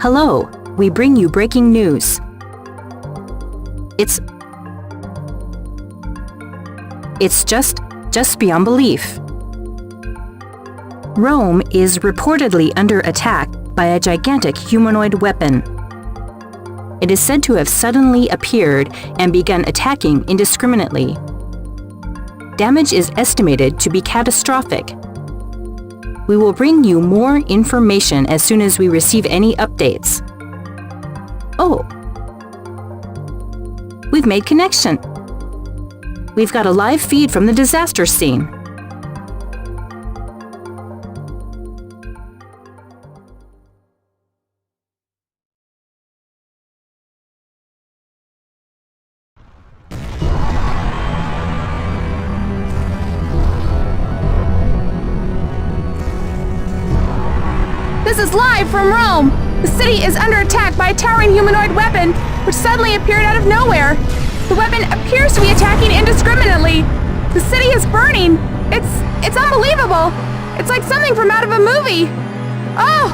Hello, we bring you breaking news. It's just beyond belief. Rome is reportedly under attack by a gigantic humanoid weapon. It is said to have suddenly appeared and begun attacking indiscriminately. Damage is estimated to be catastrophic. We will bring you more information as soon as we receive any updates. Oh, we've made connection. We've got a live feed from the disaster scene. This is live from Rome! The city is under attack by a towering humanoid weapon, which suddenly appeared out of nowhere. The weapon appears to be attacking indiscriminately. The city is burning. It's unbelievable. It's like something from out of a movie. Oh,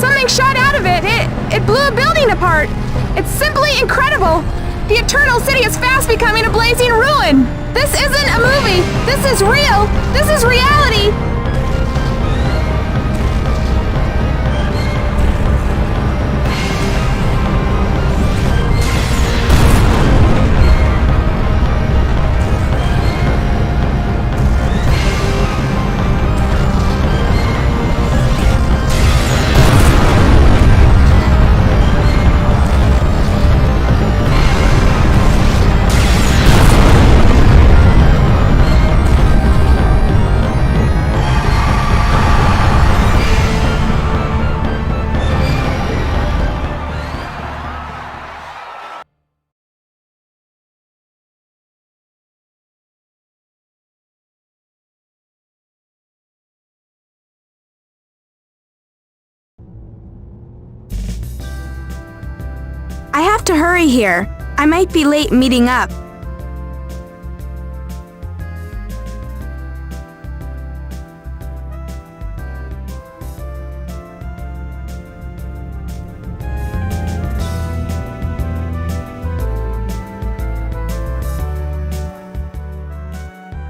something shot out of it. It blew a building apart. It's simply incredible. The Eternal City is fast becoming a blazing ruin. This isn't a movie. This is real. This is reality. I have to hurry here. I might be late meeting up.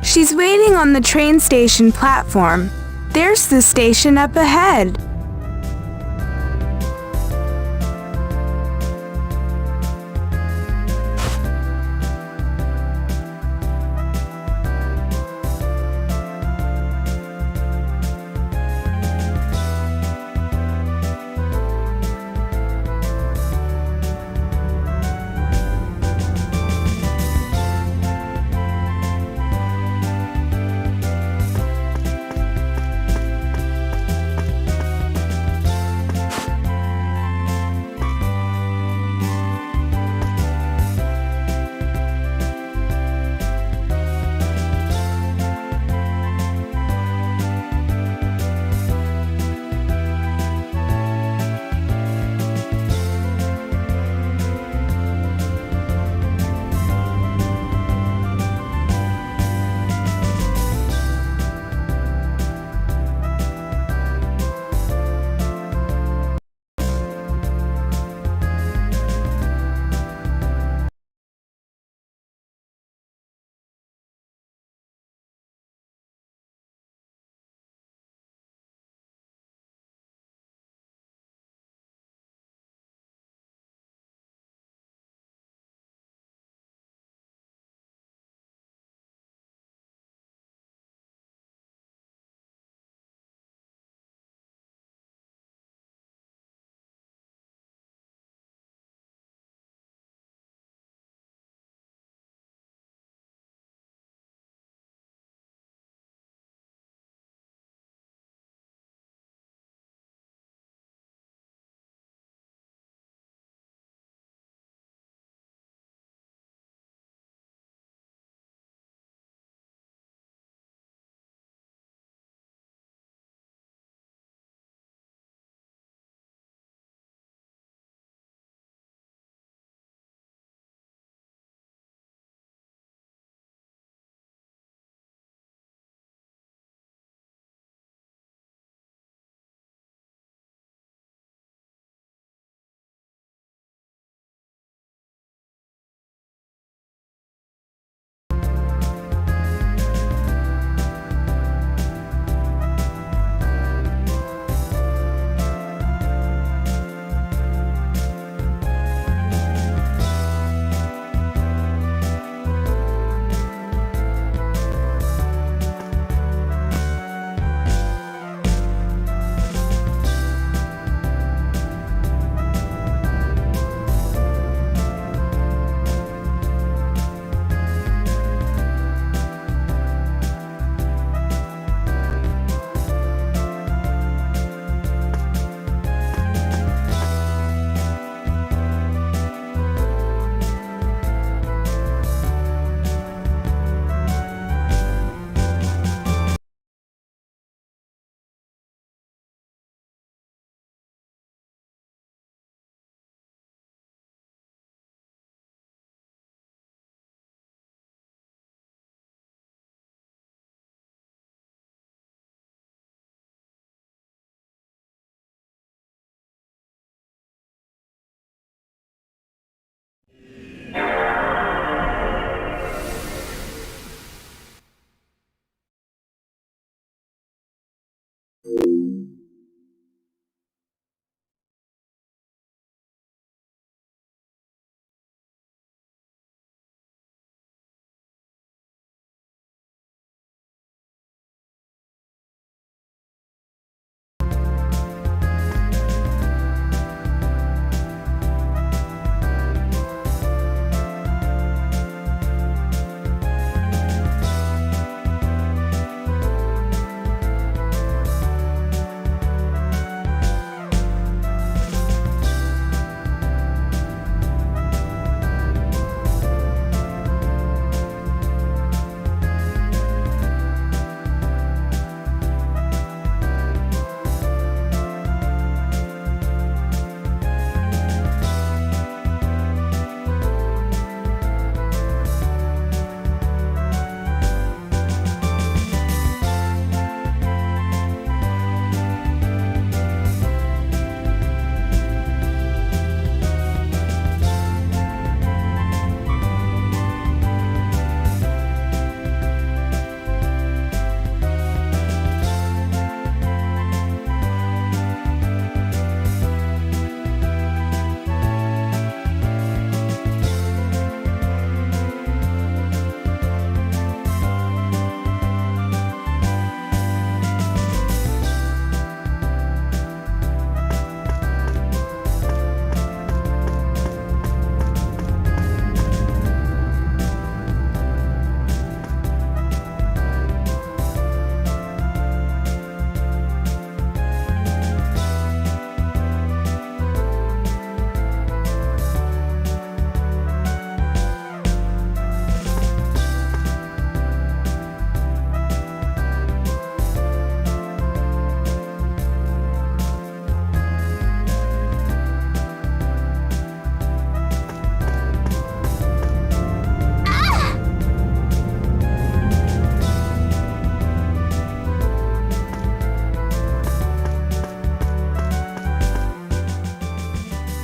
She's waiting on the train station platform. There's the station up ahead.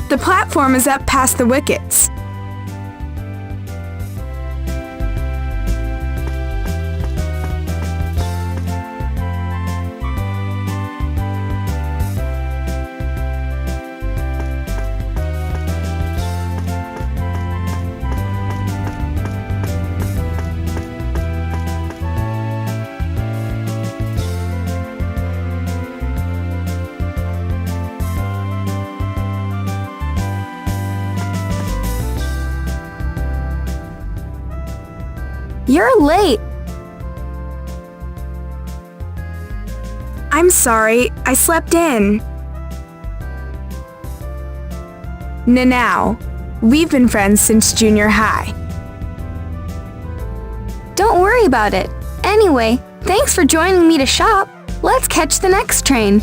The platform is up past the wickets. You're late. I'm sorry, I slept in. Now, we've been friends since junior high. Don't worry about it. Anyway, thanks for joining me to shop. Let's catch the next train.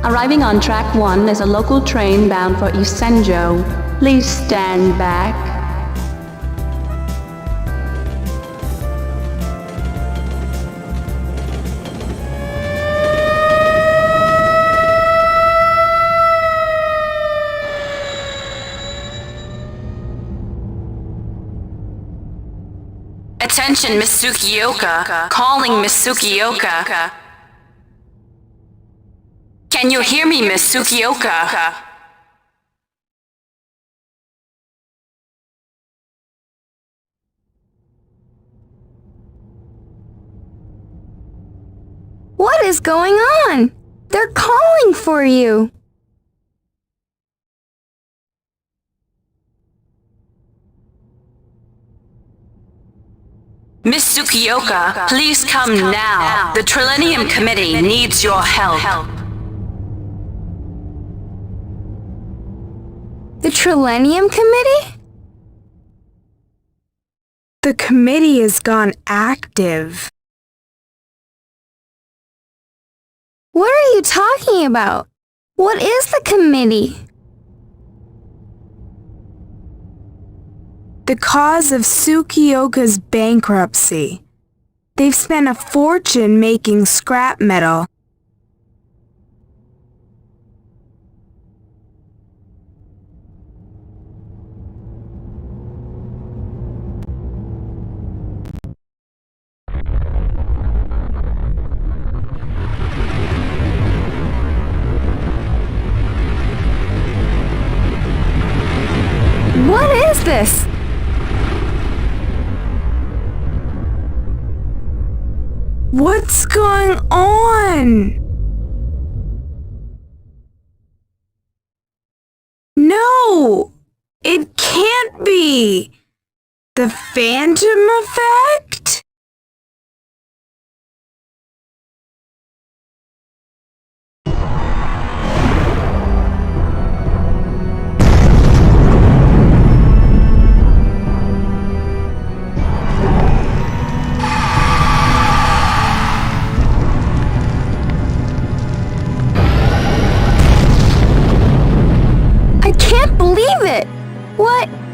Arriving on track 1 is a local train bound for Senjo. Please stand back. Attention, Miss Tsukioka. Calling Miss Tsukioka. Can you hear me, Miss Tsukioka? What is going on? They're calling for you. Miss Tsukioka, please come now. The Trilenium Committee needs your help. The Trilenium Committee? The committee has gone active. What are you talking about? What is the committee? The cause of Tsukioka's bankruptcy. They've spent a fortune making scrap metal. What is this? What's going on? No! It can't be! The Phantom Effect?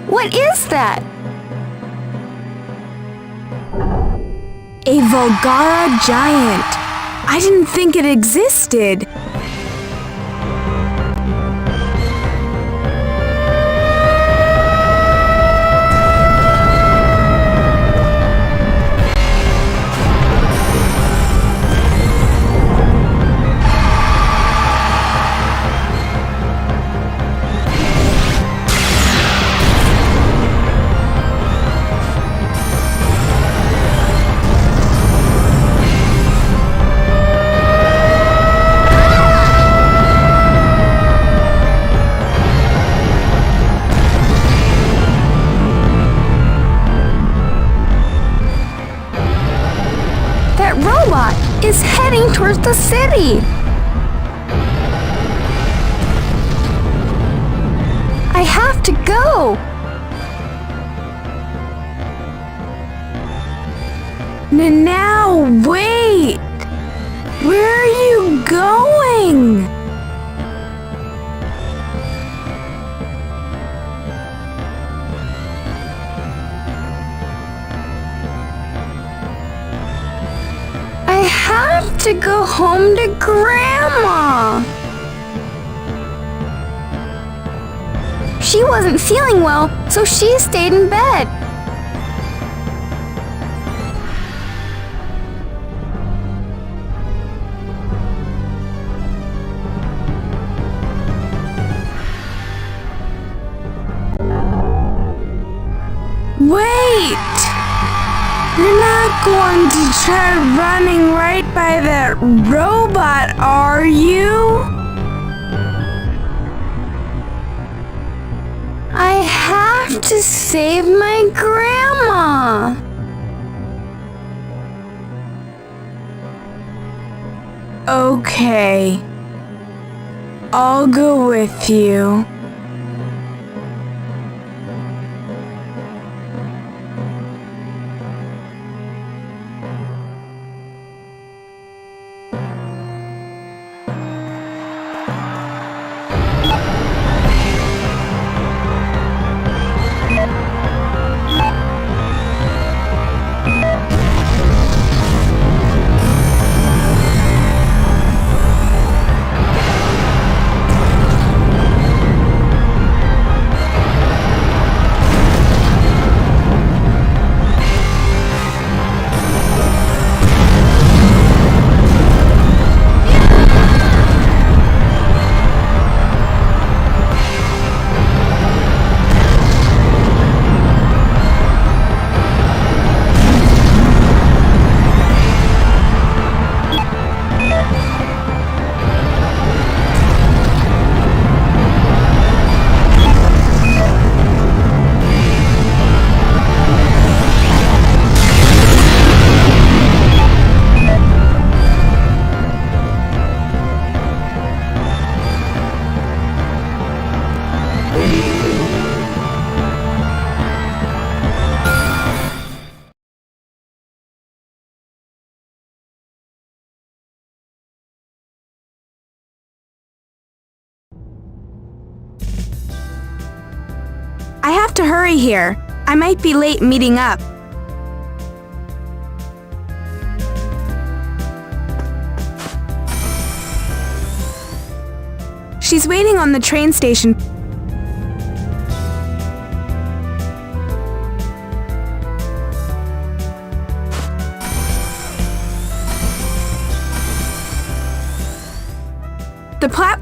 What is that? A Vulgara giant. I didn't think it existed. Is heading towards the city. I have to go. Now, wait. Where are you going? I have to go home to Grandma. She wasn't feeling well, so she stayed in bed. Wait! You're not going to try running right by that robot, are you? I have to save my grandma. Okay. I'll go with you. I have to hurry here. I might be late meeting up. She's waiting on the train station. The plat...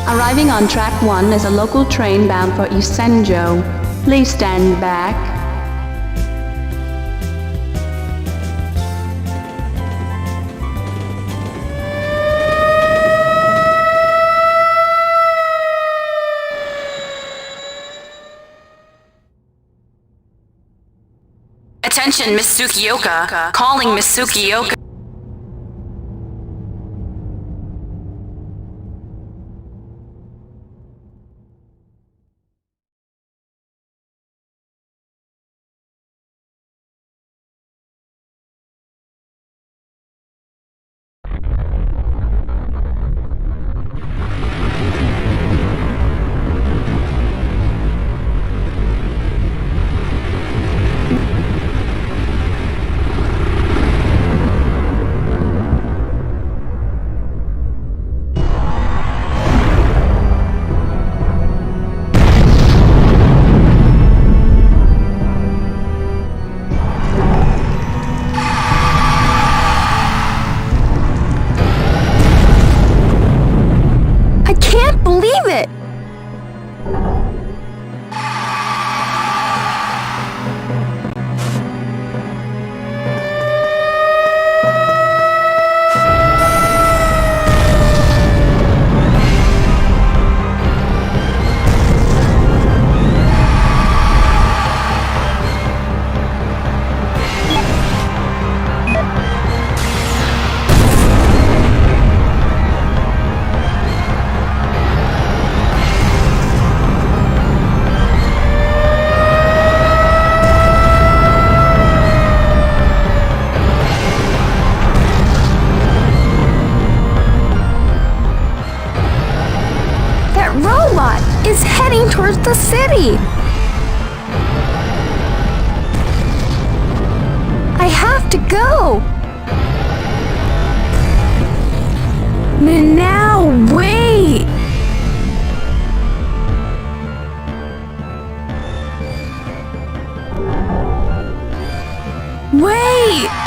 Arriving on track 1 is a local train bound for Senjo. Please stand back. Attention, Miss Tsukioka. Calling Miss Tsukioka. is heading towards the city. I have to go. Now, wait. Wait!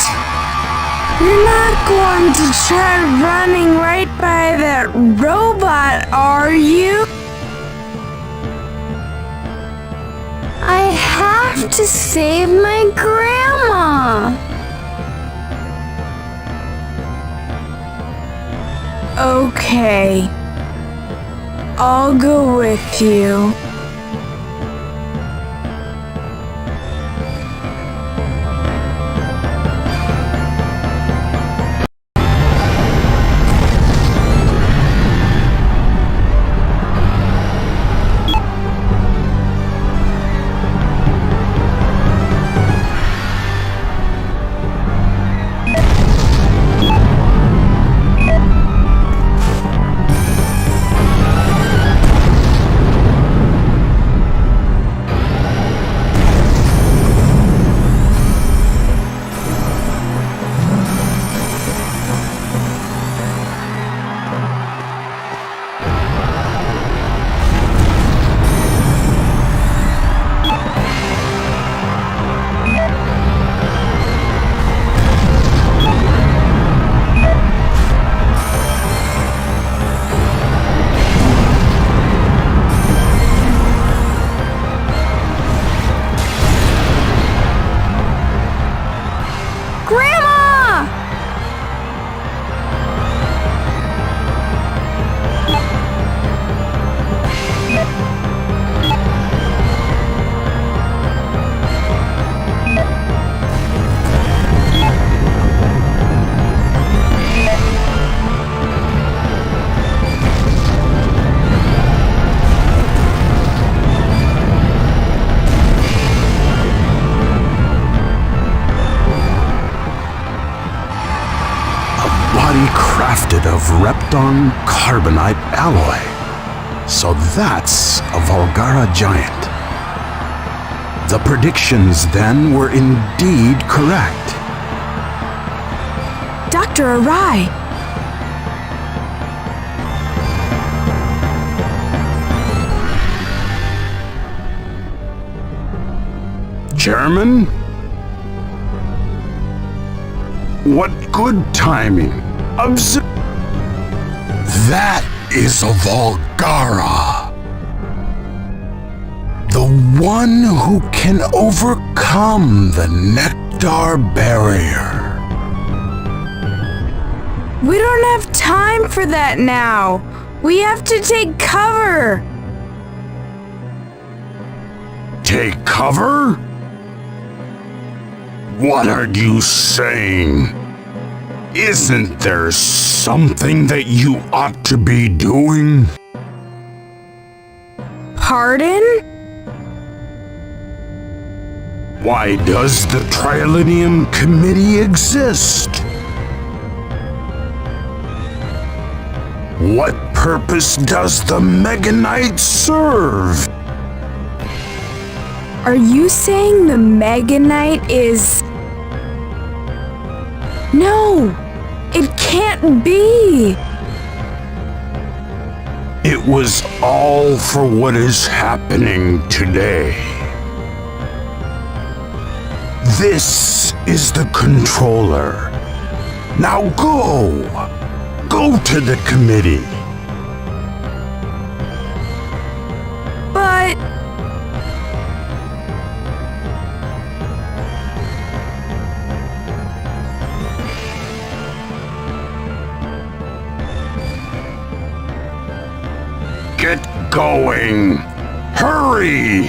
You're not going to try running right by that robot, are you? I have to save my grandma. Okay. I'll go with you. Crafted of Repton carbonite alloy. So that's a Volgara giant. The predictions then were indeed correct. Dr. R.A.D. Chairman? What good timing. That is a Volgara. The one who can overcome the nectar barrier. We don't have time for that now. We have to take cover. Take cover? What are you saying? Isn't there something that you ought to be doing? Pardon? Why does the Trilinium Committee exist? What purpose does the Meganite serve? Are you saying the Meganite is... No! It can't be! It was all for what is happening today. This is the controller. Now go! Go to the committee. But... Get going! Hurry!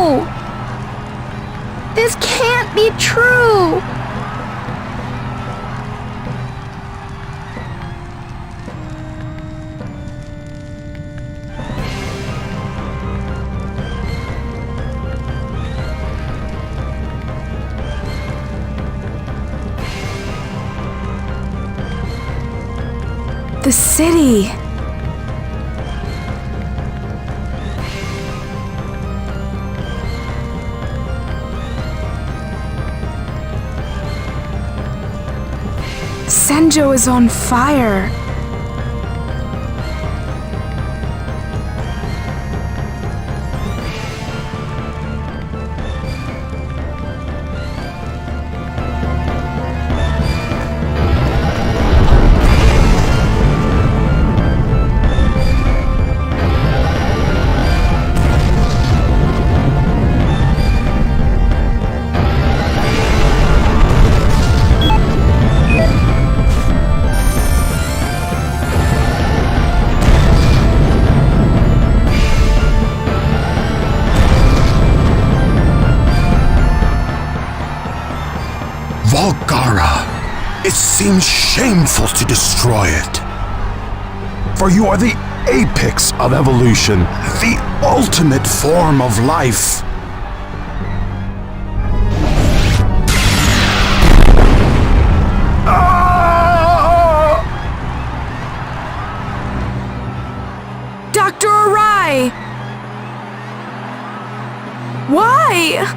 true! This can't be true! The city. Senjo is on fire. It seems shameful to destroy it. For you are the apex of evolution, the ultimate form of life. Dr. R.A.D! Why?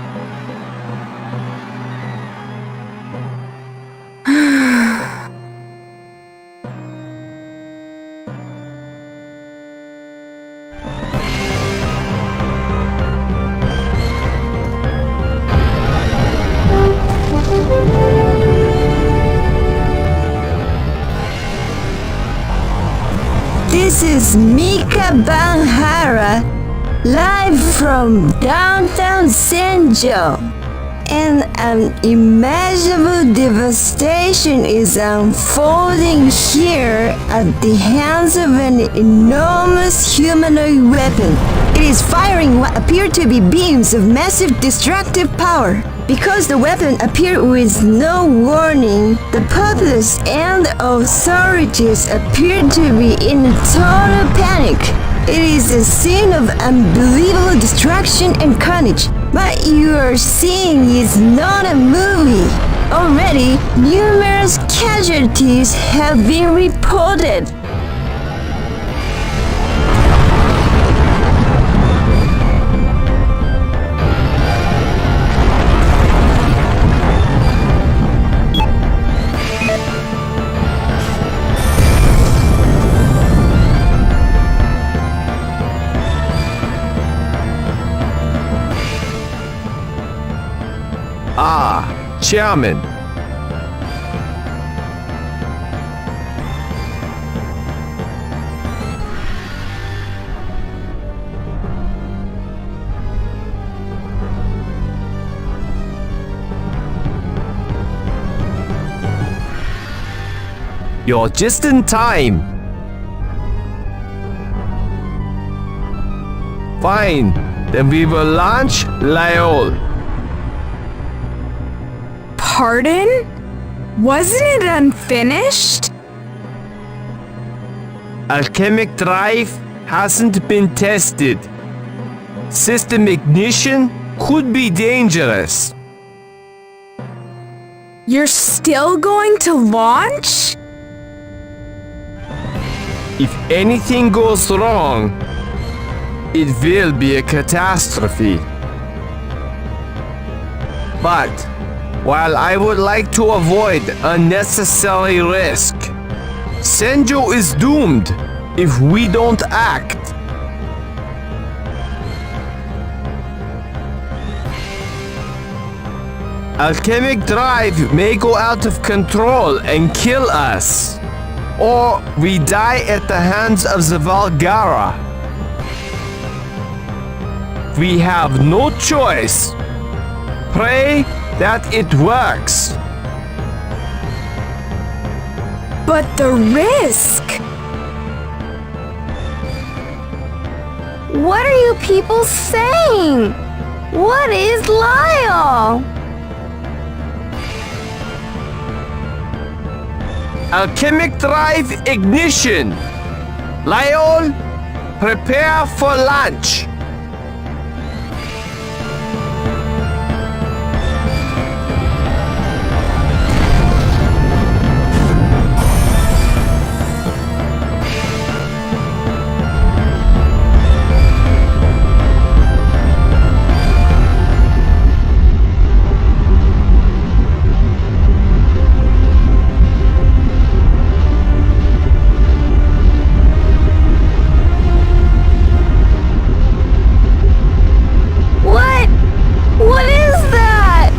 This is Mika Banhara, live from downtown Senjo. And an unimaginable devastation is unfolding here at the hands of an enormous humanoid weapon. It is firing what appear to be beams of massive destructive power. Because the weapon appeared with no warning, the populace and authorities appear to be in total panic. It is a scene of unbelievable destruction and carnage. What you are seeing is not a movie. Already, numerous casualties have been reported. Chairman. You're just in time. Fine, then we will launch Lyol. Pardon? Wasn't it unfinished? Alchemic Drive hasn't been tested. System ignition could be dangerous. You're still going to launch? If anything goes wrong, it will be a catastrophe. But while I would like to avoid unnecessary risk, Senjo is doomed if we don't act. Alchemic Drive may go out of control and kill us, or we die at the hands of the Valgara. We have no choice. Pray that it works. But the risk! What are you people saying? What is Lyle? Alchemic Drive ignition. Lyle, prepare for launch. What is that?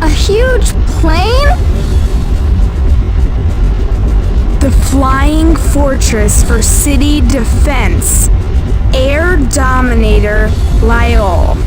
A huge plane? The Flying Fortress for City Defense. Air Dominator Lyle.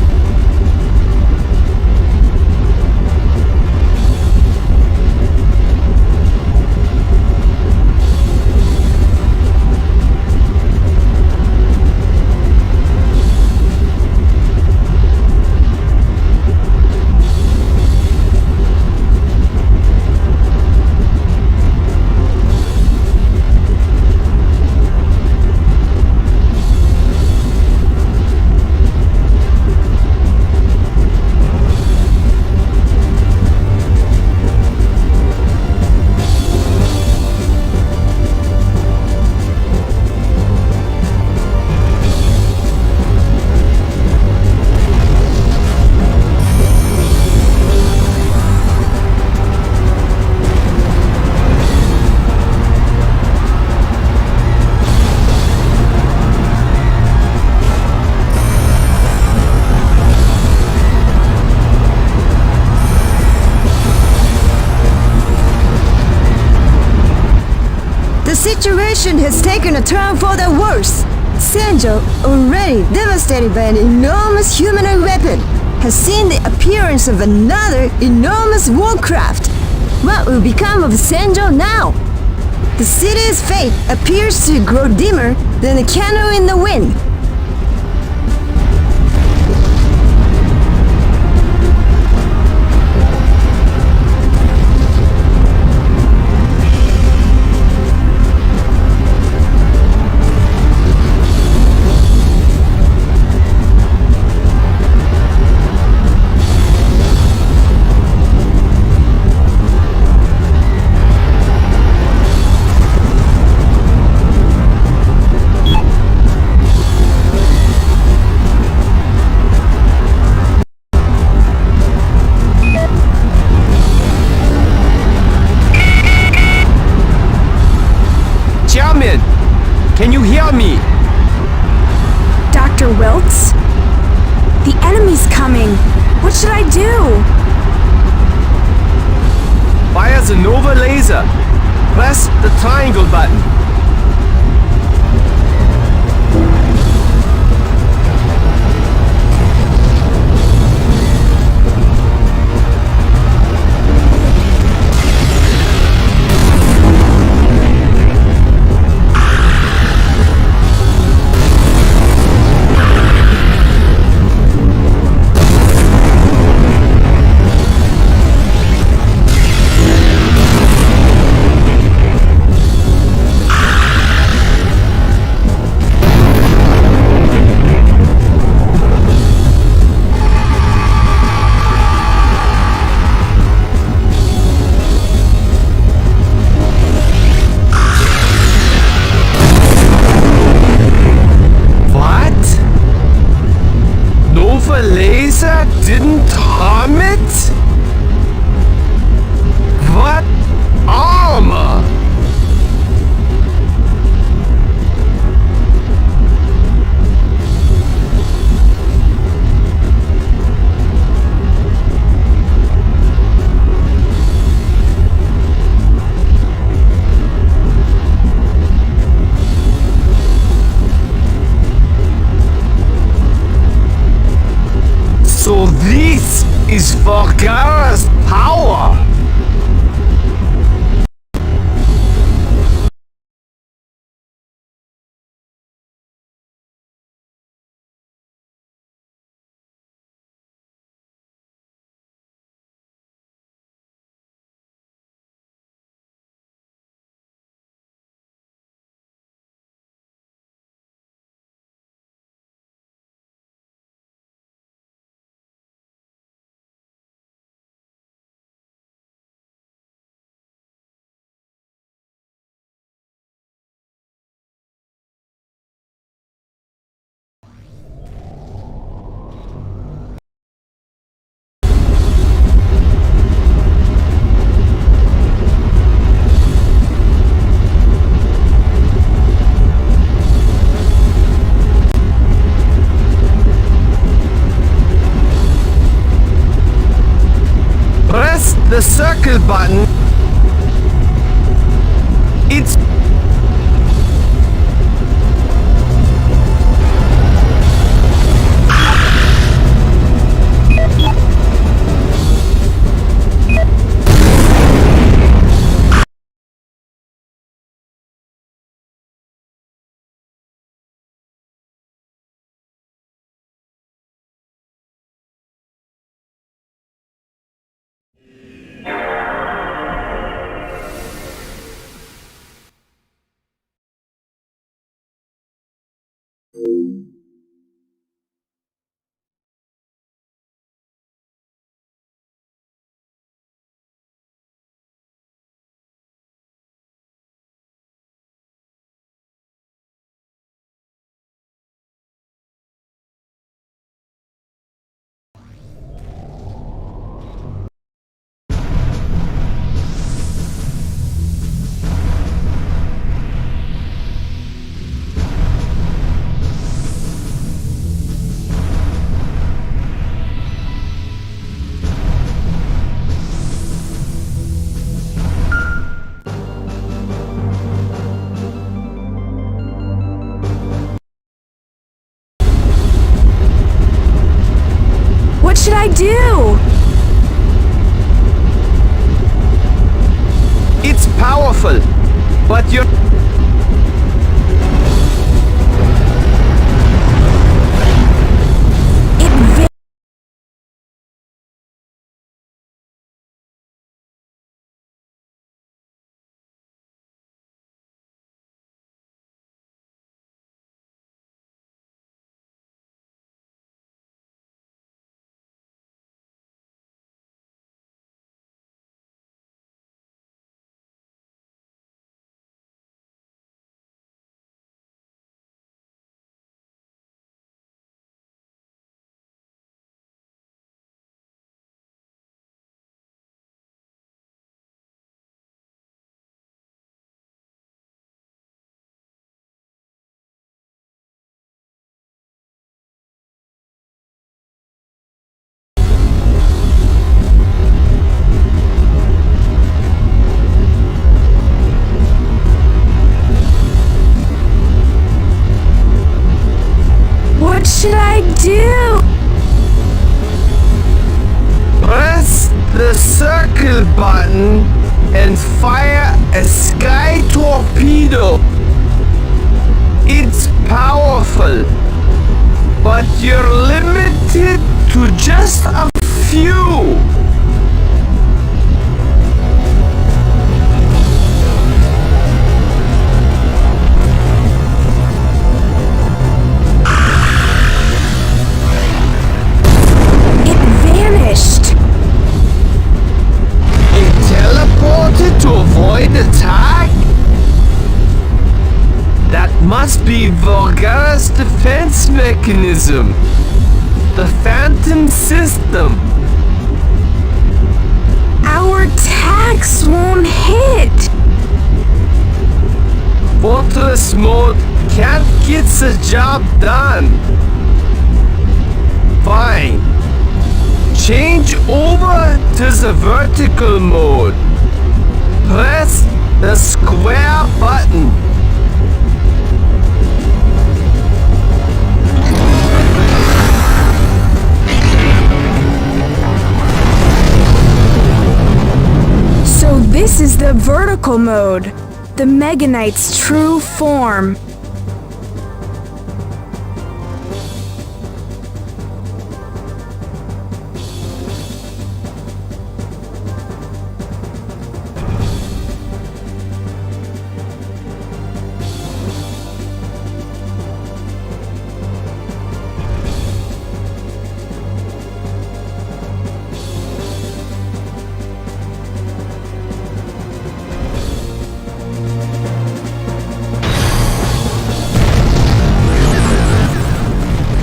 The situation has taken a turn for the worse. Senjo, already devastated by an enormous humanoid weapon, has seen the appearance of another enormous warcraft. What will become of Senjo now? The city's fate appears to grow dimmer than a candle in the wind. Can you hear me? Dr. Wilkes? The enemy's coming. What should I do? Fire the Nova laser. Press the triangle button. Didn't harm it? What armor? So this is Volgara's power! Press the circle button. It's What should I do? It's powerful, but you're... What should I do? Press the circle button and fire a sky torpedo. It's powerful, but you're limited to just a few. To avoid attack? That must be Volgara's defense mechanism. The Phantom System. Our attacks won't hit. Fortress mode can't get the job done. Fine. Change over to the vertical mode. Press the square button. is the vertical mode, the Meganite's true form.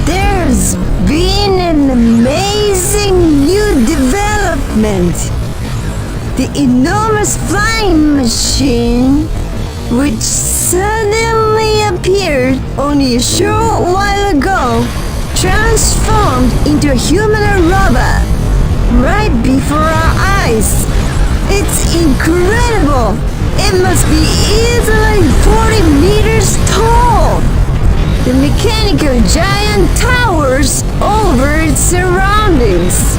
There's been an amazing new development. The enormous flying machine, which suddenly appeared only a short while ago, transformed into a humanoid robot right before our eyes. It's incredible. It must be easily 40 meters tall. The mechanical giant towers over its surroundings.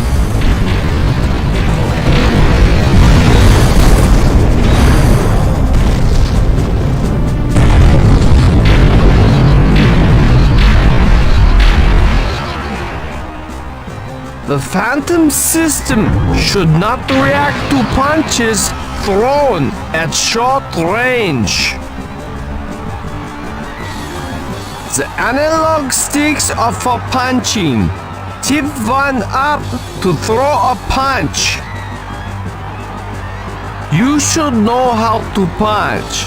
The Phantom system should not react to punches thrown at short range. The analog sticks are for punching. Tip one up to throw a punch. You should know how to punch.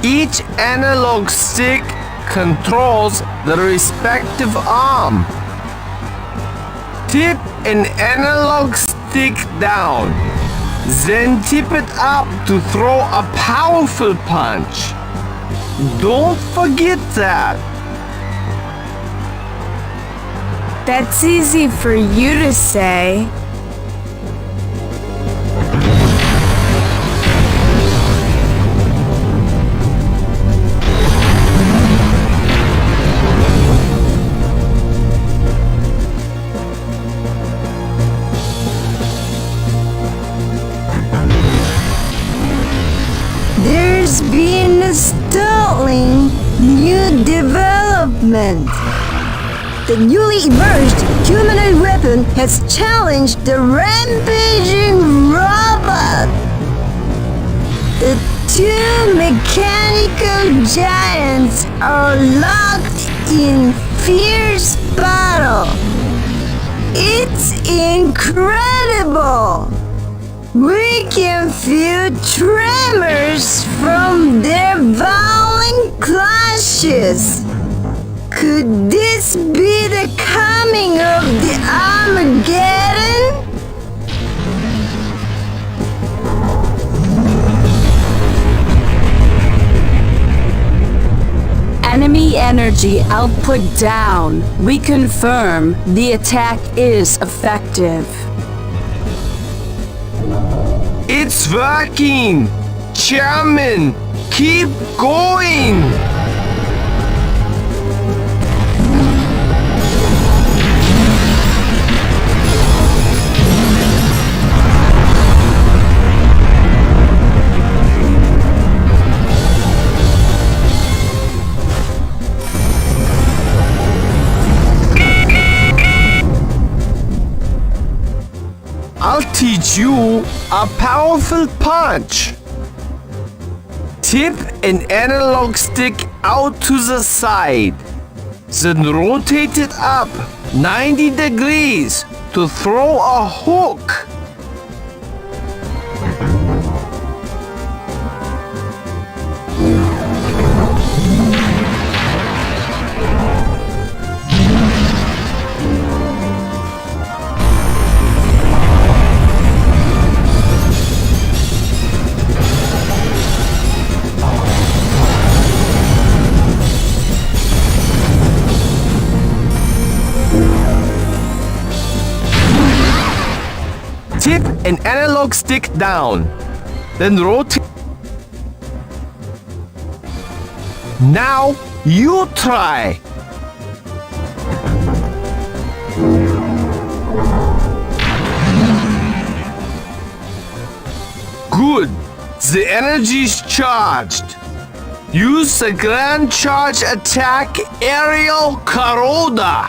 Each analog stick controls the respective arm. Tip an analog stick down, then tip it up to throw a powerful punch. Don't forget that. That's easy for you to say. There's been a startling new development. The newly emerged humanoid weapon has challenged the rampaging robot. The two mechanical giants are locked in fierce battle. It's incredible! We can feel tremors from their violent clashes. Could this be the coming of the Armageddon? Enemy energy output down. We confirm the attack is effective. It's working! Chairman, keep going! I'll teach you a powerful punch. Tip an analog stick out to the side, then rotate it up 90 degrees to throw a hook. Tip an analog stick down, then rotate. Now you try. Good. The energy's charged. Use the Grand Charge Attack Aerial Corroda.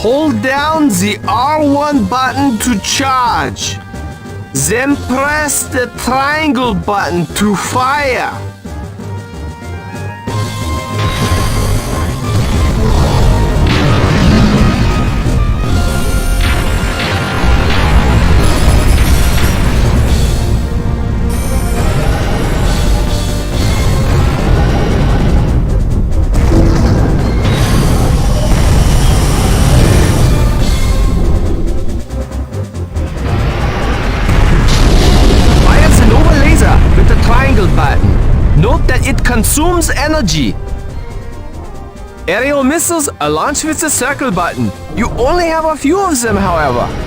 Hold down the R1 button to charge. Then press the triangle button to fire. Button. Note that it consumes energy. Aerial missiles are launched with the circle button. You only have a few of them, however.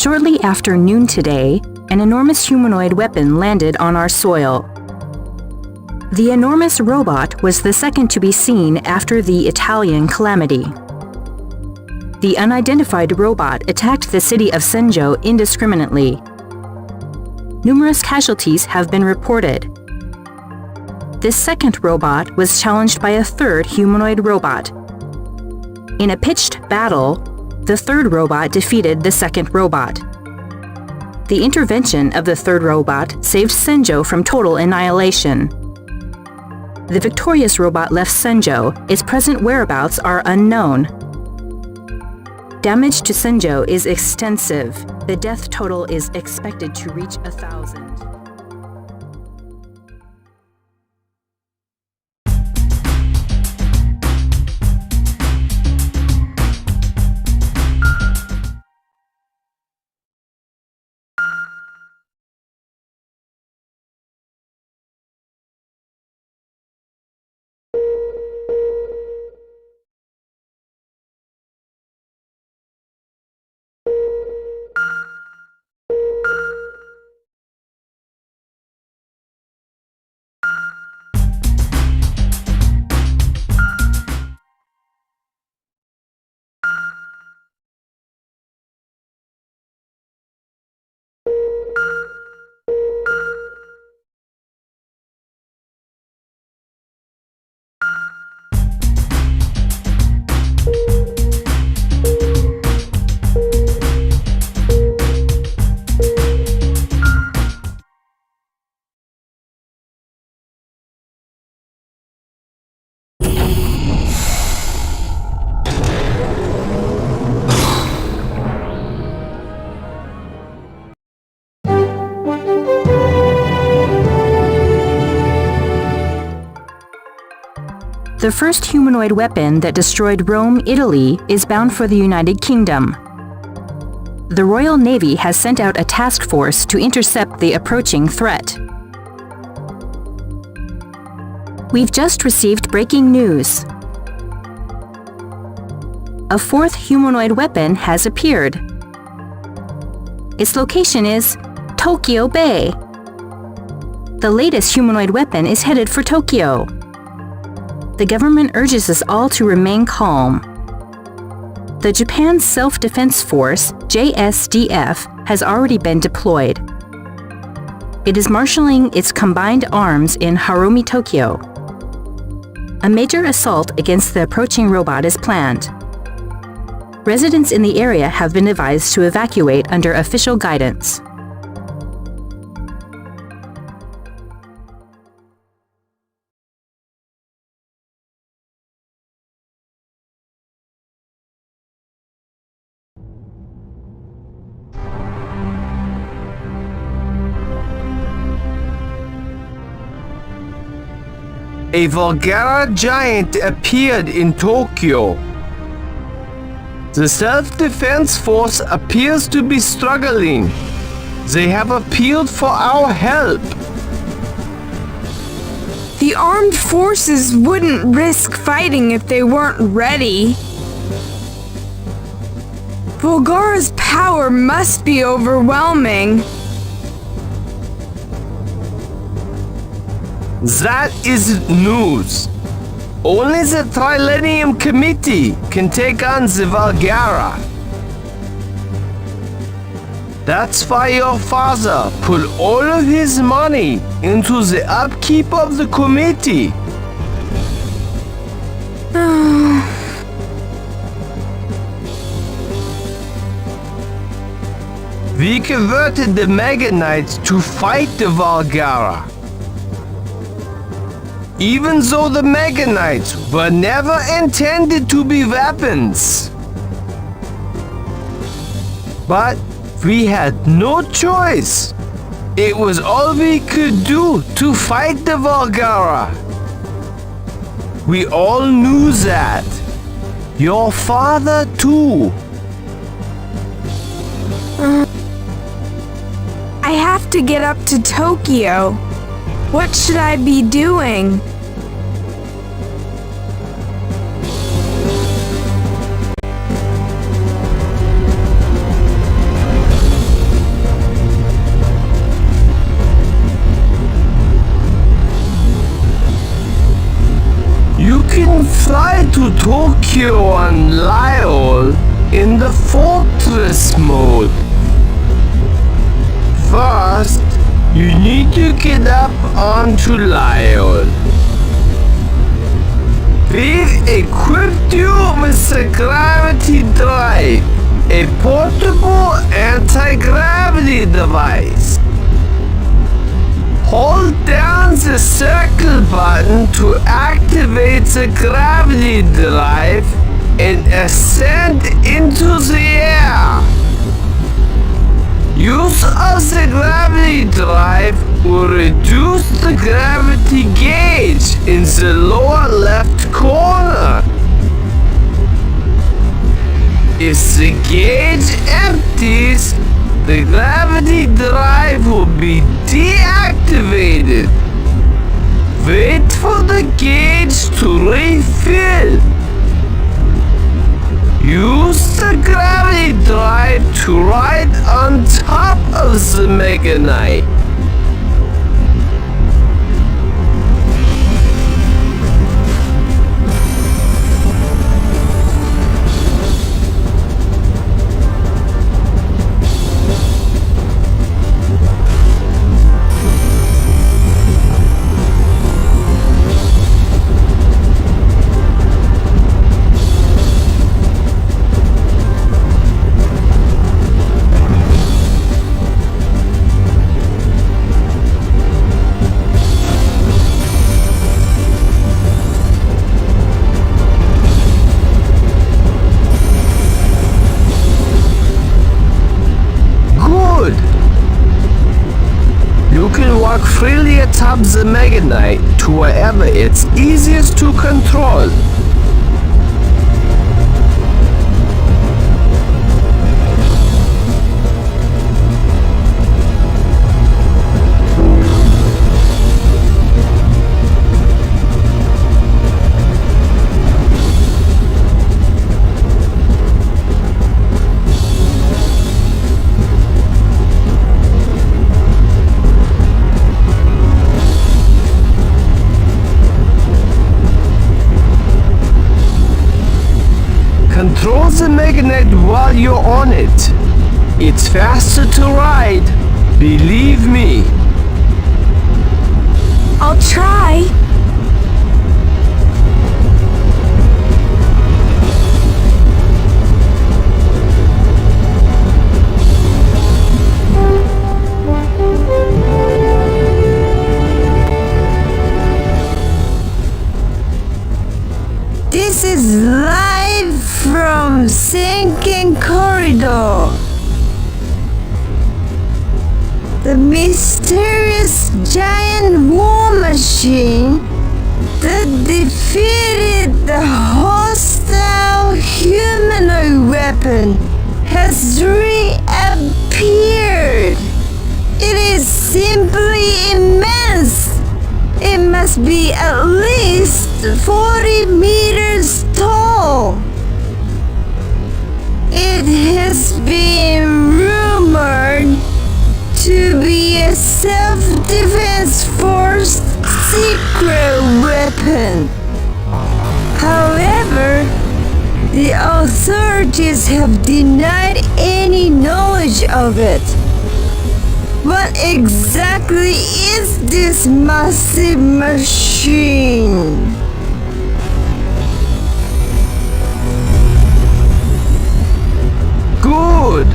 Shortly after noon today, an enormous humanoid weapon landed on our soil. The enormous robot was the second to be seen after the Italian calamity. The unidentified robot attacked the city of Senjo indiscriminately. Numerous casualties have been reported. This second robot was challenged by a third humanoid robot. In a pitched battle, the third robot defeated the second robot. The intervention of the third robot saved Senjo from total annihilation. The victorious robot left Senjo. Its present whereabouts are unknown. Damage to Senjo is extensive. The death total is expected to reach 1,000. The first humanoid weapon that destroyed Rome, Italy, is bound for the United Kingdom. The Royal Navy has sent out a task force to intercept the approaching threat. We've just received breaking news. A fourth humanoid weapon has appeared. Its location is Tokyo Bay. The latest humanoid weapon is headed for Tokyo. The government urges us all to remain calm. the Japan Self-Defense Force, JSDF, has already been deployed. It is marshalling its combined arms in Harumi, Tokyo. A major assault against the approaching robot is planned. Residents in the area have been advised to evacuate under official guidance. A Vulgara giant appeared in Tokyo. The self-defense force appears to be struggling. They have appealed for our help. The armed forces wouldn't risk fighting if they weren't ready. Vulgara's power must be overwhelming. That isn't news. Only the Trilenium Committee can take on the Vulgara. That's why your father put all of his money into the upkeep of the committee. We converted the Meganites to fight the Vulgara. Even though the Meganites were never intended to be weapons. But we had no choice. It was all we could do to fight the Vulgara. We all knew that. Your father too. I have to get up to Tokyo. What should I be doing? You can fly to Tokyo on Lyle in the fortress mode. First, you need to get up onto Lyle. We've equipped you with the Gravity Drive, a portable anti-gravity device. Hold down the circle button to activate the gravity drive and ascend into the air. Use of the gravity drive will reduce the gravity gauge in the lower left corner. If the gauge empties, the gravity drive will be deactivated. Wait for the gauge to refill. Use the gravity drive to ride on top of the Meganite. Freely atop the Meganite to wherever it's easiest to control. control the Meganite while you're on it. It's faster to ride. Believe me. I'll try. This is live from Sinking Corridor. The mysterious giant war machine that defeated the hostile humanoid weapon has reappeared. It is simply immense. It must be at least 40 meters tall. It has been rumored to be a self-defense force secret weapon. However, the authorities have denied any knowledge of it. What exactly is this massive machine? Good.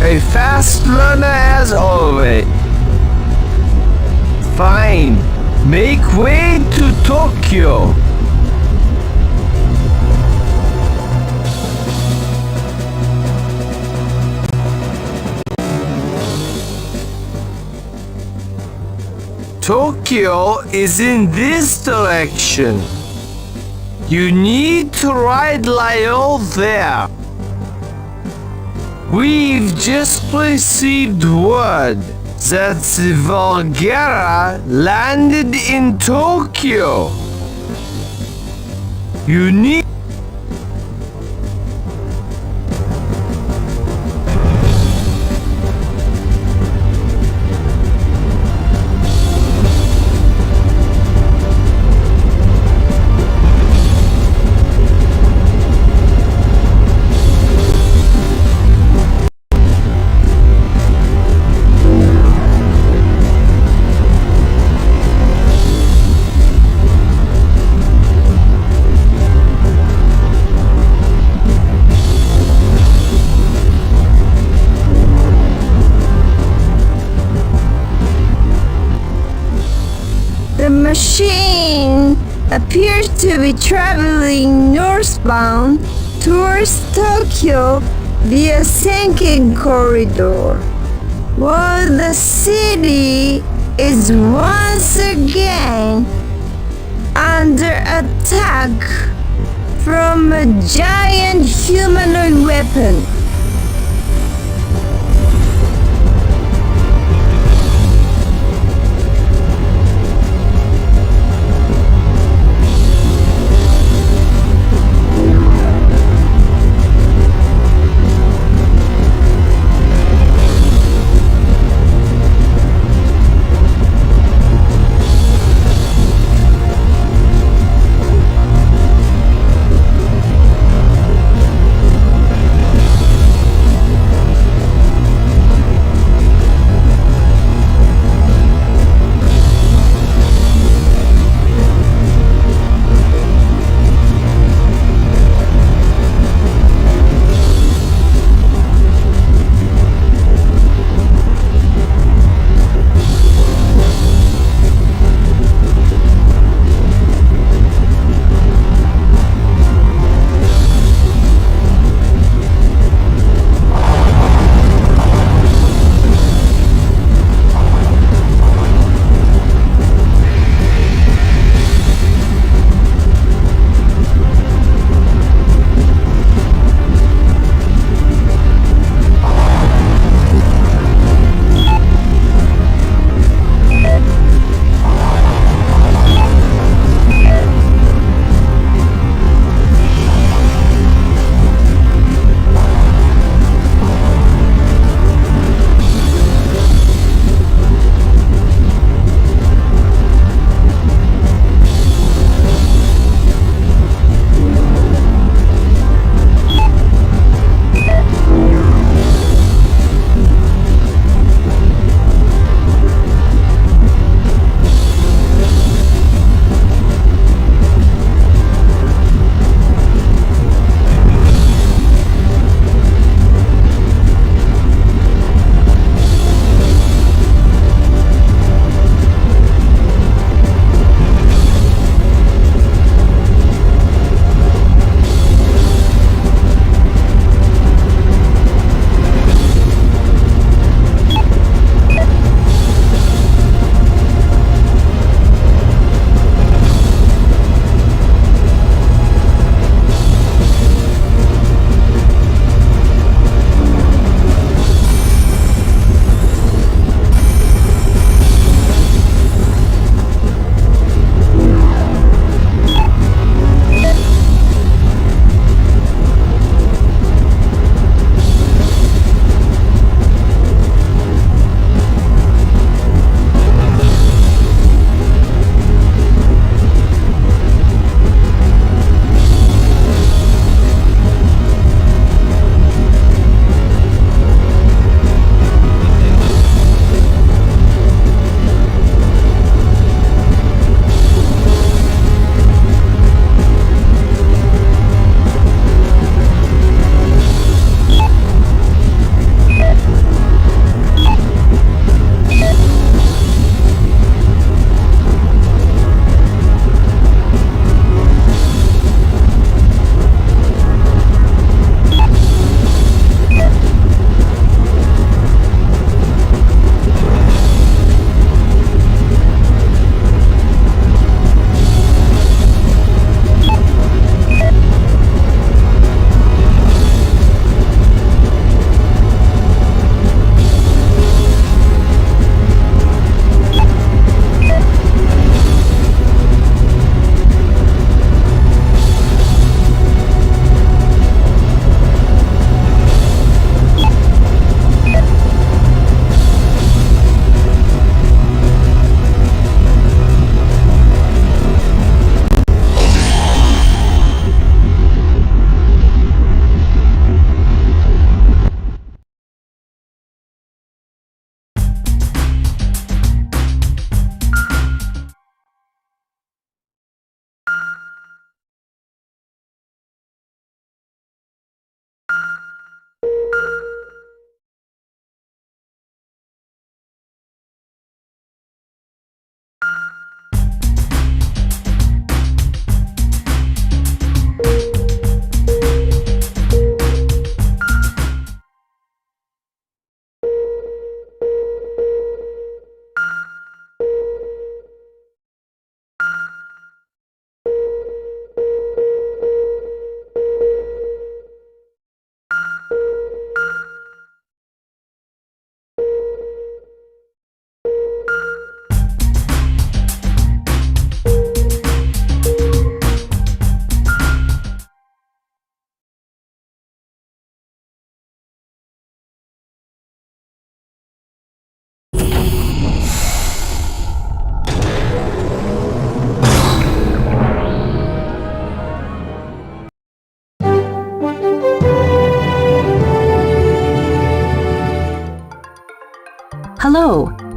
A fast learner as always. Fine. Make way to Tokyo. Tokyo is in this direction. You need to ride Lyle there. We've just received word that the Volgara landed in Tokyo. You need The machine appears to be traveling northbound towards Tokyo via Sinking Corridor, while the city is once again under attack from a giant humanoid weapon.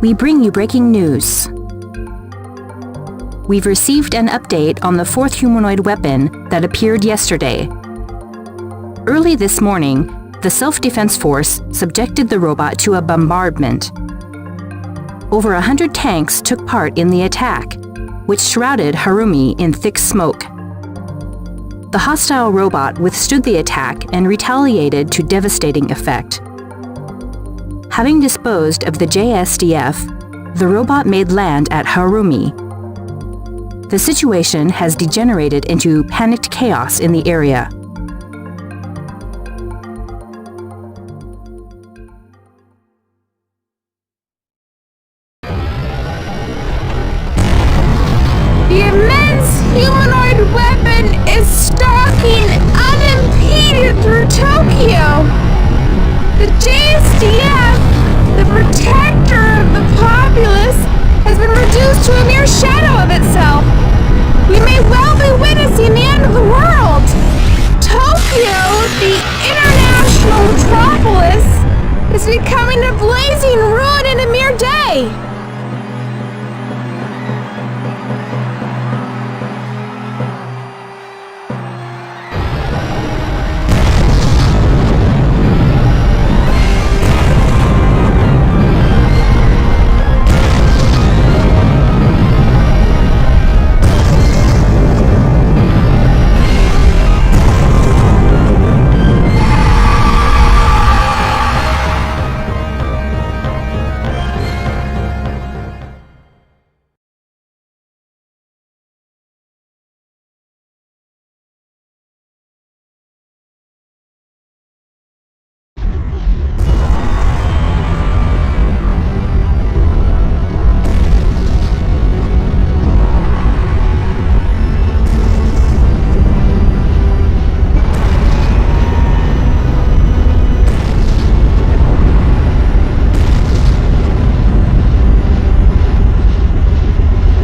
we bring you breaking news. We've received an update on the fourth humanoid weapon that appeared yesterday. Early this morning, the Self-Defense Force subjected the robot to a bombardment. Over 100 tanks took part in the attack, which shrouded Harumi in thick smoke. The hostile robot withstood the attack and retaliated to devastating effect. Having disposed of the JSDF, the robot made land at Harumi. The situation has degenerated into panicked chaos in the area. The immense humanoid weapon is stalking unimpeded through Tokyo. The JSDF, the protector of the populace, has been reduced to a mere shadow of itself. We may well be witnessing the end of the world. Tokyo, the international metropolis, is becoming a blazing ruin in a mere day.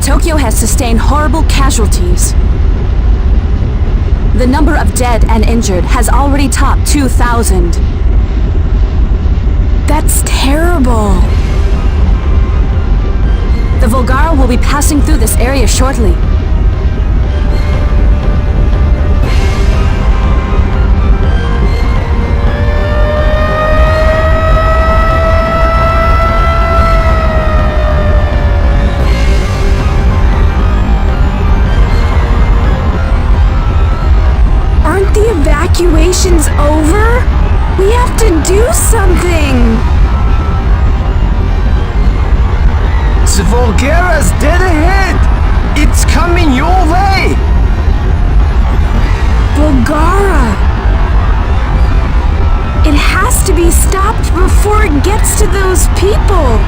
Tokyo has sustained horrible casualties. The number of dead and injured has already topped 2,000. That's terrible. The Volgara will be passing through this area shortly. The evacuation's over? We have to do something! The Volgara's dead ahead! It's coming your way! Volgara! It has to be stopped before it gets to those people!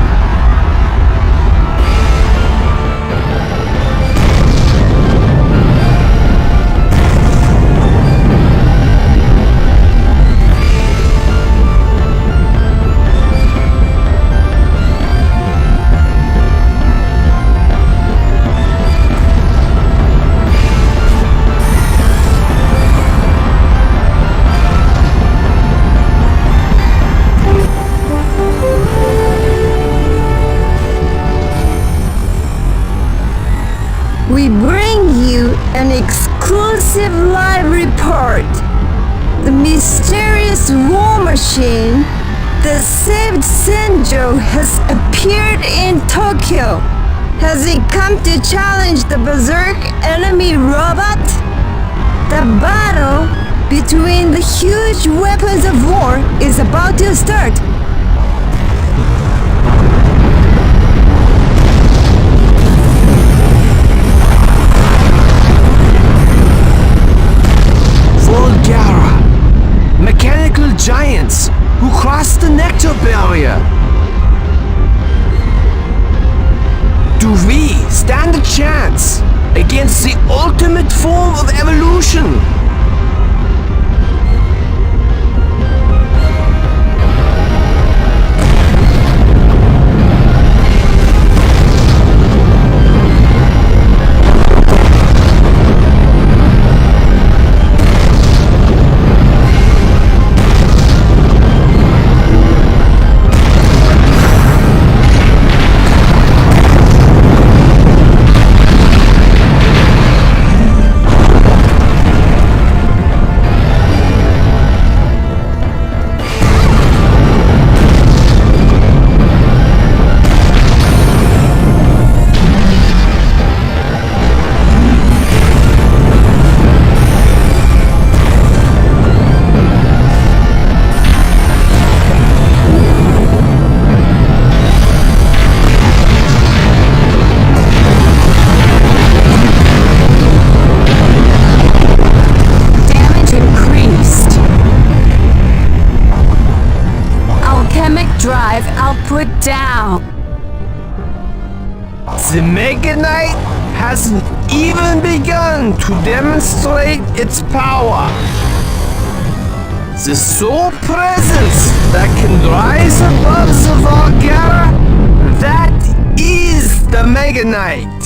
We bring you an exclusive live report. The mysterious war machine that saved Senjo has appeared in Tokyo. Has it come to challenge the berserk enemy robot? The battle between the huge weapons of war is about to start. Volgara! Mechanical giants who crossed the nectar barrier! Do we stand a chance against the ultimate form of evolution? The Meganite hasn't even begun to demonstrate its power. The sole presence that can rise above the Valgara, that is the Meganite.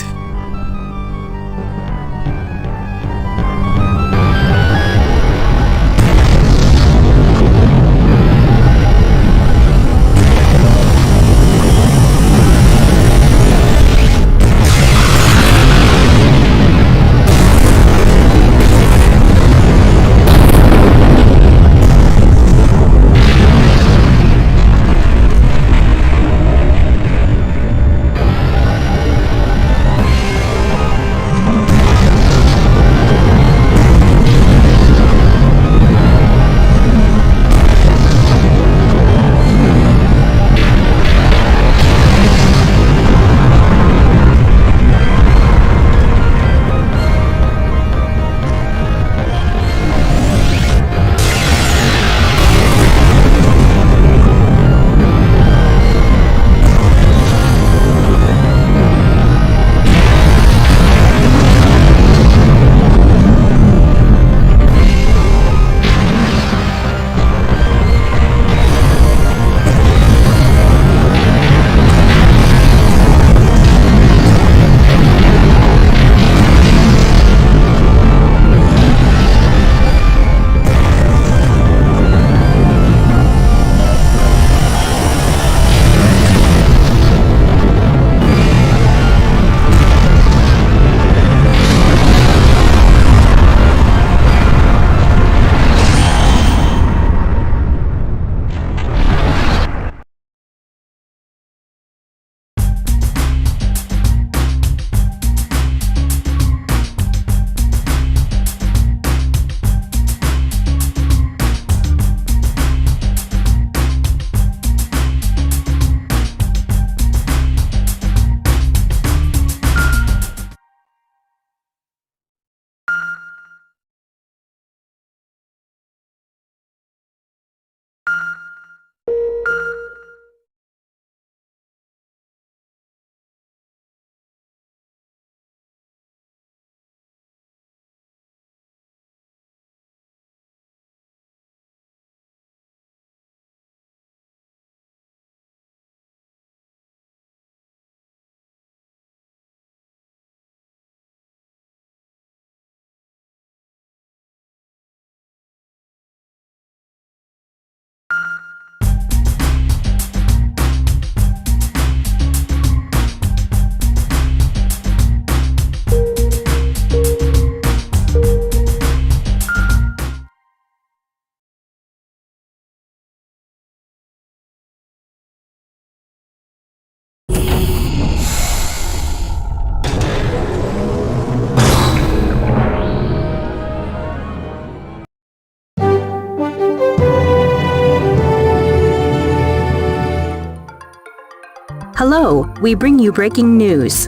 Hello, we bring you breaking news.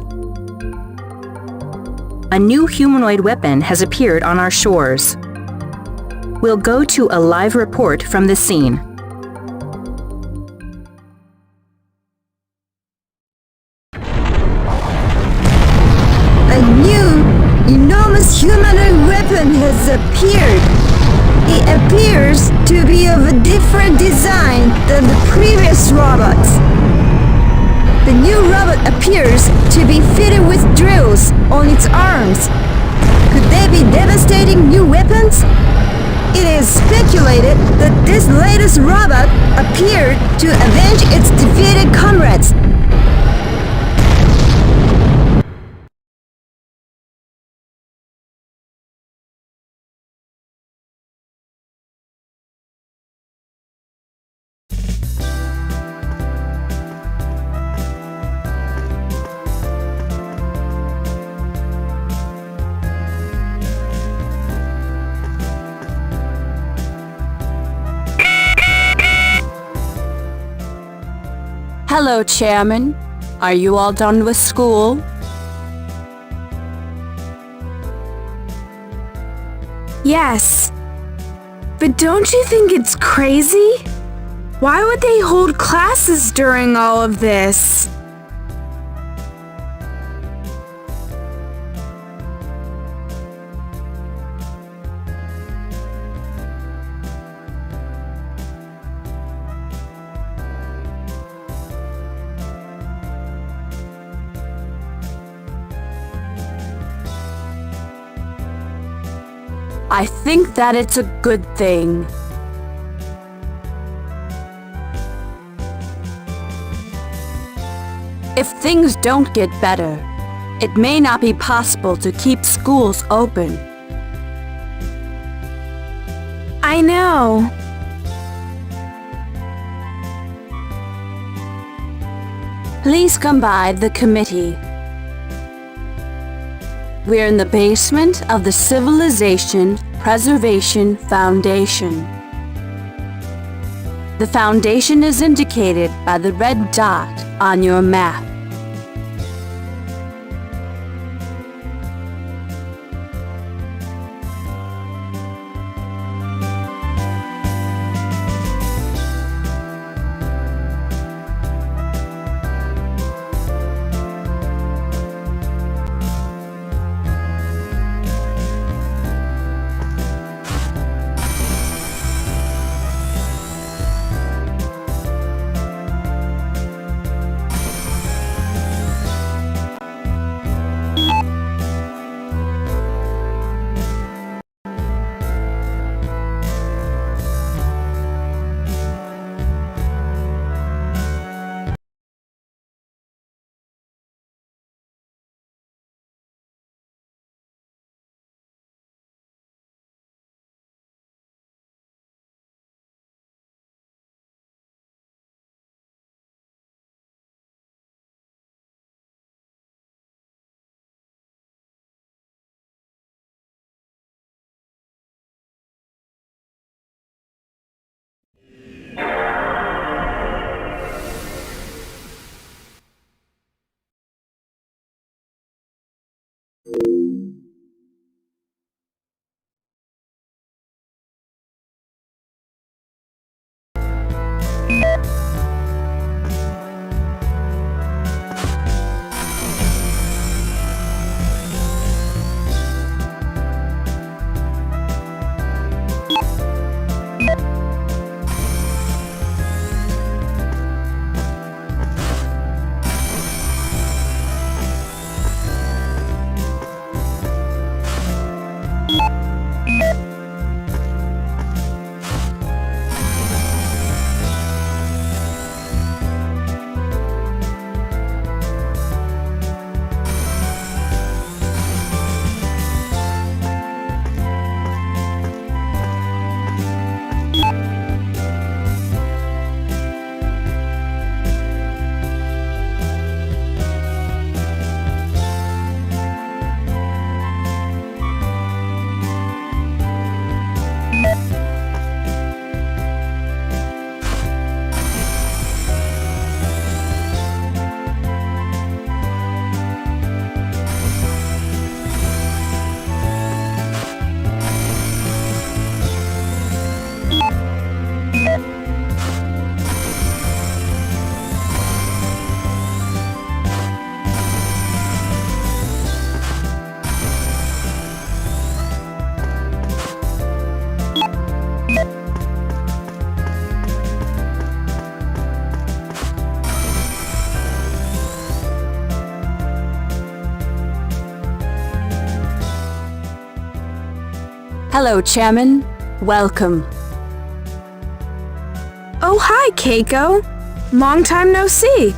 A new humanoid weapon has appeared on our shores. We'll go to a live report from the scene. A new, enormous humanoid weapon has appeared. It appears to be of a different design than the previous robots. The new robot appears to be fitted with drills on its arms. Could they be devastating new weapons? It is speculated that this latest robot appeared to avenge its defeated comrades. Hello, Chairman. Are you all done with school? Yes. But don't you think it's crazy? Why would they hold classes during all of this? I think that it's a good thing. If things don't get better, it may not be possible to keep schools open. I know. Please come by the committee. We're in the basement of the Civilization Preservation Foundation. The foundation is indicated by the red dot on your map. Hello, Chairman. Welcome. Oh, hi, Keiko. Long time no see.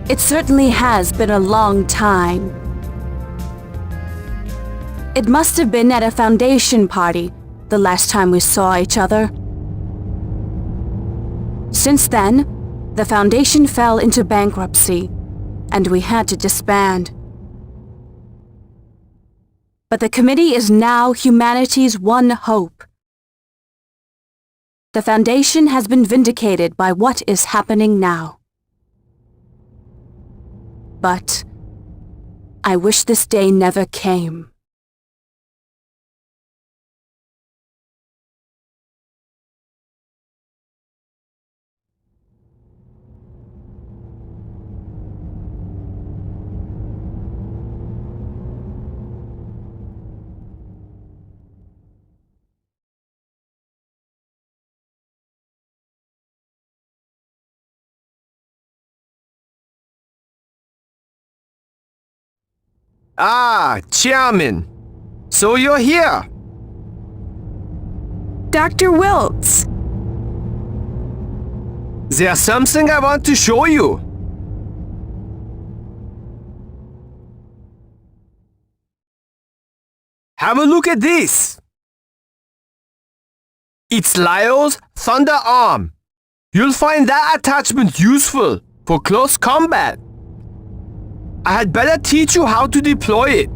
It certainly has been a long time. It must have been at a foundation party the last time we saw each other. Since then, the foundation fell into bankruptcy, and we had to disband. But the committee is now humanity's one hope. The foundation has been vindicated by what is happening now. But I wish this day never came. Ah, Chairman. So you're here. Dr. Wiltz, There's something I want to show you. Have a look at this. It's Lyle's Thunder Arm. You'll find that attachment useful for close combat. I had better teach you how to deploy it.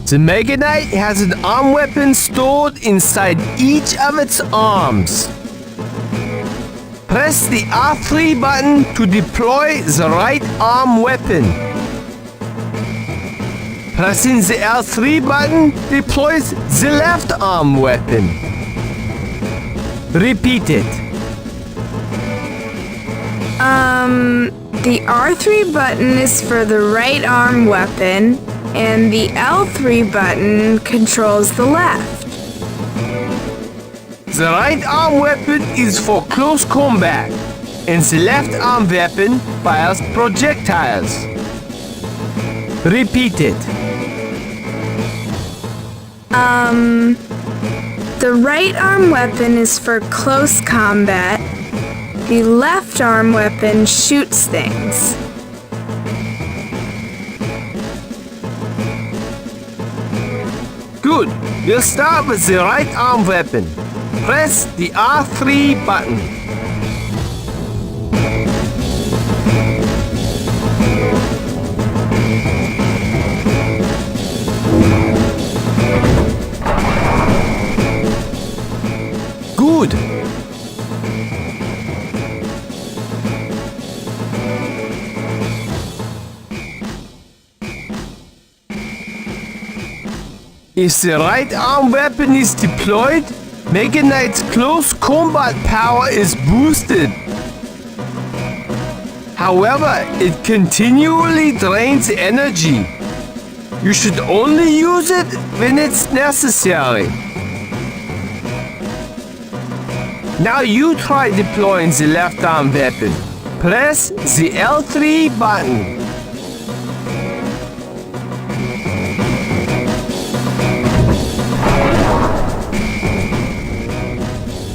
The Meganite has an arm weapon stored inside each of its arms. Press the R3 button to deploy the right arm weapon. Pressing the L3 button deploys the left arm weapon. Repeat it. The R3 button is for the right arm weapon, and the L3 button controls the left. The right arm weapon is for close combat, and the left arm weapon fires projectiles. Repeat it. The right arm weapon is for close combat. The left arm weapon shoots things. Good. We'll start with the right arm weapon. Press the R3 button. Good. If the right arm weapon is deployed, Meganite's close combat power is boosted. However, it continually drains energy. You should only use it when it's necessary. Now you try deploying the left arm weapon. Press the L3 button.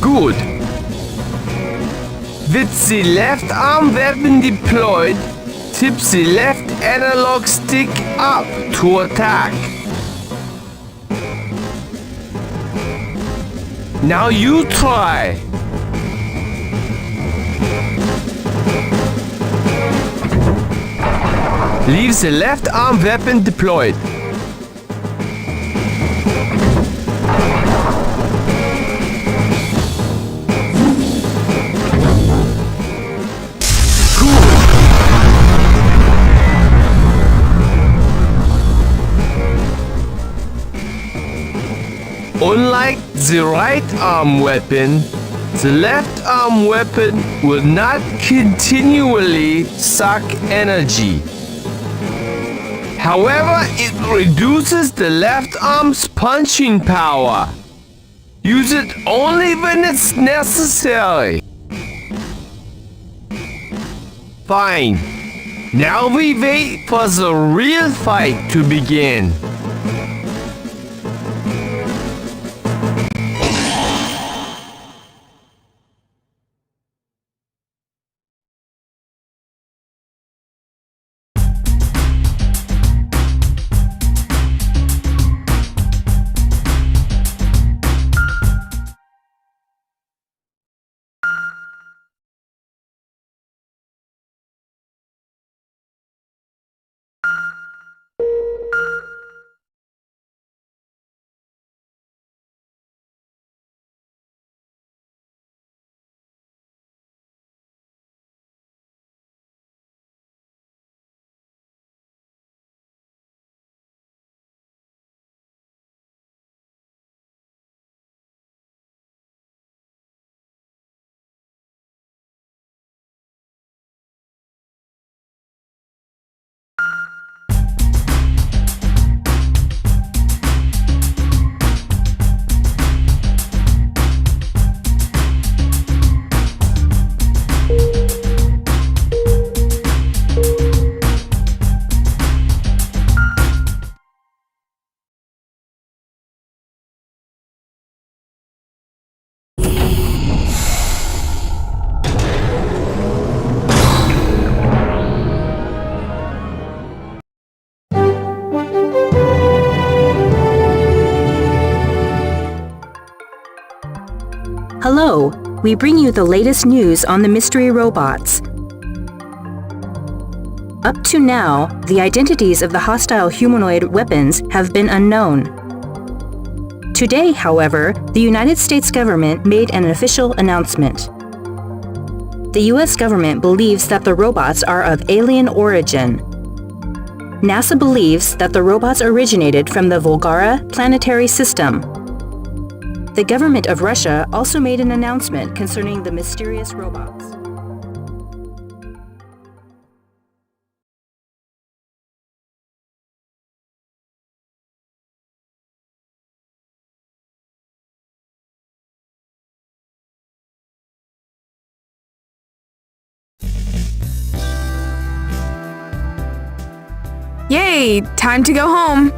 Good. With the left arm weapon deployed, tip the left analog stick up to attack. Now you try. Leave the left arm weapon deployed. Unlike the right arm weapon, the left arm weapon will not continually suck energy. However, it reduces the left arm's punching power. Use it only when it's necessary. Fine. Now we wait for the real fight to begin. Hello, we bring you the latest news on the mystery robots. Up to now, the identities of the hostile humanoid weapons have been unknown. Today, however, the United States government made an official announcement. The US government believes that the robots are of alien origin. NASA believes that the robots originated from the Volgara planetary system. The government of Russia also made an announcement concerning the mysterious robots. Yay! Time to go home.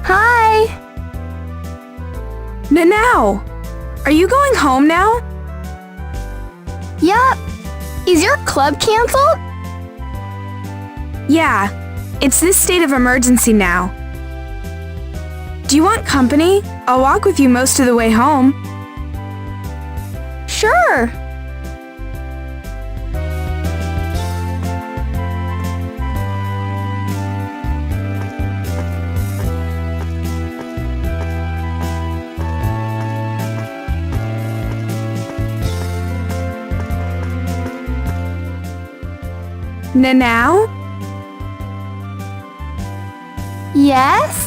Hi! Now, are you going home now? Yup. Is your club canceled? Yeah, it's this state of emergency now. Do you want company? I'll walk with you most of the way home. Sure. Now? Yes?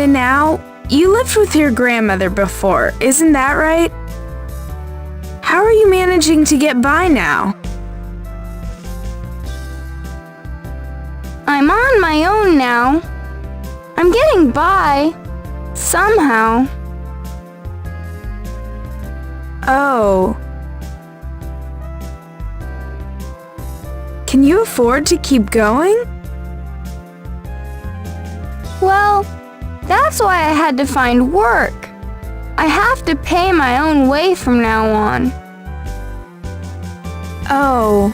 Now, you lived with your grandmother before, isn't that right? How are you managing to get by now? I'm on my own now. I'm getting by. Somehow. Oh. Can you afford to keep going? Well, that's why I had to find work. I have to pay my own way from now on. Oh.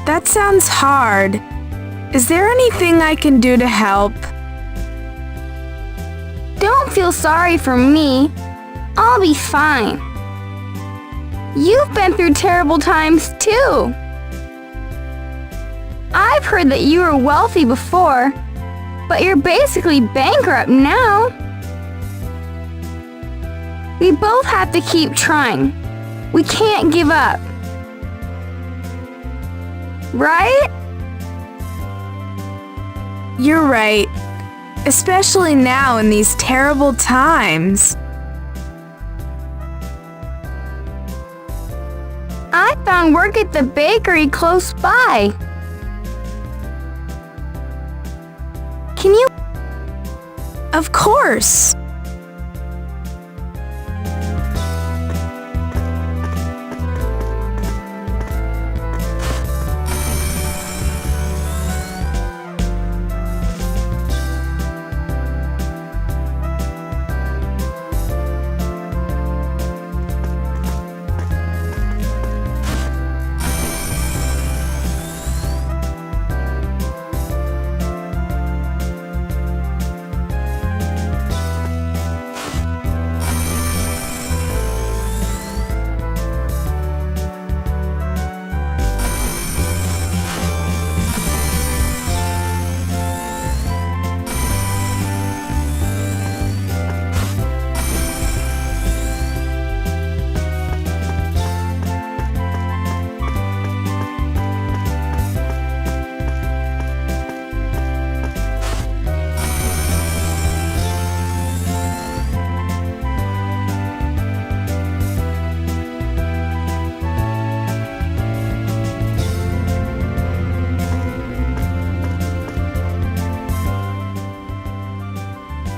That sounds hard. Is there anything I can do to help? Don't feel sorry for me. I'll be fine. You've been through terrible times too. I've heard that you were wealthy before, but you're basically bankrupt now. We both have to keep trying. We can't give up. Right? You're right. Especially now in these terrible times. I found work at the bakery close by. Can you? Of course.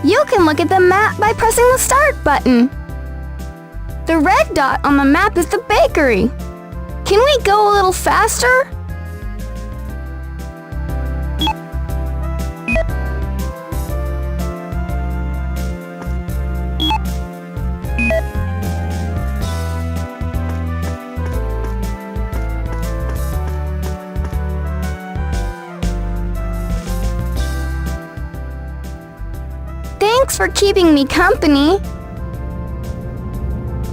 You can look at the map by pressing the start button. The red dot on the map is the bakery. Can we go a little faster? Thanks for keeping me company.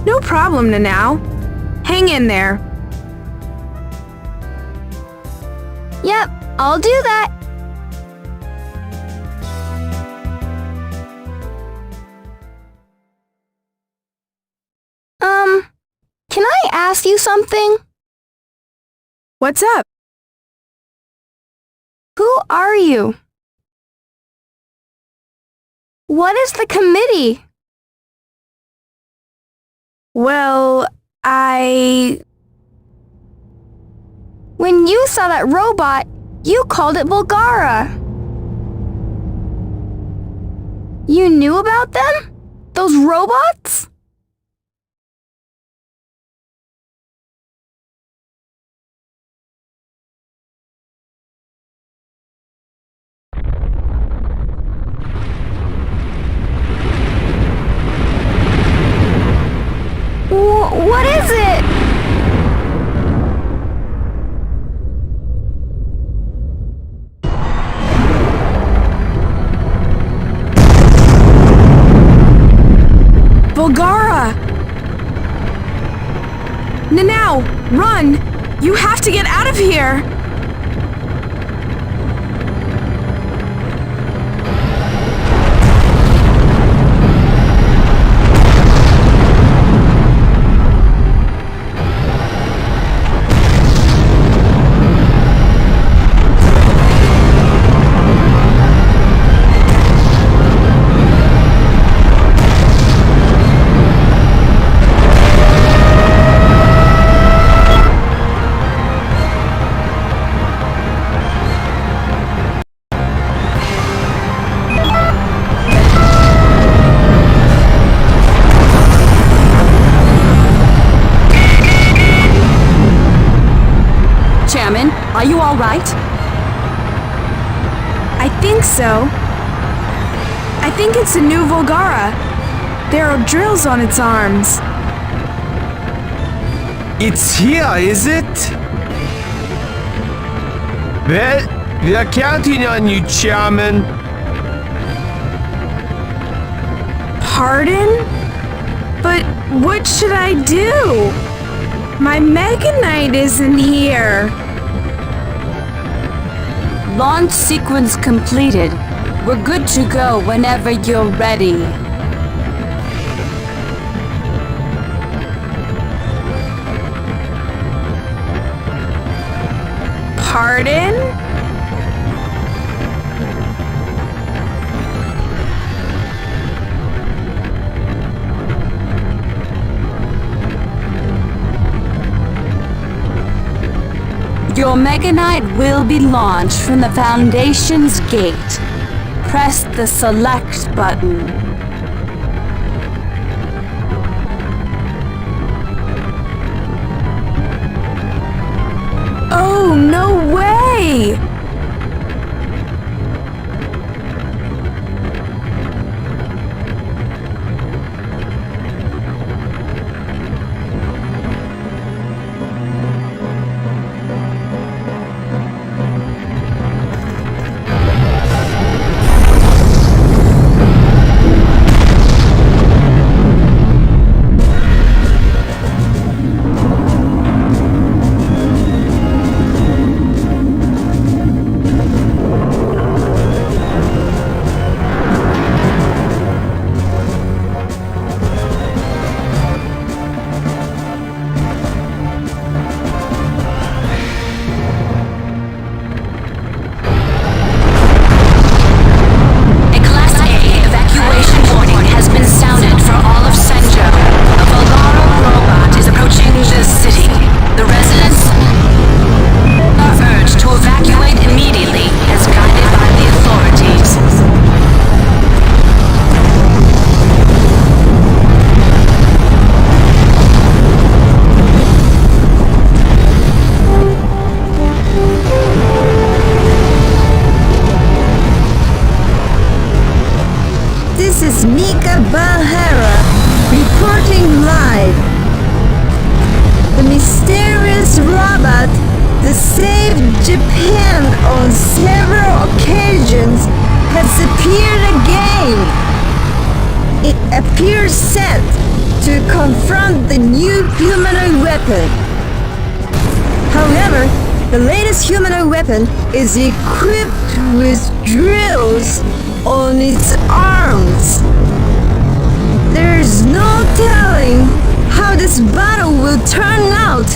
No problem, Nanao. Hang in there. Yep, I'll do that. Can I ask you something? What's up? Who are you? What is the committee? Well, When you saw that robot, you called it Volgara. You knew about them? Those robots? What is it? Volgara! Nanao, run! You have to get out of here! Chairman, are you all right? I think so. I think it's a new Volgara. There are drills on its arms. It's here, is it? Well, we're counting on you, Chairman. Pardon? But what should I do? My Meganite isn't here. Launch sequence completed. We're good to go whenever you're ready. Pardon? Your Meganite will be launched from the Foundation's gate. Press the select button. Oh, no way! appears set to confront the new humanoid weapon. However, the latest humanoid weapon is equipped with drills on its arms. There's no telling how this battle will turn out.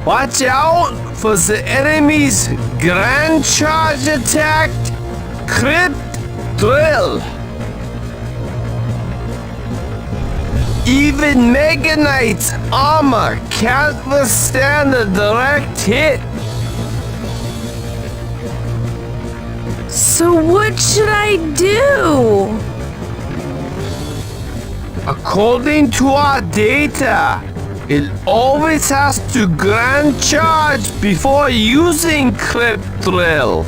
Watch out for the enemy's grand charge attack, crypt drill. Even Meganite's armor can't withstand a direct hit. So what should I do? According to our data, it always has to grand charge before using crypt drill.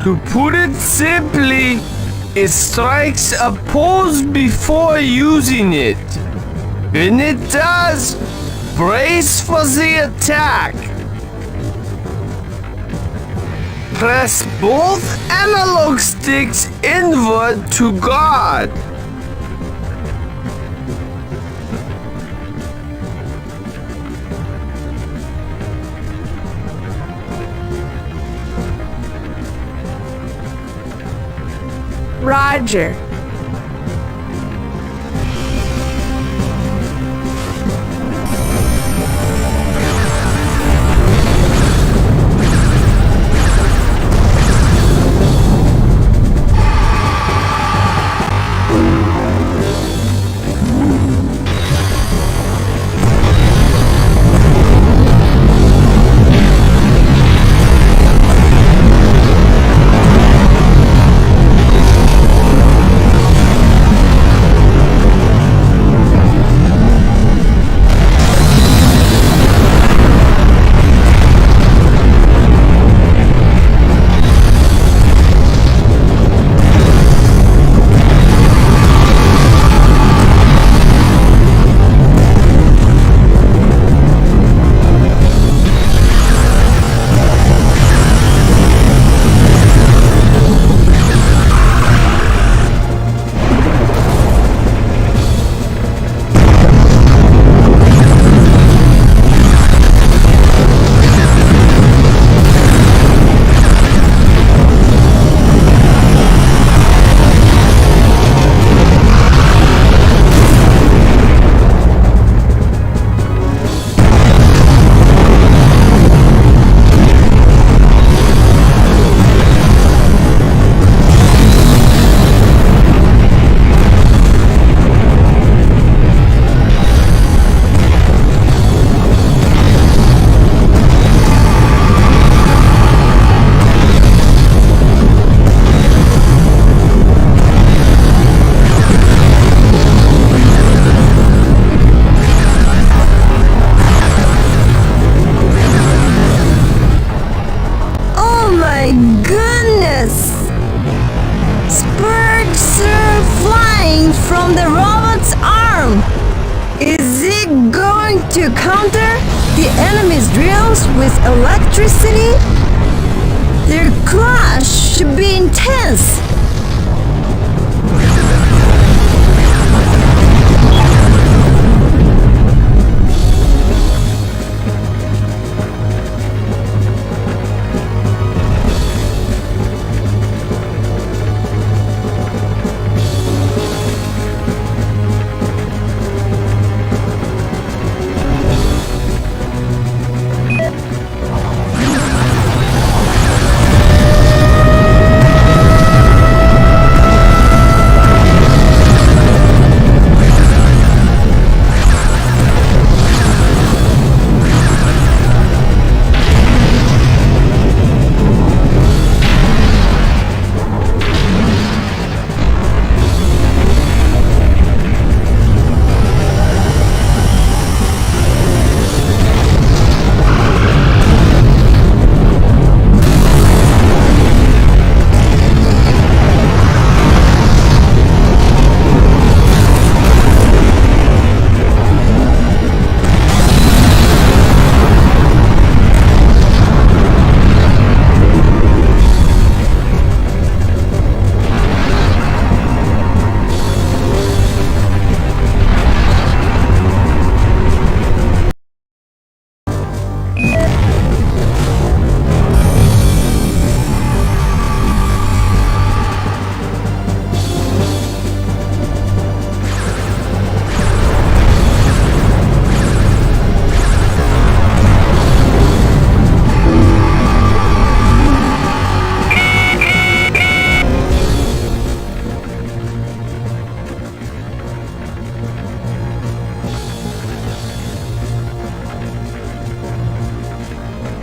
To put it simply, it strikes a pose before using it. When it does, brace for the attack. Press both analog sticks inward to guard. Roger. To counter the enemy's drills with electricity, their clash should be intense.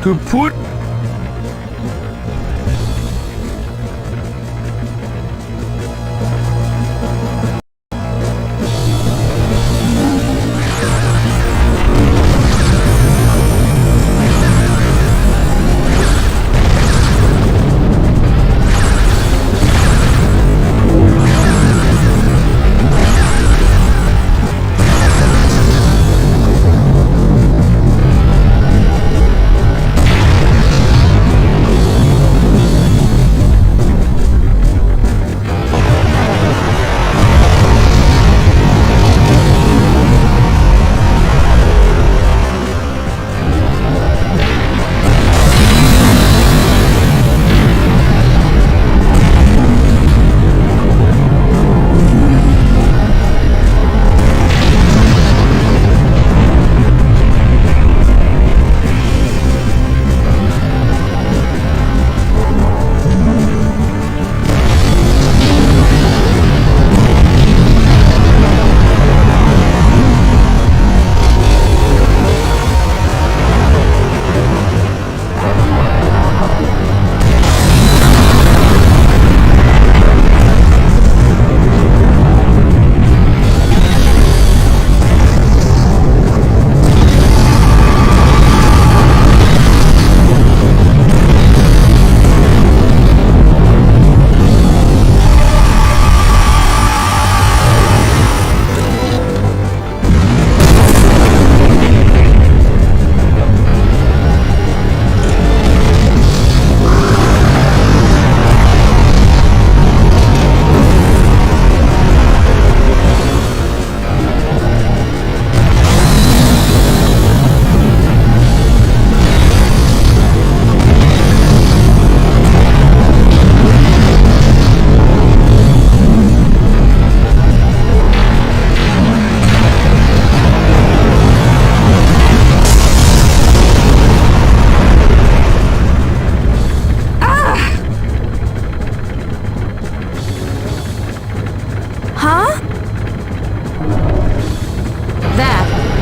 to put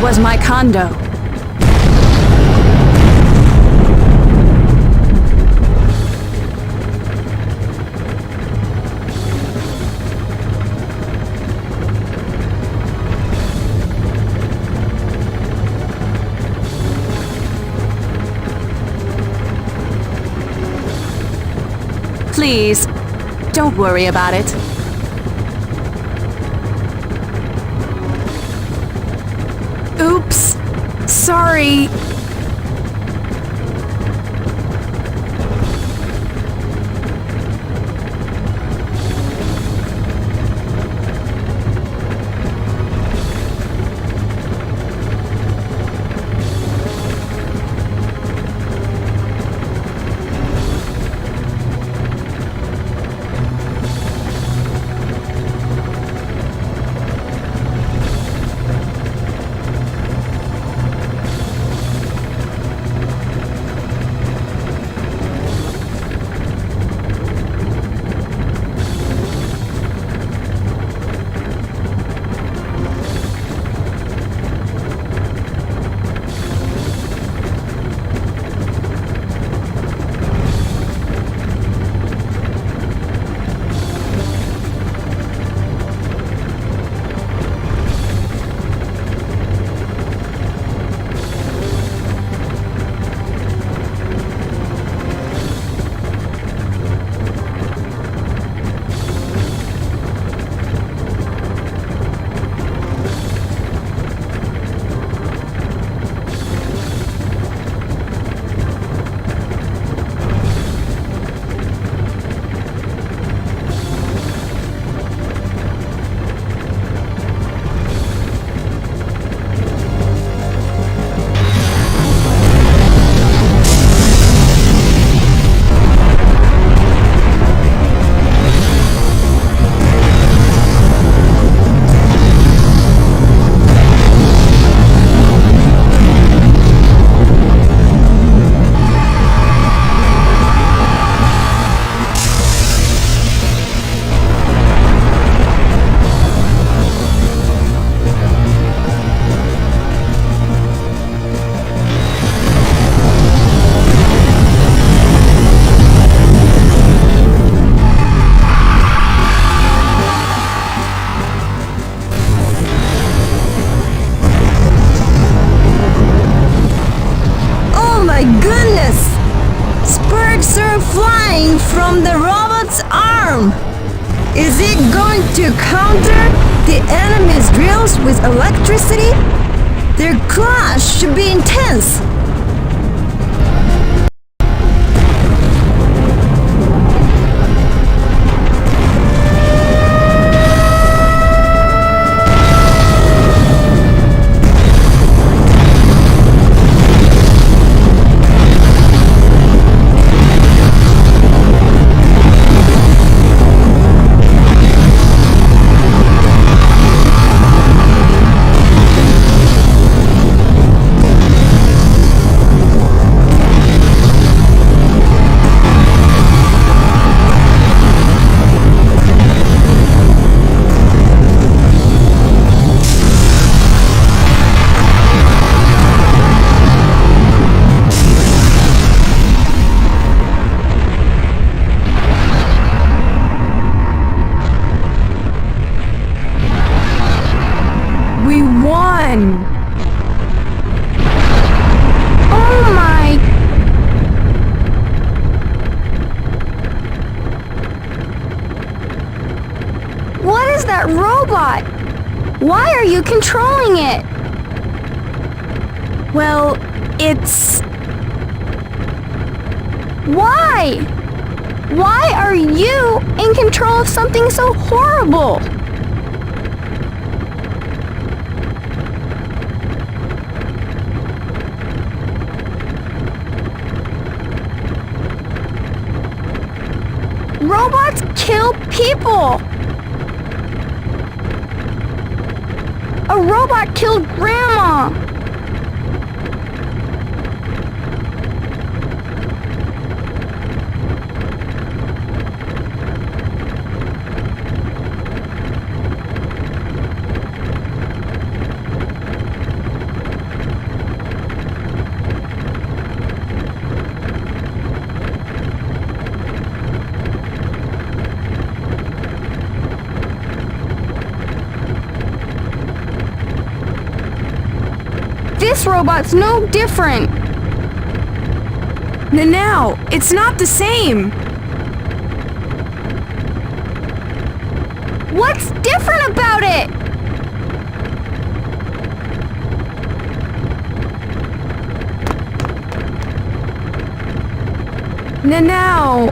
Was my condo. Please, don't worry about it. Oops. Sorry. laser flying from the robot's arm. Is it going to counter the enemy's drills with electricity? Their clash should be intense. Oh my... What is that robot? Why are you controlling it? Well, it's... Why? Why are you in control of something so horrible? Robots kill people! A robot killed Grandma! This robot's no different. Now, it's not the same. What's different about it? Now.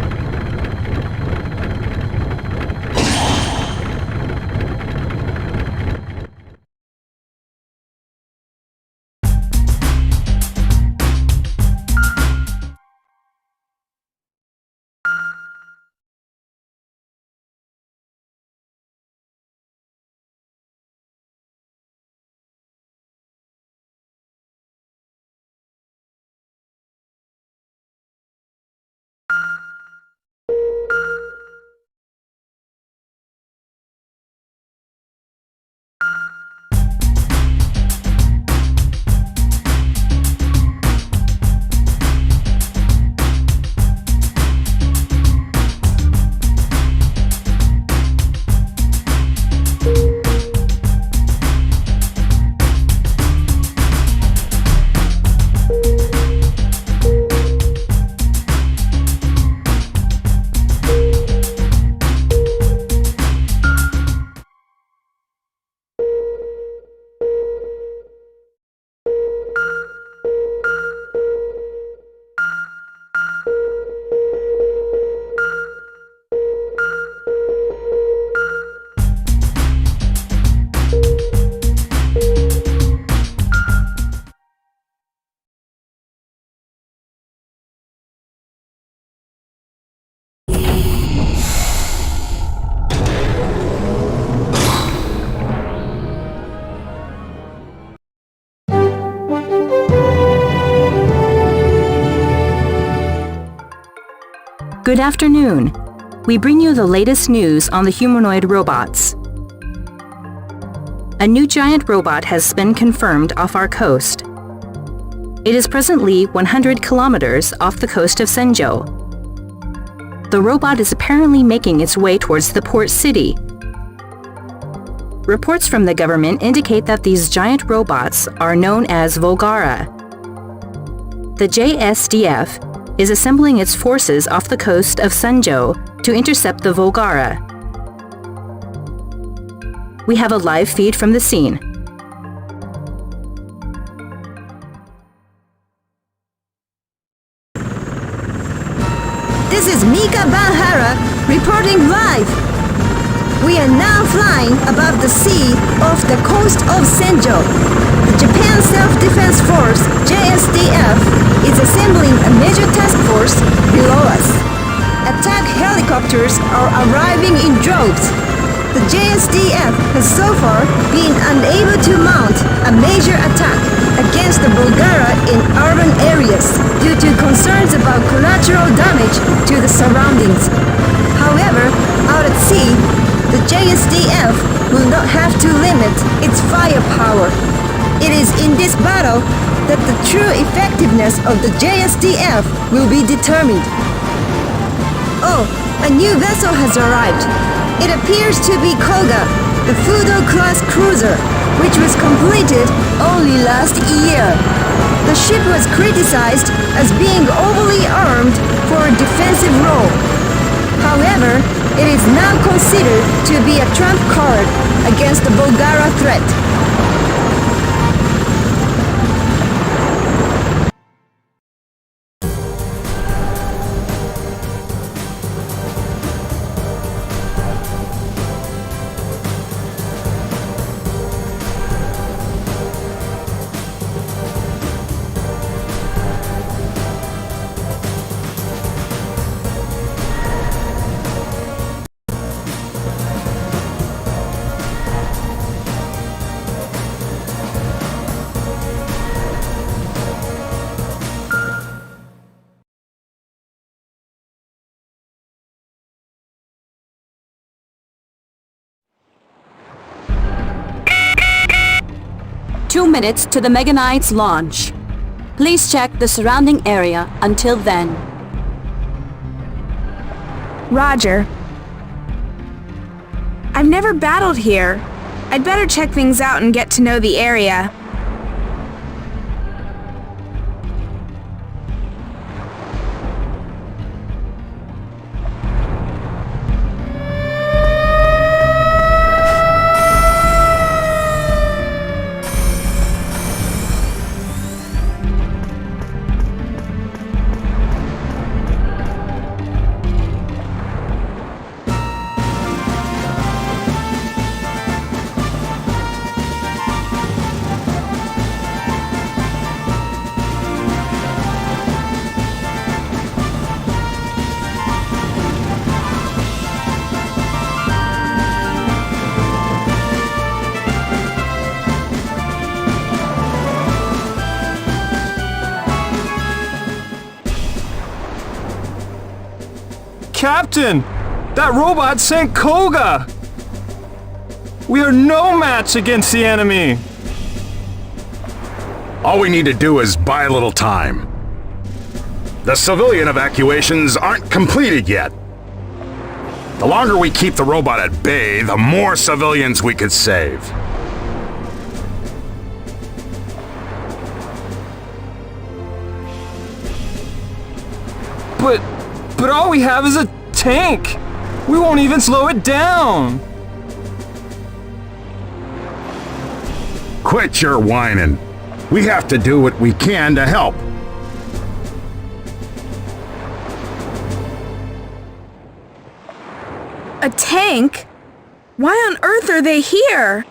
Good afternoon. We bring you the latest news on the humanoid robots. A new giant robot has been confirmed off our coast. It is presently 100 kilometers off the coast of Senjo. The robot is apparently making its way towards the port city. Reports from the government indicate that these giant robots are known as Volgara. The JSDF is assembling its forces off the coast of Senjo to intercept the Volgara. We have a live feed from the scene. This is Mika Banhara reporting live. We are now flying above the sea off the coast of Senjo. The Japan Self-Defense Force, JSDF, is assembling a major task force below us. Attack helicopters are arriving in droves. The JSDF has so far been unable to mount a major attack against the Volgara in urban areas due to concerns about collateral damage to the surroundings. However, out at sea, the JSDF will not have to limit its firepower. It is in this battle that the true effectiveness of the JSDF will be determined. Oh, a new vessel has arrived. It appears to be Koga, the Fudo-class cruiser, which was completed only last year. The ship was criticized as being overly armed for a defensive role. However, it is now considered to be a trump card against the Volgara threat. Two minutes to the Meganite's launch. Please check the surrounding area until then. Roger. I've never battled here. I'd better check things out and get to know the area. Captain! That robot sank Koga! We are no match against the enemy! All we need to do is buy a little time. The civilian evacuations aren't completed yet. The longer we keep the robot at bay, the more civilians we could save. But all we have is a tank! We won't even slow it down! Quit your whining. We have to do what we can to help. A tank? Why on earth are they here?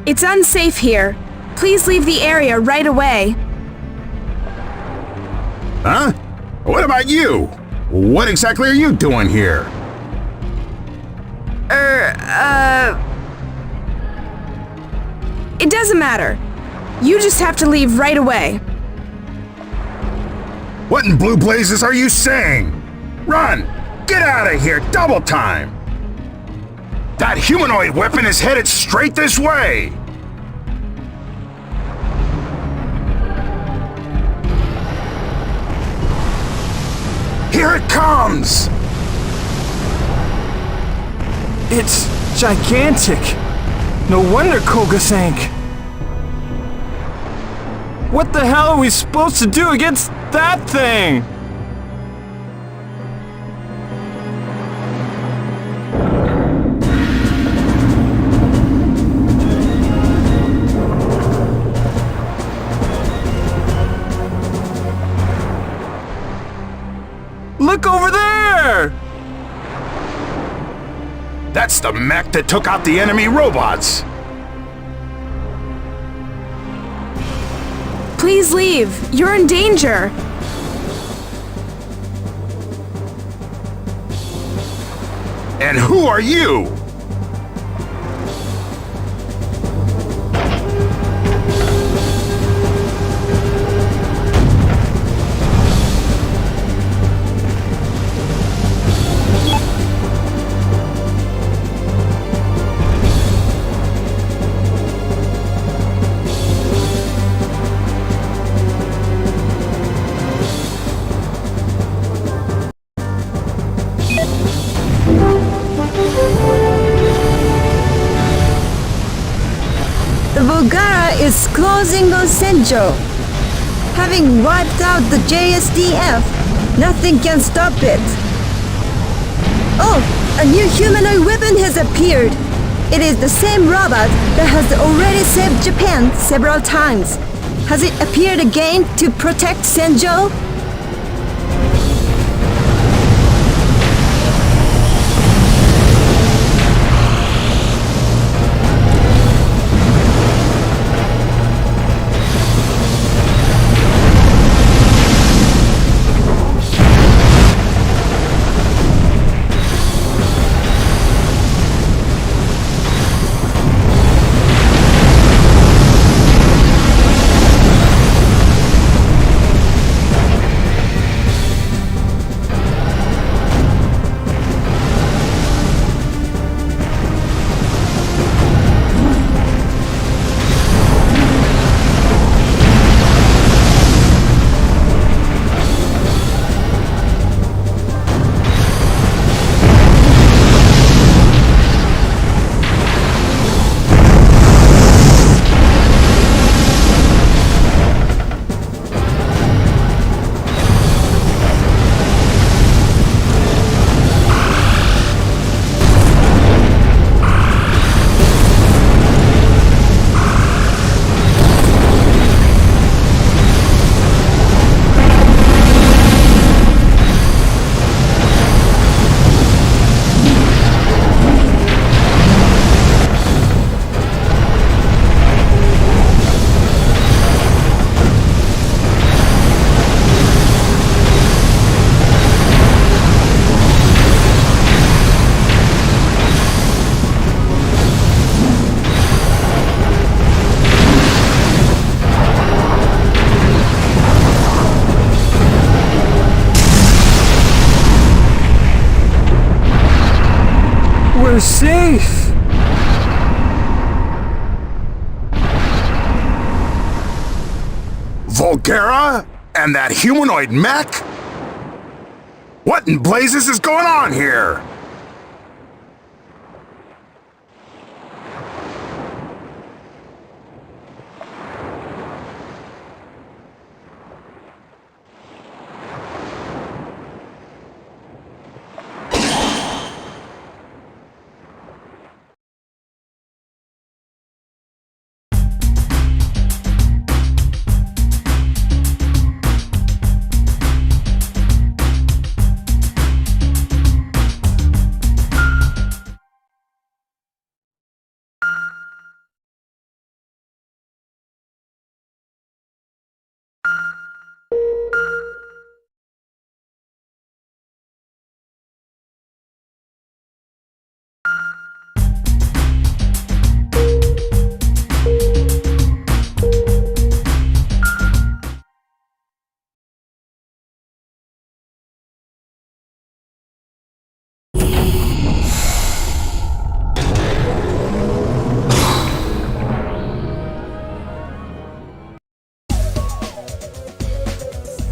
It's unsafe here. Please leave the area right away. Huh? What about you? What exactly are you doing here? It doesn't matter. You just have to leave right away. What in blue blazes are you saying? Run! Get out of here! Double time! That humanoid weapon is headed straight this way! Here it comes! It's gigantic. No wonder Koga sank. What the hell are we supposed to do against that thing? Look over there! That's the mech that took out the enemy robots! Please leave. You're in danger. And who are you? The Volgara is closing on Senjo. Having wiped out the JSDF, nothing can stop it. Oh, a new humanoid weapon has appeared. It is the same robot that has already saved Japan several times. Has it appeared again to protect Senjo? We're safe! Volgara? And that humanoid mech? What in blazes is going on here?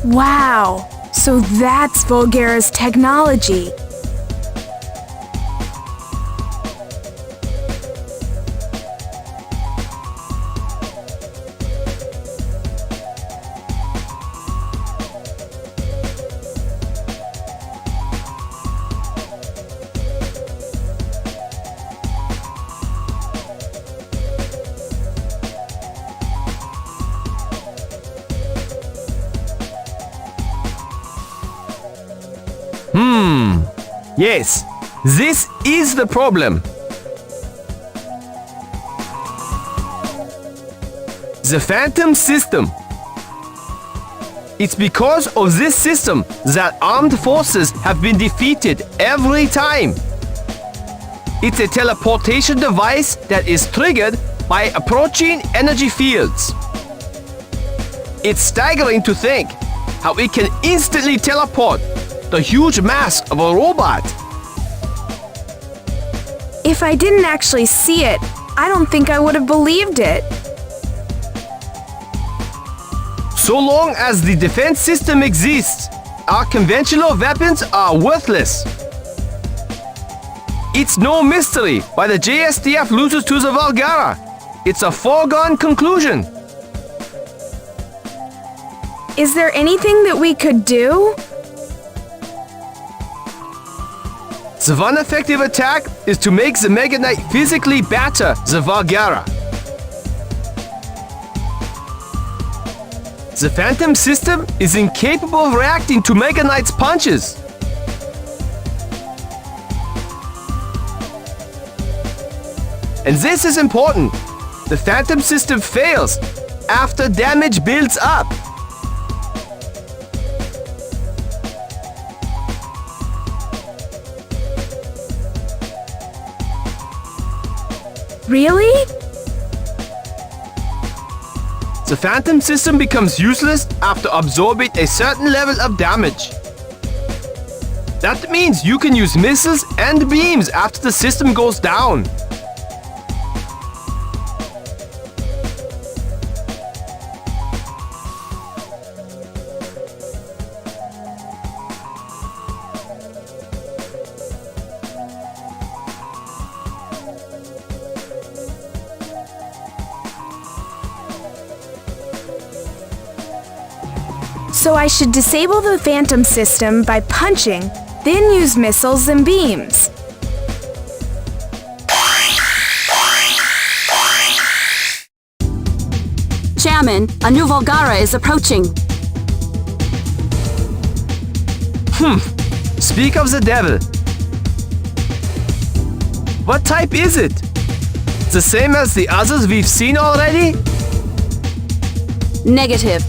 Wow, so that's Volgara's technology. Yes, this is the problem. The Phantom System. It's because of this system that armed forces have been defeated every time. It's a teleportation device that is triggered by approaching energy fields. It's staggering to think how it can instantly teleport the huge mass of a robot. If I didn't actually see it, I don't think I would have believed it. So long as the defense system exists, our conventional weapons are worthless. It's no mystery why the JSDF loses to the Volgara. It's a foregone conclusion. Is there anything that we could do? The one effective attack is to make the Meganite physically batter the Volgara. The Phantom System is incapable of reacting to Meganite's punches. And this is important. The Phantom System fails after damage builds up. Really? The Phantom System becomes useless after absorbing a certain level of damage. That means you can use missiles and beams after the system goes down. So I should disable the Phantom System by punching, then use missiles and beams. Chairman, a new Volgara is approaching. Speak of the devil. What type is it? The same as the others we've seen already? Negative.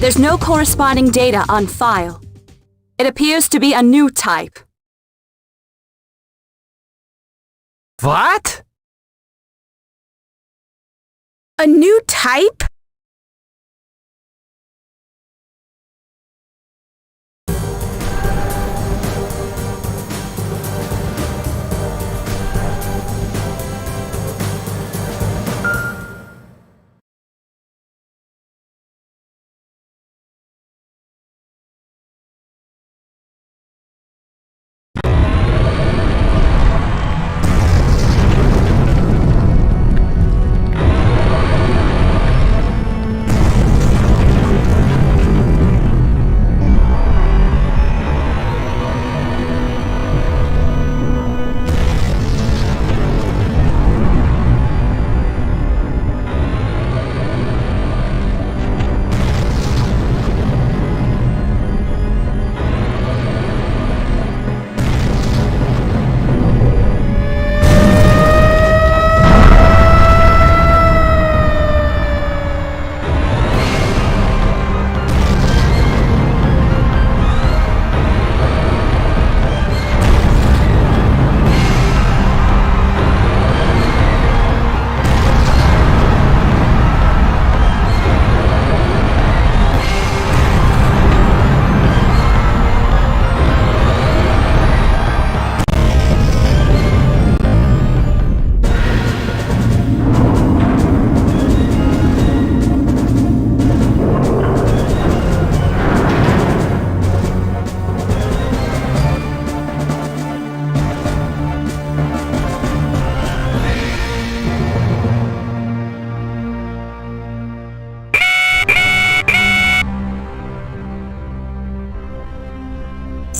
There's no corresponding data on file. It appears to be a new type. What? A new type?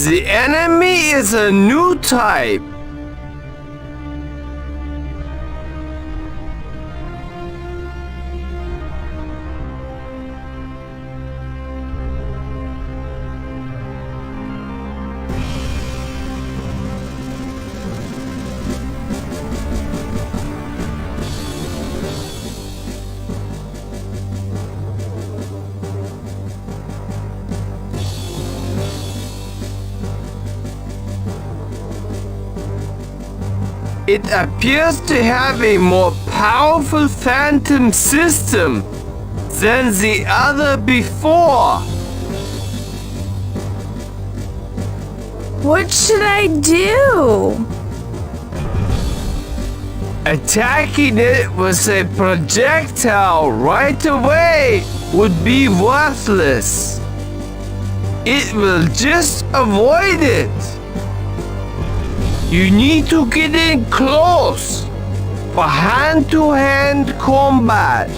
The enemy is a new type. It appears to have a more powerful phantom system than the other before. What should I do? Attacking it with a projectile right away would be worthless. It will just avoid it. You need to get in close for hand-to-hand combat.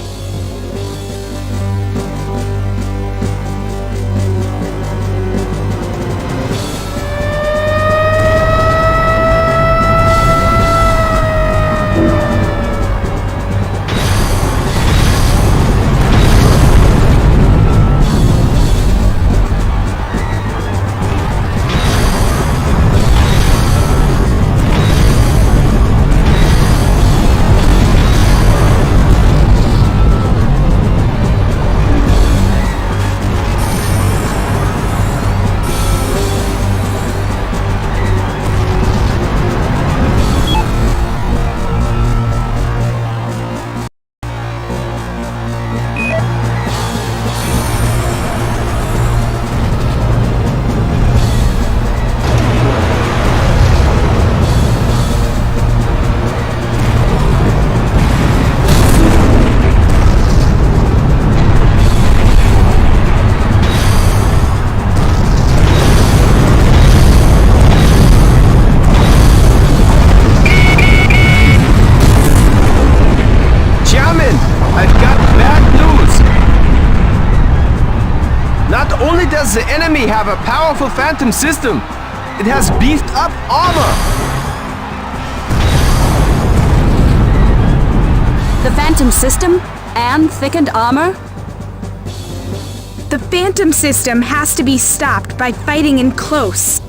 Does the enemy have a powerful phantom system? It has beefed up armor. The phantom system and thickened armor? The phantom system has to be stopped by fighting in close.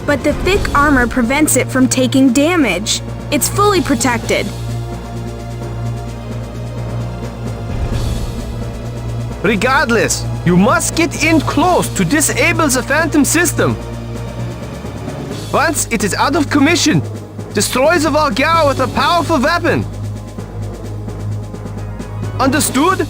But the thick armor prevents it from taking damage. It's fully protected. Regardless, you must get in close to disable the phantom system. Once it is out of commission, destroy the Valgara with a powerful weapon. Understood?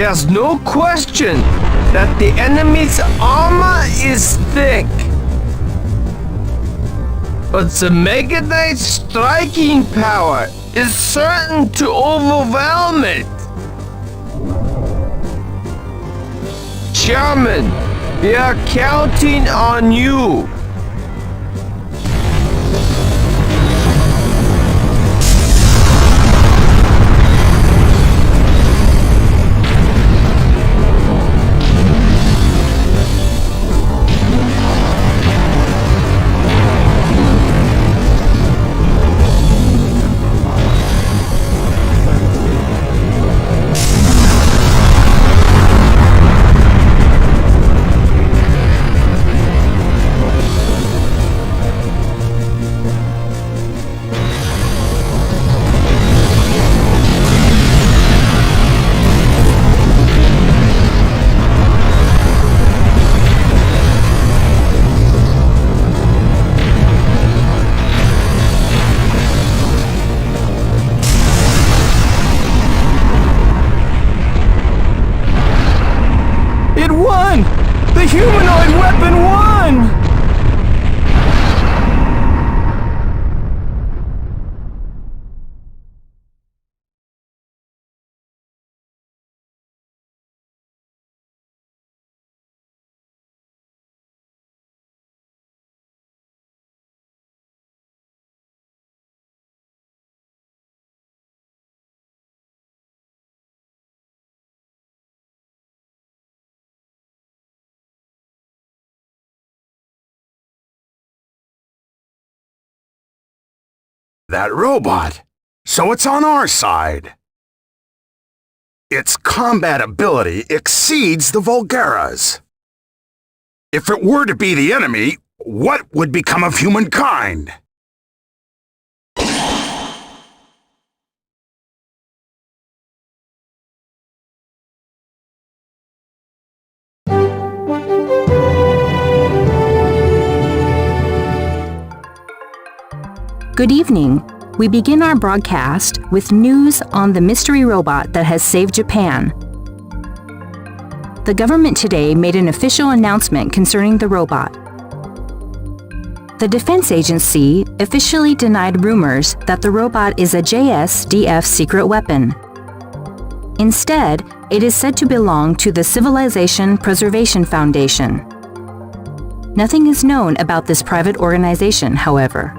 There's no question that the enemy's armor is thick. But the Meganite's striking power is certain to overwhelm it. Chairman, we are counting on you. The humanoid weapon won! That robot. So it's on our side. Its combat ability exceeds the Vulgara's. If it were to be the enemy, what would become of humankind? Good evening. We begin our broadcast with news on the mystery robot that has saved Japan. The government today made an official announcement concerning the robot. The defense agency officially denied rumors that the robot is a JSDF secret weapon. Instead, it is said to belong to the Civilization Preservation Foundation. Nothing is known about this private organization, however.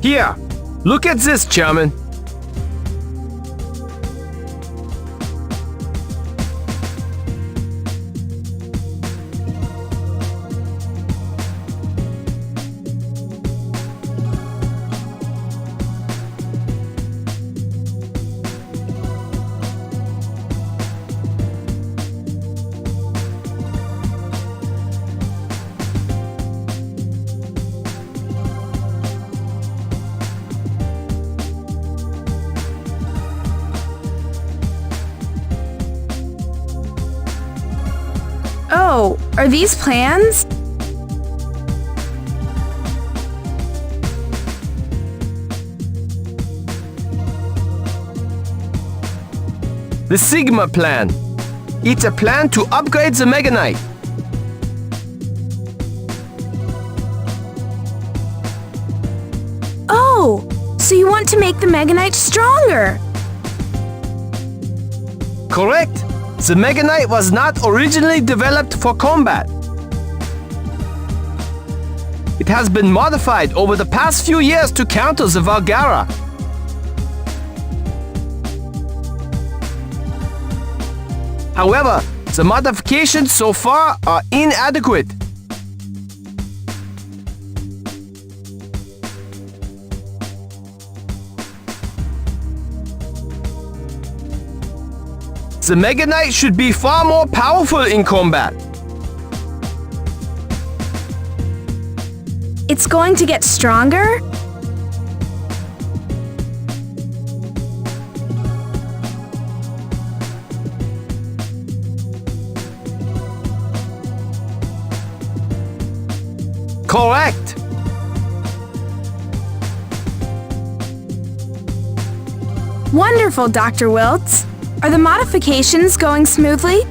Here, look at this, Chairman. Oh, are these plans? The Sigma plan. It's a plan to upgrade the Meganite. Oh, so you want to make the Meganite stronger? Correct. The Meganite was not originally developed for combat. It has been modified over the past few years to counter the Valgara. However, the modifications so far are inadequate. The Meganite should be far more powerful in combat. It's going to get stronger? Correct. Wonderful, Dr. Wiltz. Are the modifications going smoothly?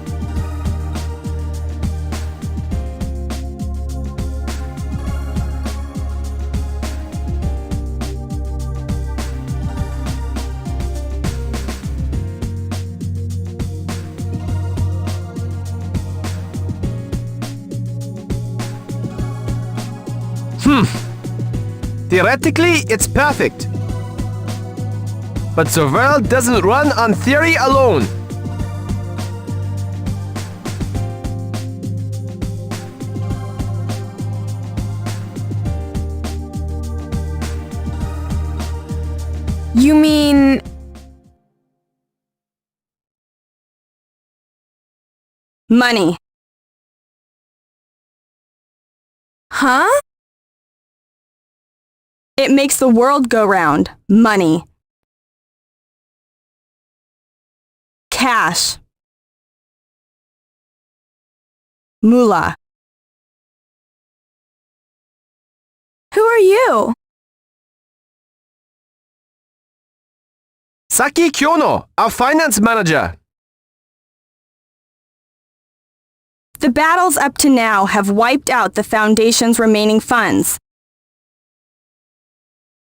Theoretically, it's perfect. But the world doesn't run on theory alone. You mean... Money. Huh? It makes the world go round. Money. Cash. Moolah. Who are you? Saki Kyono, our finance manager. The battles up to now have wiped out the Foundation's remaining funds.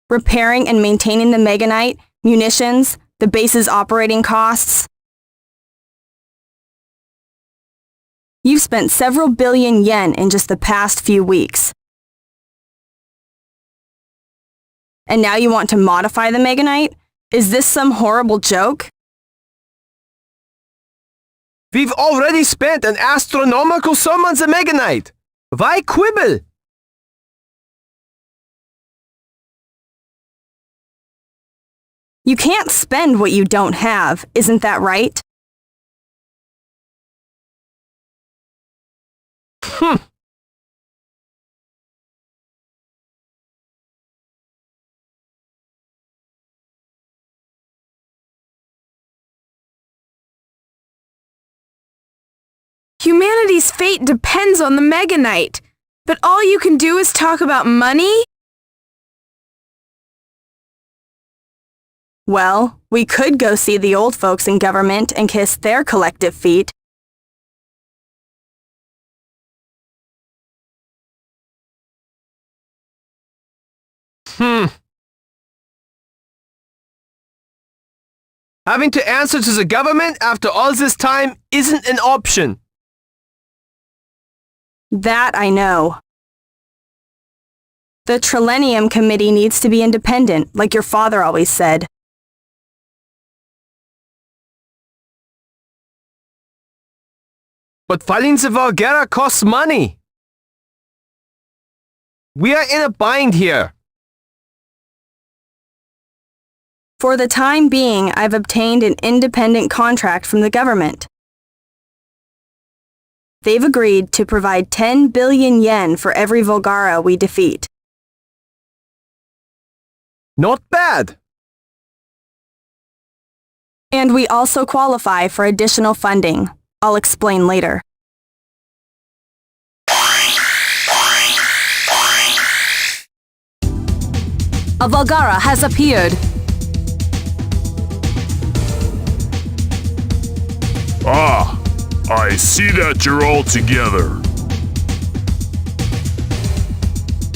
Repairing and maintaining the Meganite, munitions, the base's operating costs. You've spent several billion yen in just the past few weeks. And now you want to modify the Meganite? Is this some horrible joke? We've already spent an astronomical sum on the Meganite. Why quibble? You can't spend what you don't have, isn't that right? Humanity's fate depends on the Meganite, but all you can do is talk about money? Well, we could go see the old folks in government and kiss their collective feet. Having to answer to the government after all this time isn't an option. That I know. The Trillennium Committee needs to be independent, like your father always said. But fighting the Valgara costs money. We are in a bind here. For the time being, I've obtained an independent contract from the government. They've agreed to provide 10 billion yen for every Volgara we defeat. Not bad. And we also qualify for additional funding. I'll explain later. A Volgara has appeared. Ah, I see that you're all together.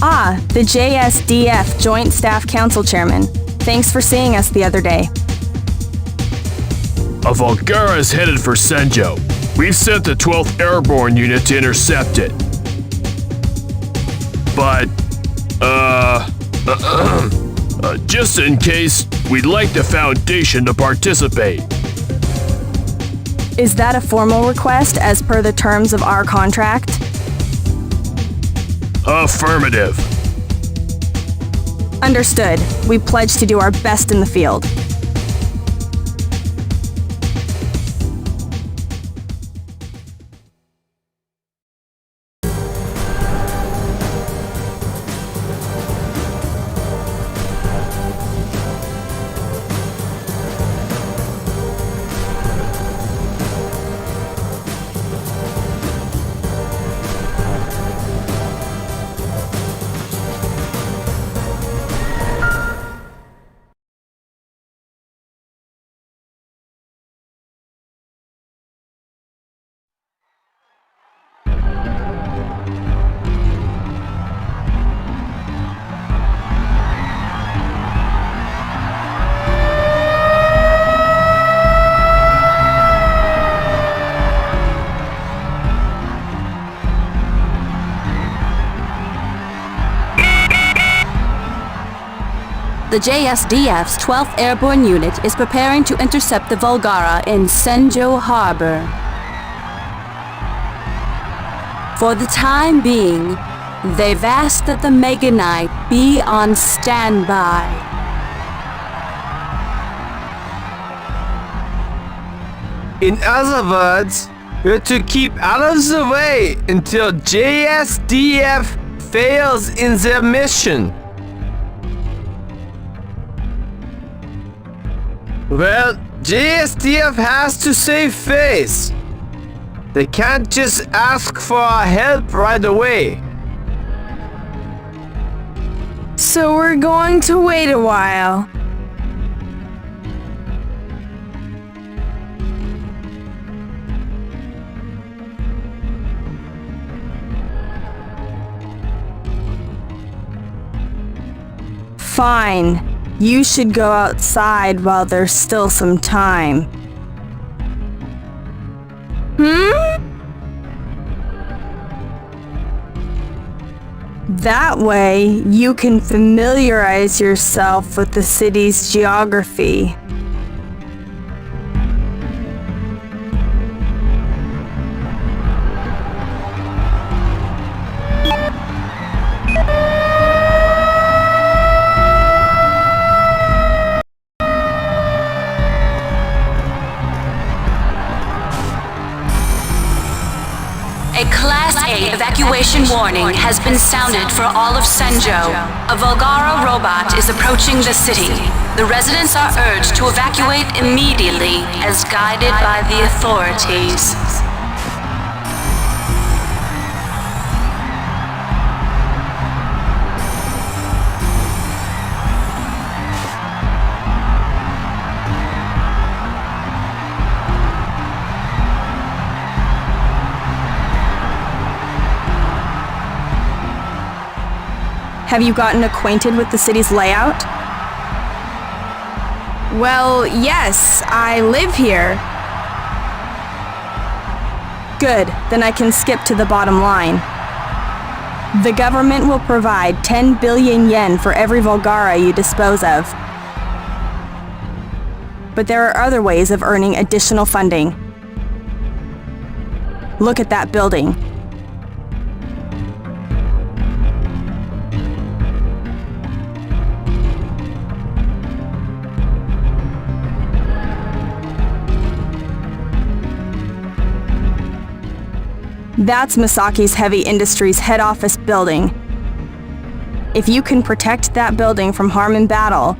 Ah, the JSDF Joint Staff Council Chairman. Thanks for seeing us the other day. A Volgara is headed for Senjo. We've sent the 12th Airborne Unit to intercept it. But, just in case, we'd like the Foundation to participate. Is that a formal request as per the terms of our contract? Affirmative. Understood. We pledge to do our best in the field. The JSDF's 12th Airborne Unit is preparing to intercept the Volgara in Senjo Harbor. For the time being, they've asked that the Meganite be on standby. In other words, we're to keep out of the way until JSDF fails in their mission. Well, JSDF has to save face. They can't just ask for our help right away. So we're going to wait a while. Fine. You should go outside while there's still some time. That way, you can familiarize yourself with the city's geography. A Class A evacuation warning has been sounded for all of Senjo. A Volgara robot is approaching the city. The residents are urged to evacuate immediately as guided by the authorities. Have you gotten acquainted with the city's layout? Well, yes, I live here. Good, then I can skip to the bottom line. The government will provide 10 billion yen for every Volgara you dispose of. But there are other ways of earning additional funding. Look at that building. That's Masaki's Heavy Industries head office building. If you can protect that building from harm in battle,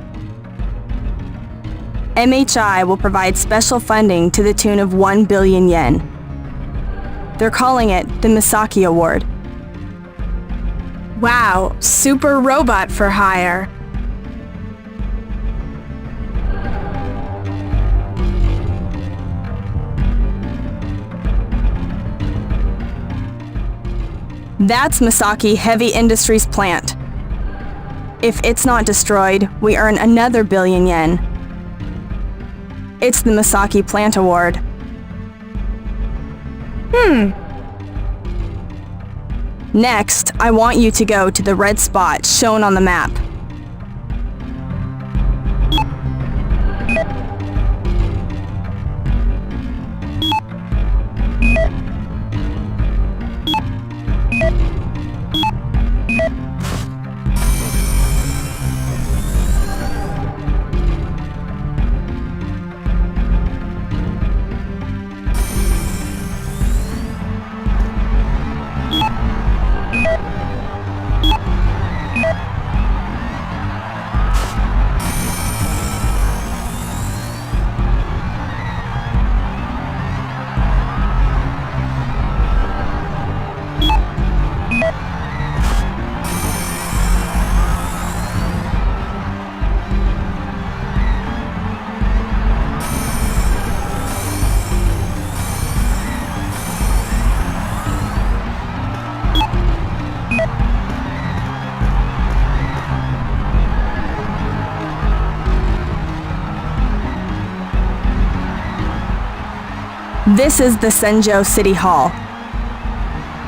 MHI will provide special funding to the tune of 1 billion yen. They're calling it the Misaki Award. Wow, super robot for hire. That's Misaki Heavy Industries plant. If it's not destroyed, we earn another billion yen. It's the Misaki Plant Award. Next, I want you to go to the red spot shown on the map. This is the Senjo City Hall.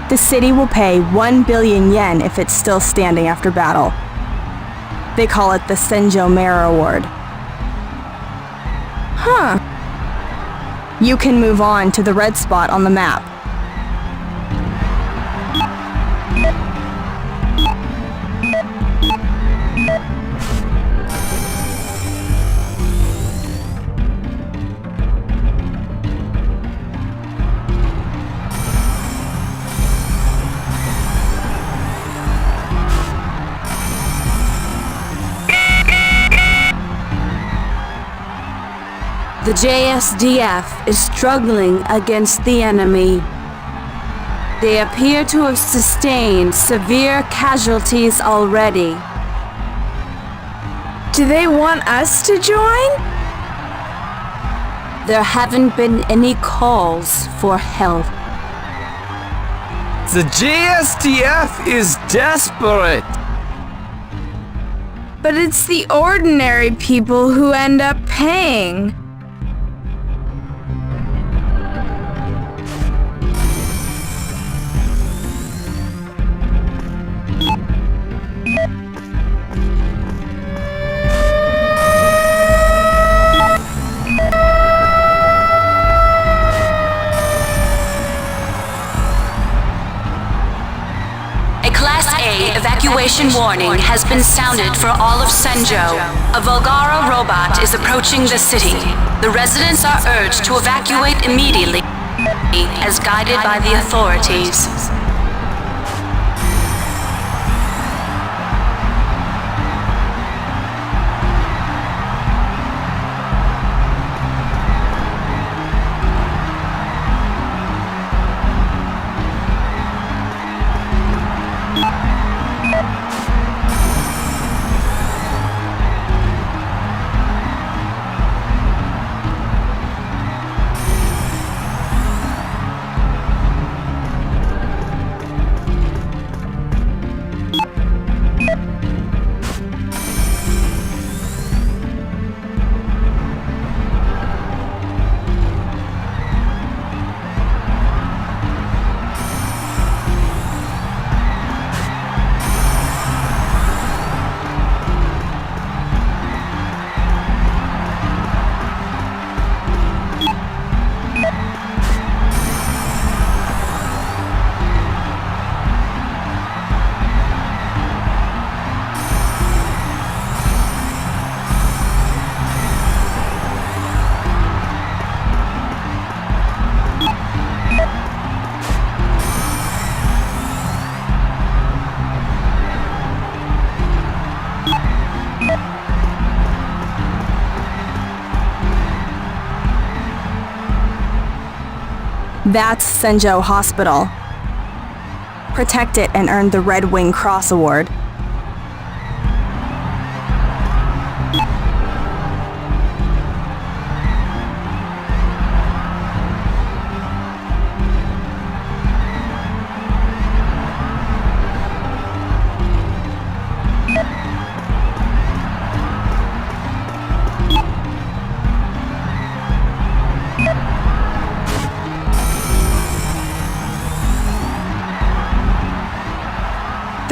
The city will pay 1 billion yen if it's still standing after battle. They call it the Senjo Mayor Award. You can move on to the red spot on the map. The JSDF is struggling against the enemy. They appear to have sustained severe casualties already. Do they want us to join? There haven't been any calls for help. The JSDF is desperate. But it's the ordinary people who end up paying. Evacuation warning has been sounded for all of Senjo. A Vulgara robot is approaching the city. The residents are urged to evacuate immediately, as guided by the authorities. That's Senjo Hospital. Protect it and earn the Red Wing Cross Award.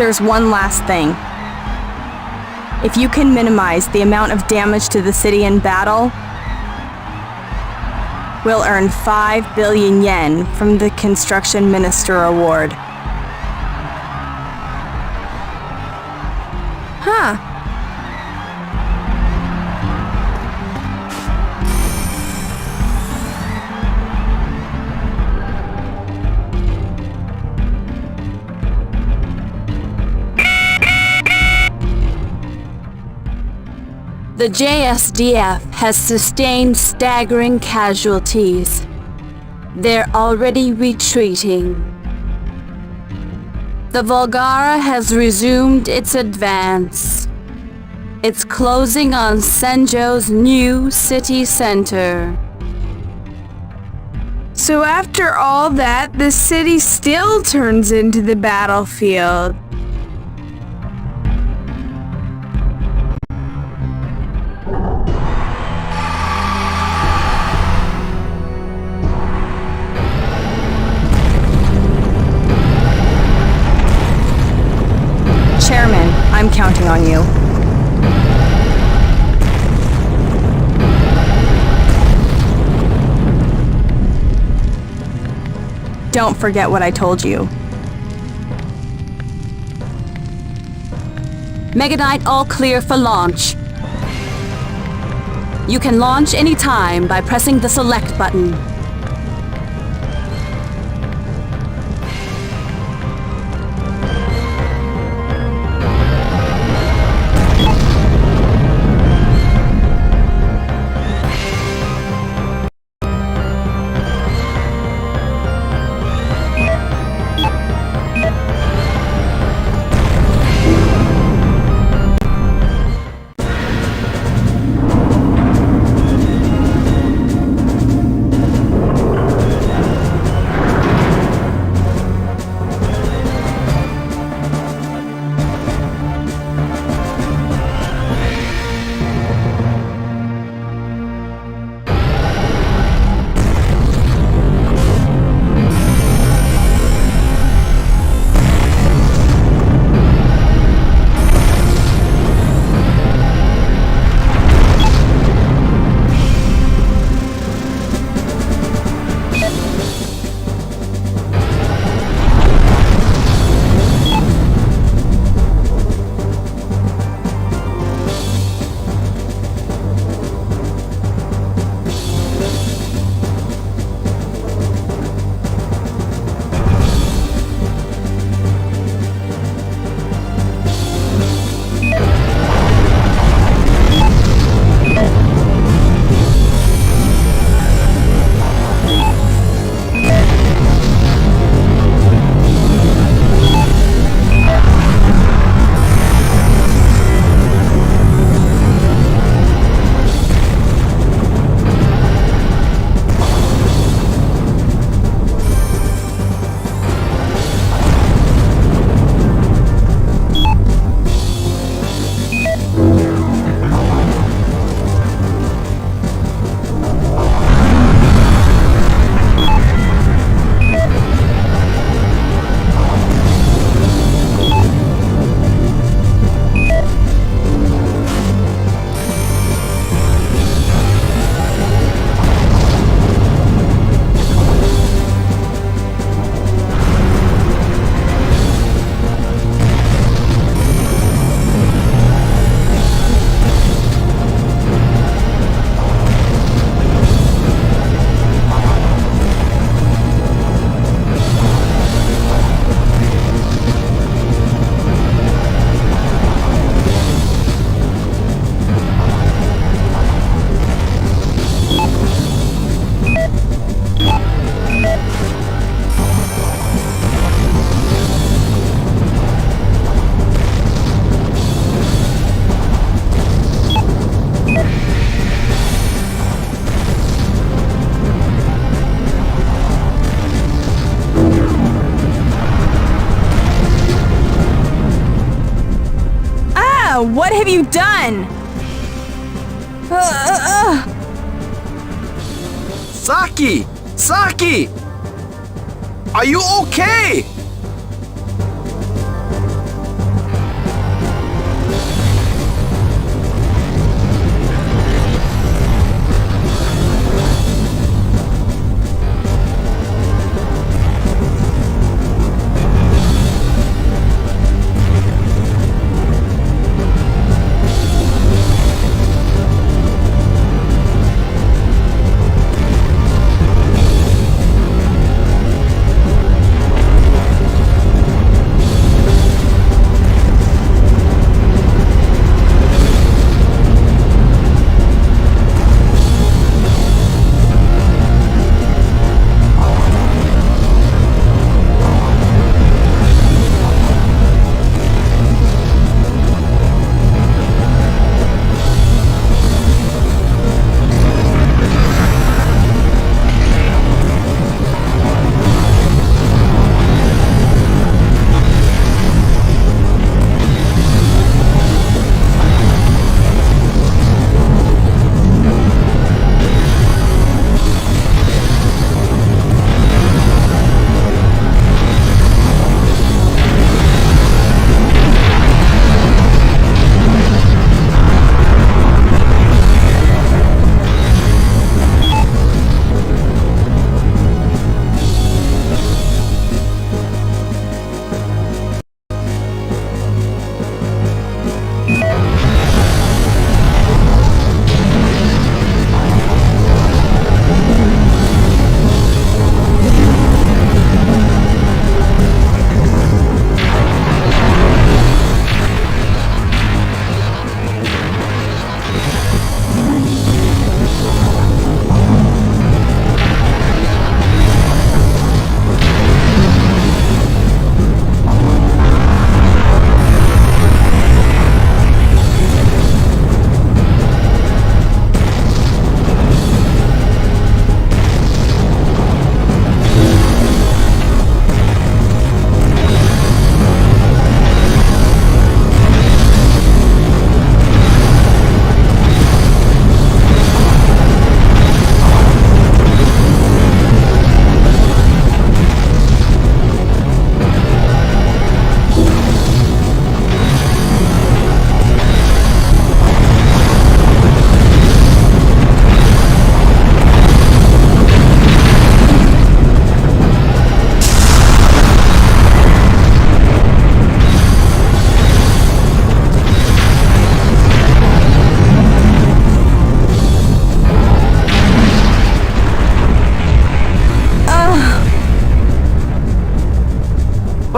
There's one last thing. If you can minimize the amount of damage to the city in battle, we'll earn 5 billion yen from the Construction Minister Award. Huh. The JSDF has sustained staggering casualties. They're already retreating. The Volgara has resumed its advance. It's closing on Senjo's new city center. So after all that, the city still turns into the battlefield. Chairman, I'm counting on you. Don't forget what I told you. Meganite all clear for launch. You can launch anytime by pressing the select button. What have you done? Saki! Saki! Are you okay?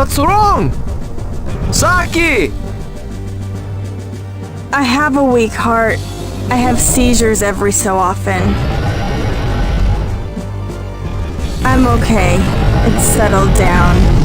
What's wrong? Saki! I have a weak heart. I have seizures every so often. I'm okay. It's settled down.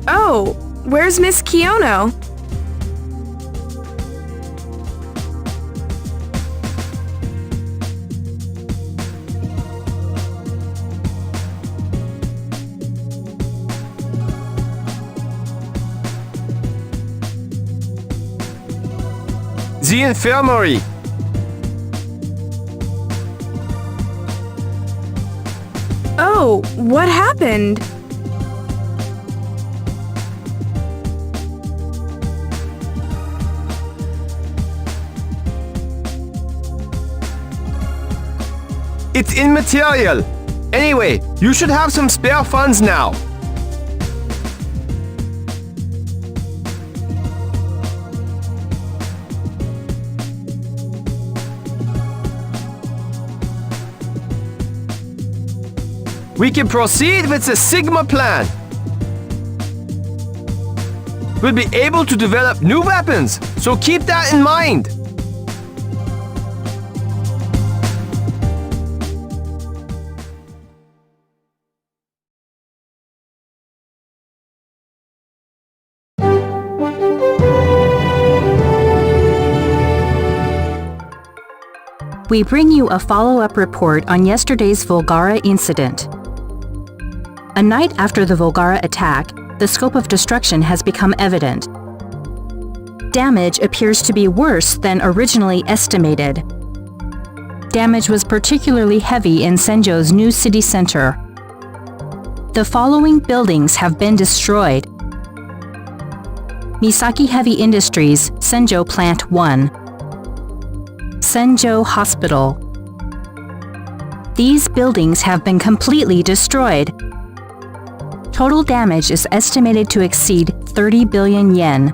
Oh, where's Miss Kiono? The infirmary! Oh, what happened? It's immaterial! Anyway, you should have some spare funds now. We can proceed with the Sigma plan. We'll be able to develop new weapons, so keep that in mind. We bring you a follow-up report on yesterday's Volgara incident. A night after the Volgara attack, the scope of destruction has become evident. Damage appears to be worse than originally estimated. Damage was particularly heavy in Senjo's new city center. The following buildings have been destroyed: Misaki Heavy Industries, Senjo Plant 1. Senjo Hospital. These buildings have been completely destroyed. Total damage is estimated to exceed 30 billion yen.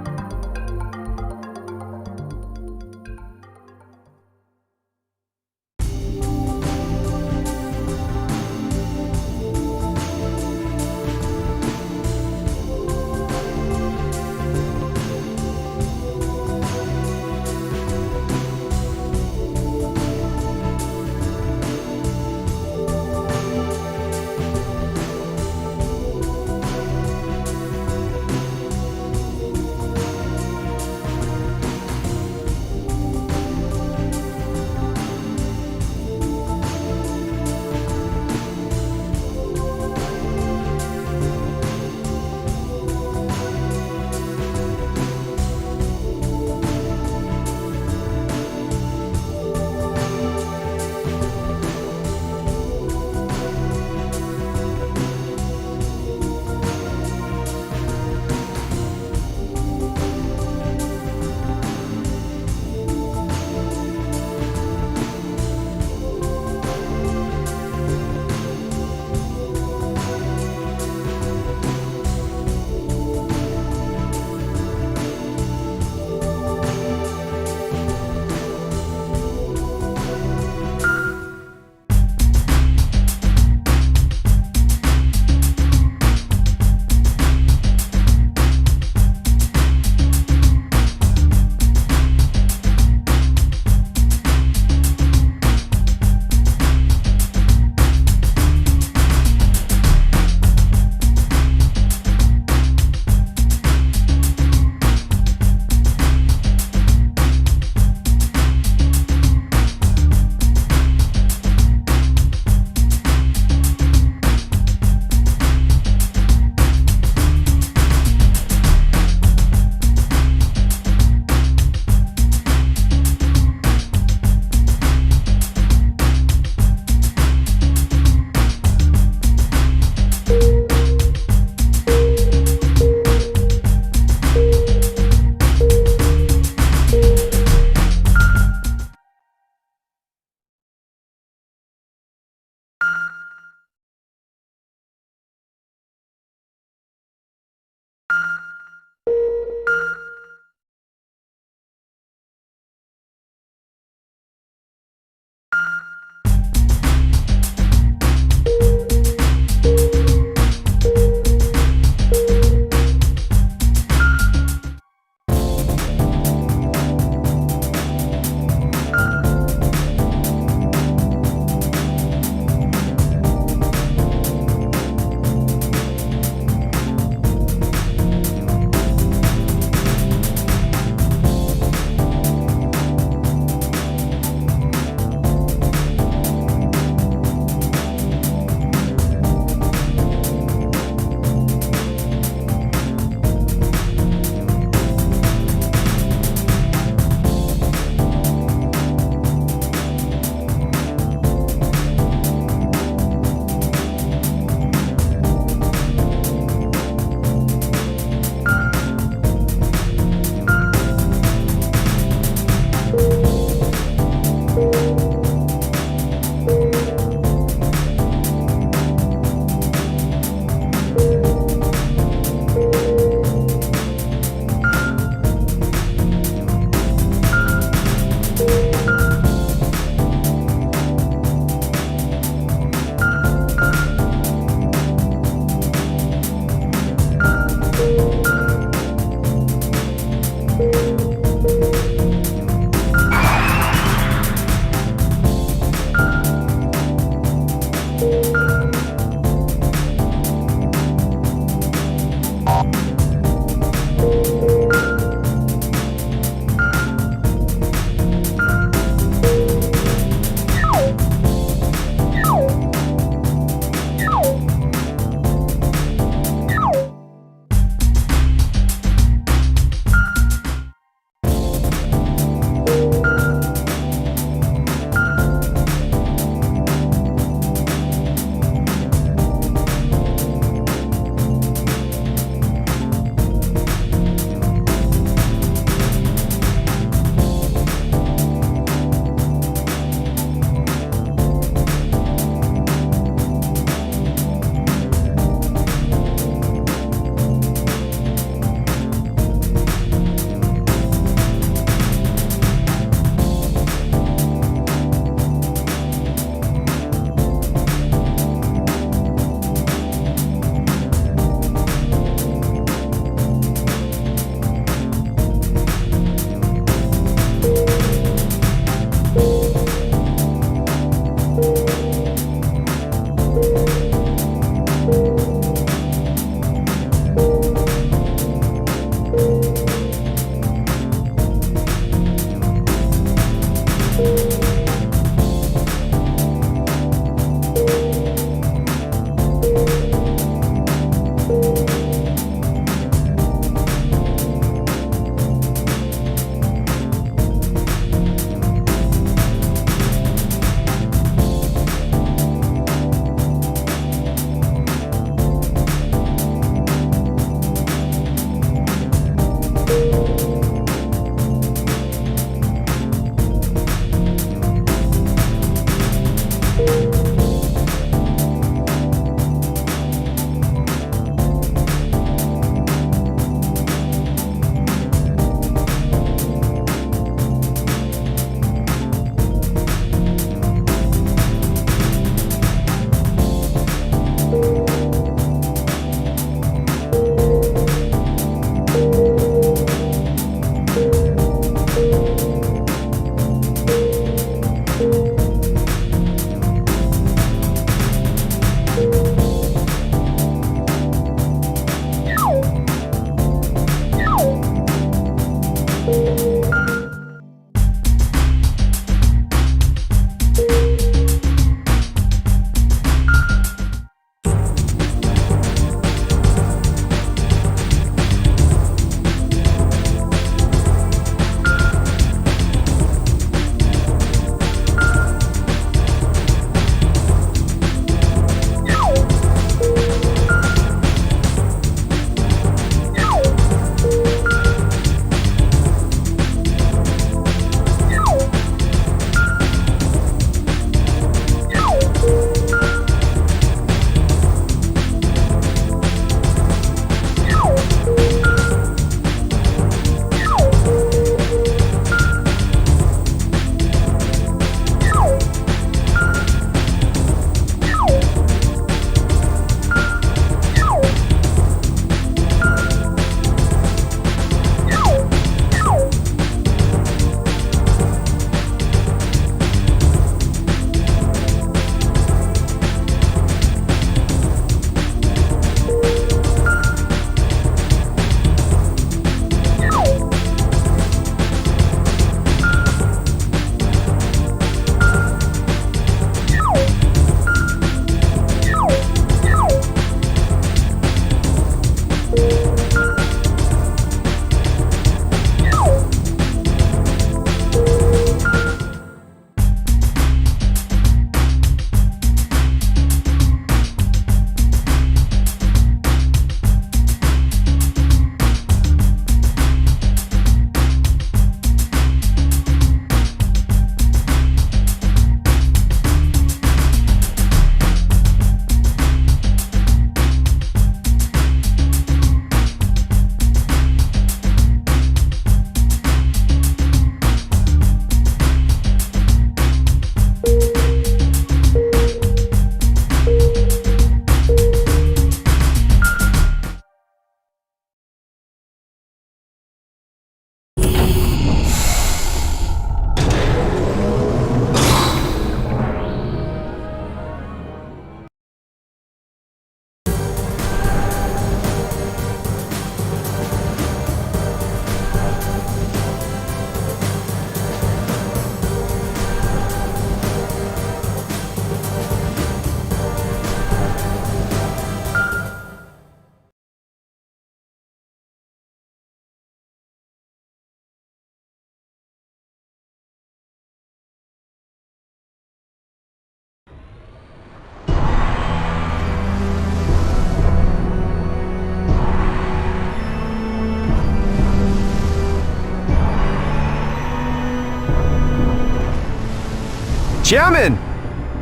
Chairman,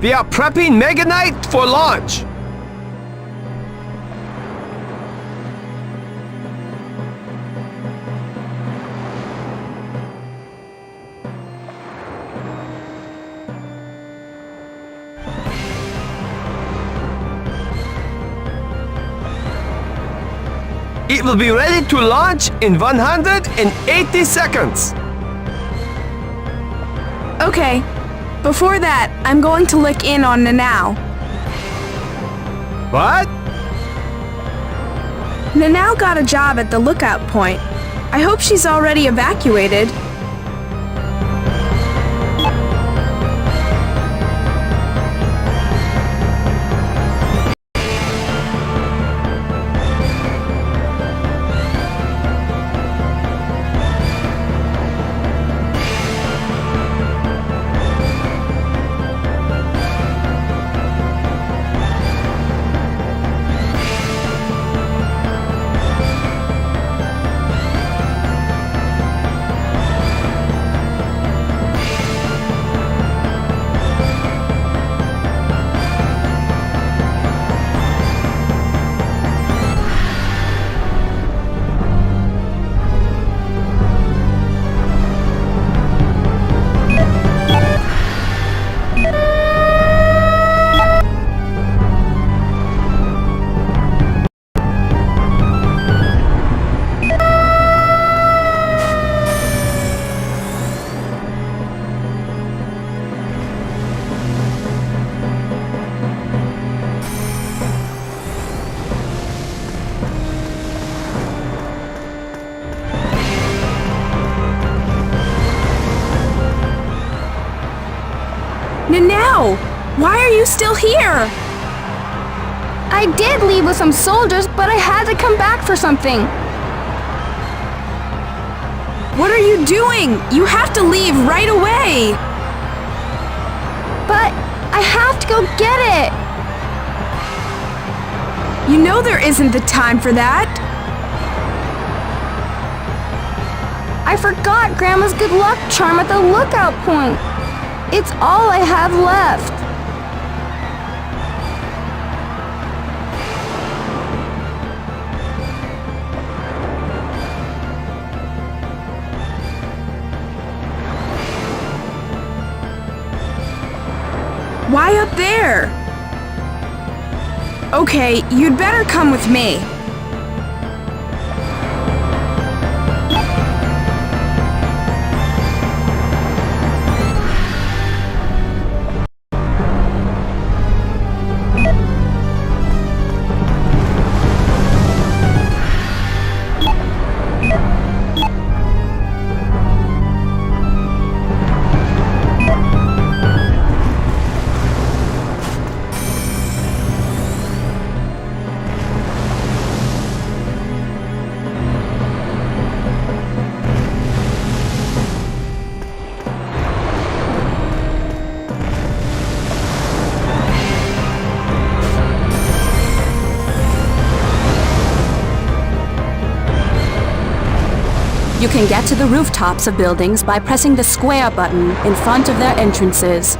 we are prepping Meganite for launch. It will be ready to launch in 180 seconds. Okay. Before that, I'm going to look in on Nanao. What? Nanao got a job at the lookout point. I hope she's already evacuated. Now, why are you still here? I did leave with some soldiers, but I had to come back for something. What are you doing? You have to leave right away. But I have to go get it. You know there isn't the time for that. I forgot Grandma's good luck charm at the lookout point. It's all I have left. Why up there? Okay, you'd better come with me. You can get to the rooftops of buildings by pressing the square button in front of their entrances.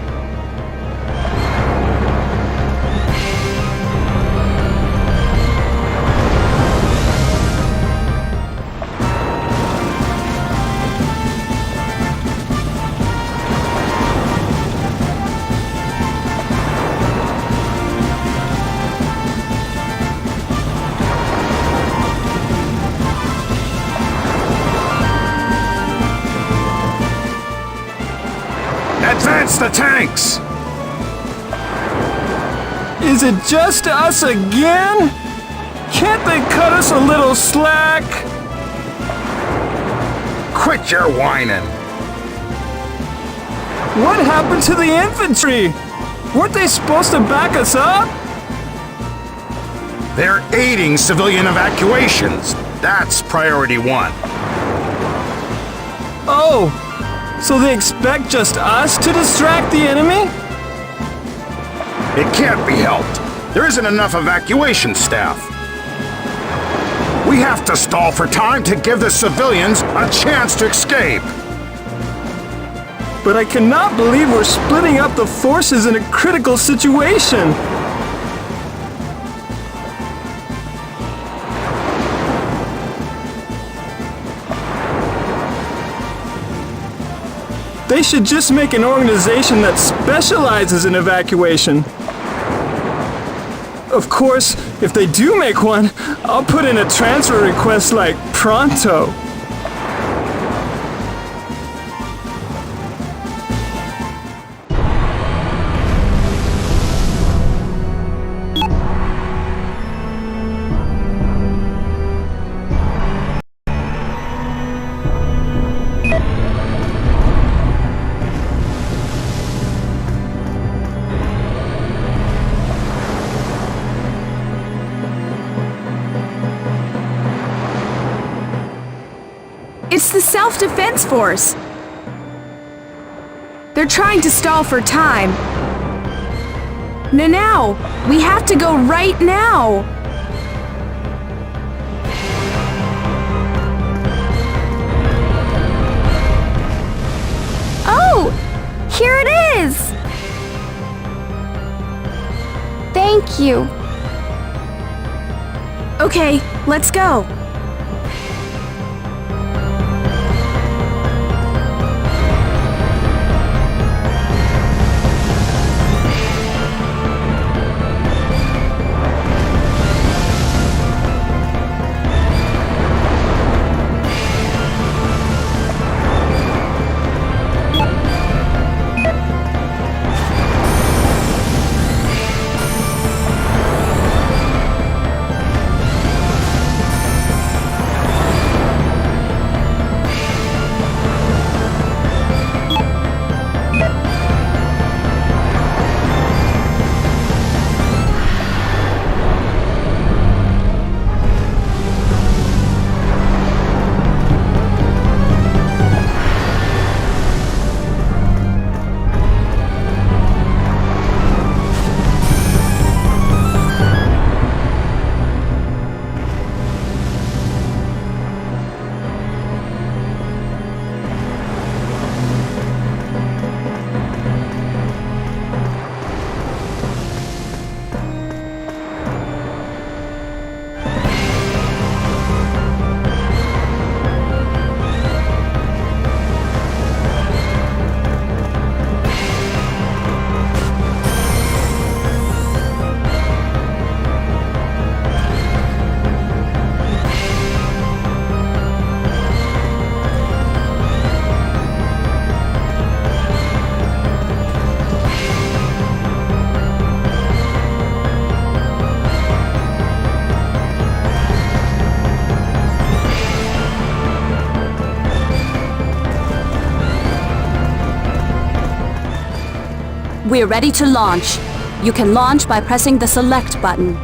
Advance the tanks! Is it just us again? Can't they cut us a little slack? Quit your whining! What happened to the infantry? Weren't they supposed to back us up? They're aiding civilian evacuations. That's priority 1. Oh, so they expect just us to distract the enemy? It can't be helped. There isn't enough evacuation staff. We have to stall for time to give the civilians a chance to escape. But I cannot believe we're splitting up the forces in a critical situation. They should just make an organization that specializes in evacuation. Of course, if they do make one, I'll put in a transfer request like pronto. It's the self-defense force. They're trying to stall for time. Now, we have to go right now. Oh, here it is. Thank you. Okay, let's go. We're ready to launch. You can launch by pressing the select button.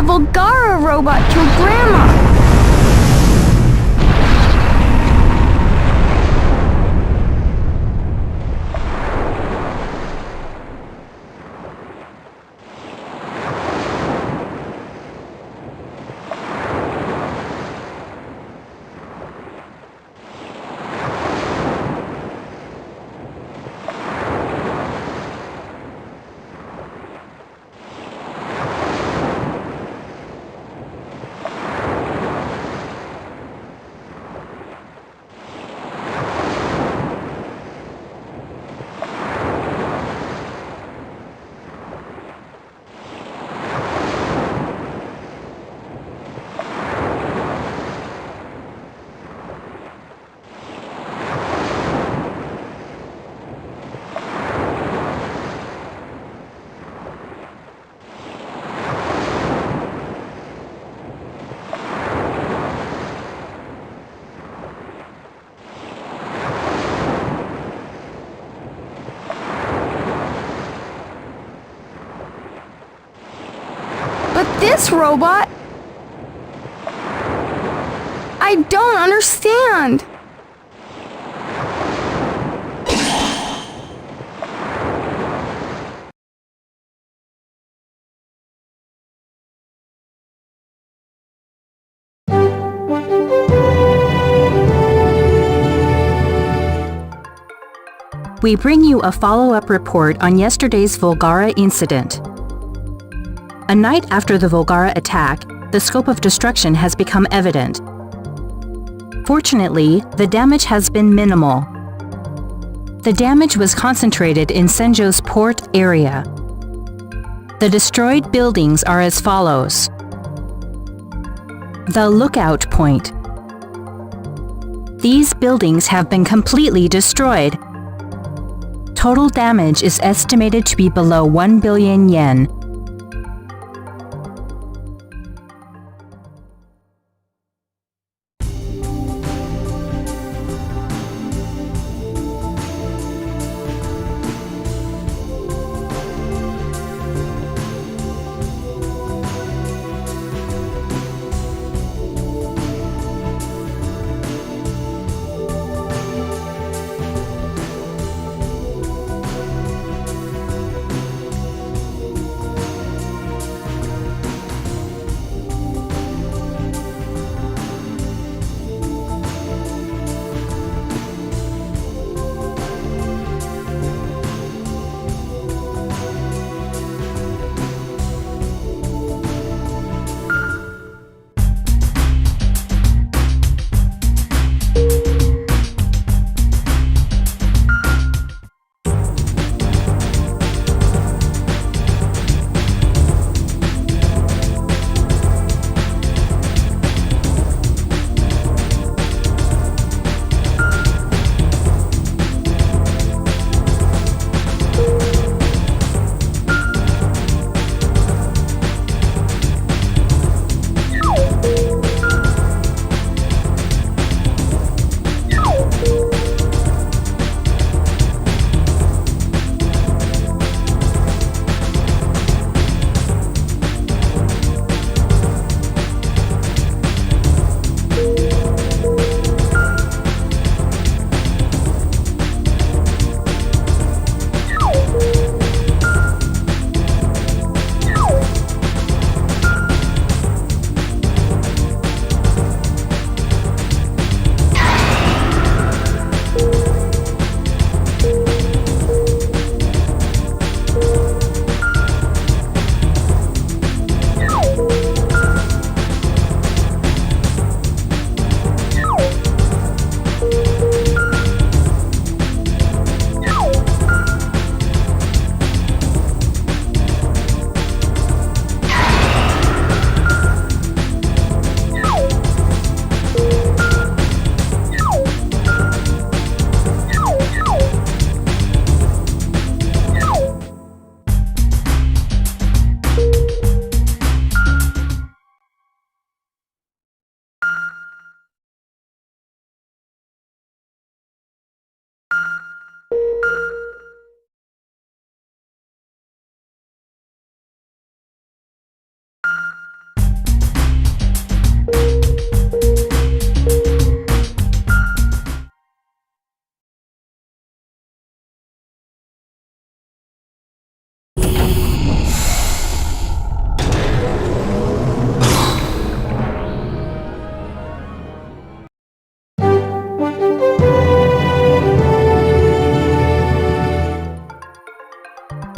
Volgara robot killed Grandma! But this robot... I don't understand. we bring you a follow-up report on yesterday's Volgara incident. A night after the Volgara attack, the scope of destruction has become evident. Fortunately, the damage has been minimal. The damage was concentrated in Senjo's port area. The destroyed buildings are as follows. The lookout point. These buildings have been completely destroyed. Total damage is estimated to be below 1 billion yen.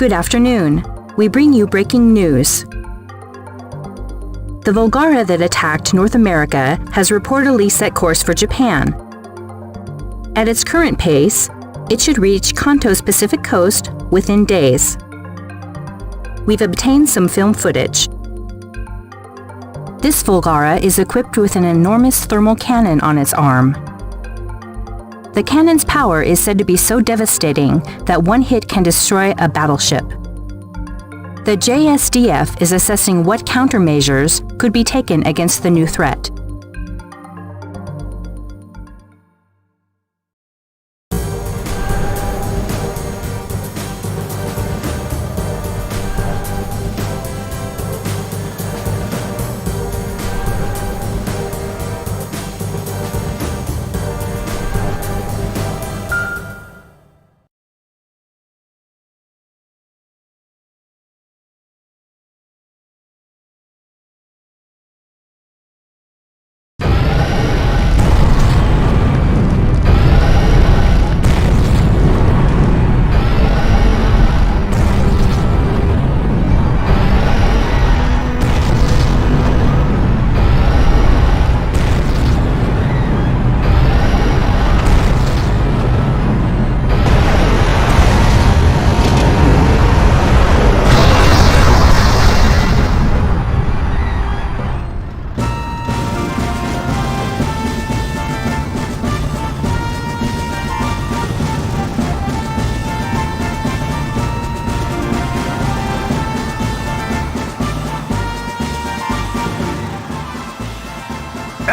Good afternoon. We bring you breaking news. The Volgara that attacked North America has reportedly set course for Japan. At its current pace, it should reach Kanto's Pacific coast within days. We've obtained some film footage. This Volgara is equipped with an enormous thermal cannon on its arm. The cannon's power is said to be so devastating that one hit can destroy a battleship. The JSDF is assessing what countermeasures could be taken against the new threat.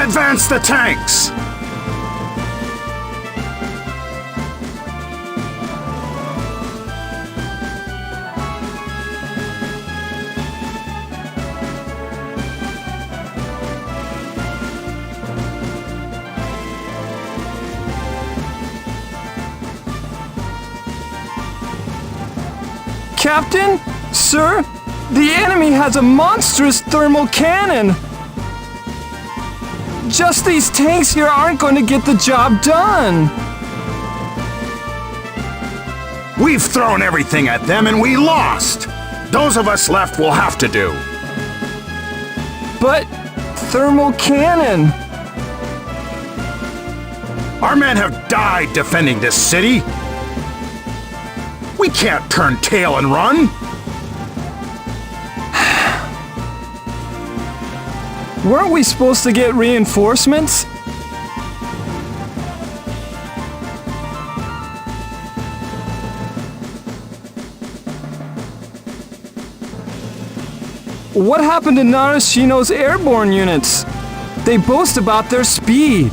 Advance the tanks! Captain? Sir? The enemy has a monstrous thermal cannon! Just these tanks here aren't going to get the job done! We've thrown everything at them and we lost! Those of us left will have to do. But... thermal cannon... Our men have died defending this city! We can't turn tail and run! Weren't we supposed to get reinforcements? What happened to Narashino's airborne units? They boast about their speed.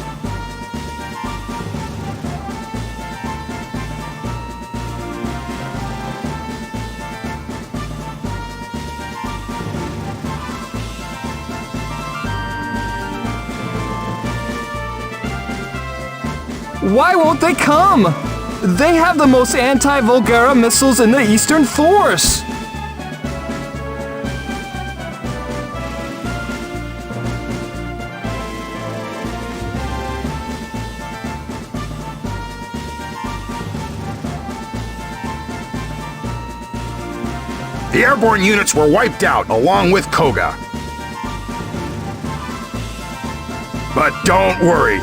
Why won't they come? They have the most anti-Volgara missiles in the Eastern Force! The airborne units were wiped out along with Koga. But don't worry.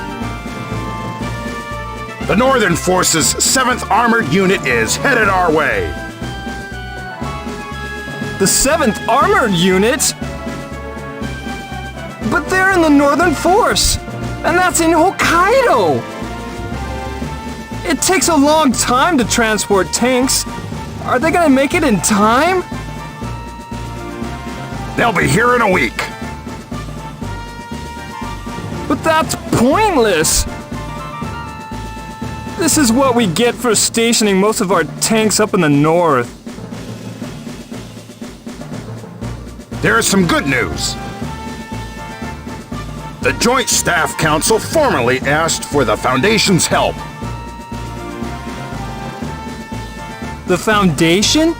The Northern Force's 7th Armored Unit is headed our way. The 7th Armored Unit? But they're in the Northern Force, and that's in Hokkaido! It takes a long time to transport tanks. Are they gonna make it in time? They'll be here in a week. But that's pointless! This is what we get for stationing most of our tanks up in the north. There is some good news. The Joint Staff Council formally asked for the Foundation's help. The Foundation?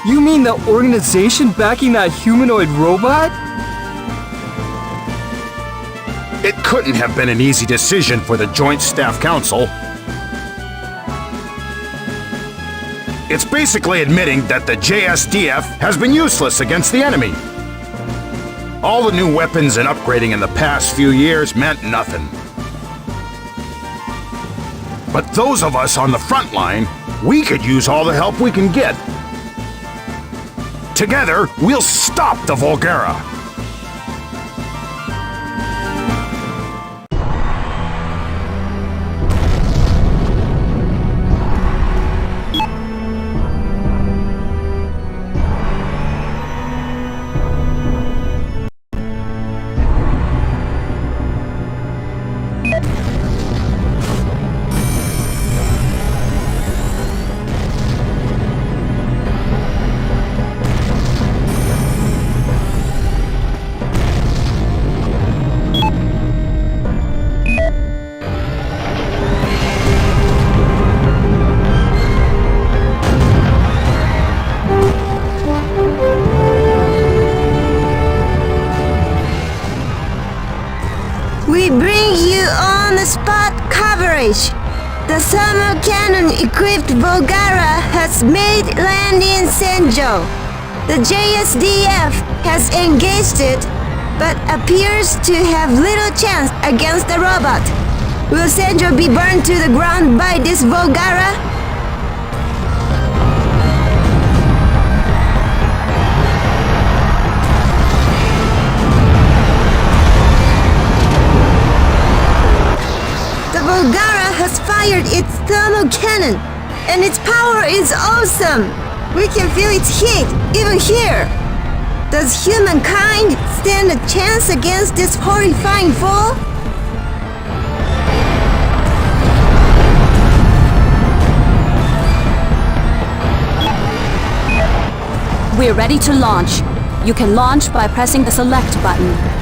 You mean the organization backing that humanoid robot? It couldn't have been an easy decision for the Joint Staff Council. It's basically admitting that the JSDF has been useless against the enemy. All the new weapons and upgrading in the past few years meant nothing. But those of us on the front line, we could use all the help we can get. Together, we'll stop the Volgara. We bring you on-the-spot coverage. The thermal cannon-equipped Volgara has made land in Senjo. The JSDF has engaged it, but appears to have little chance against the robot. Will Senjo be burned to the ground by this Volgara? The Volgara has fired its thermal cannon, and its power is awesome. We can feel its heat, even here. Does humankind stand a chance against this horrifying foe? We're ready to launch. You can launch by pressing the select button.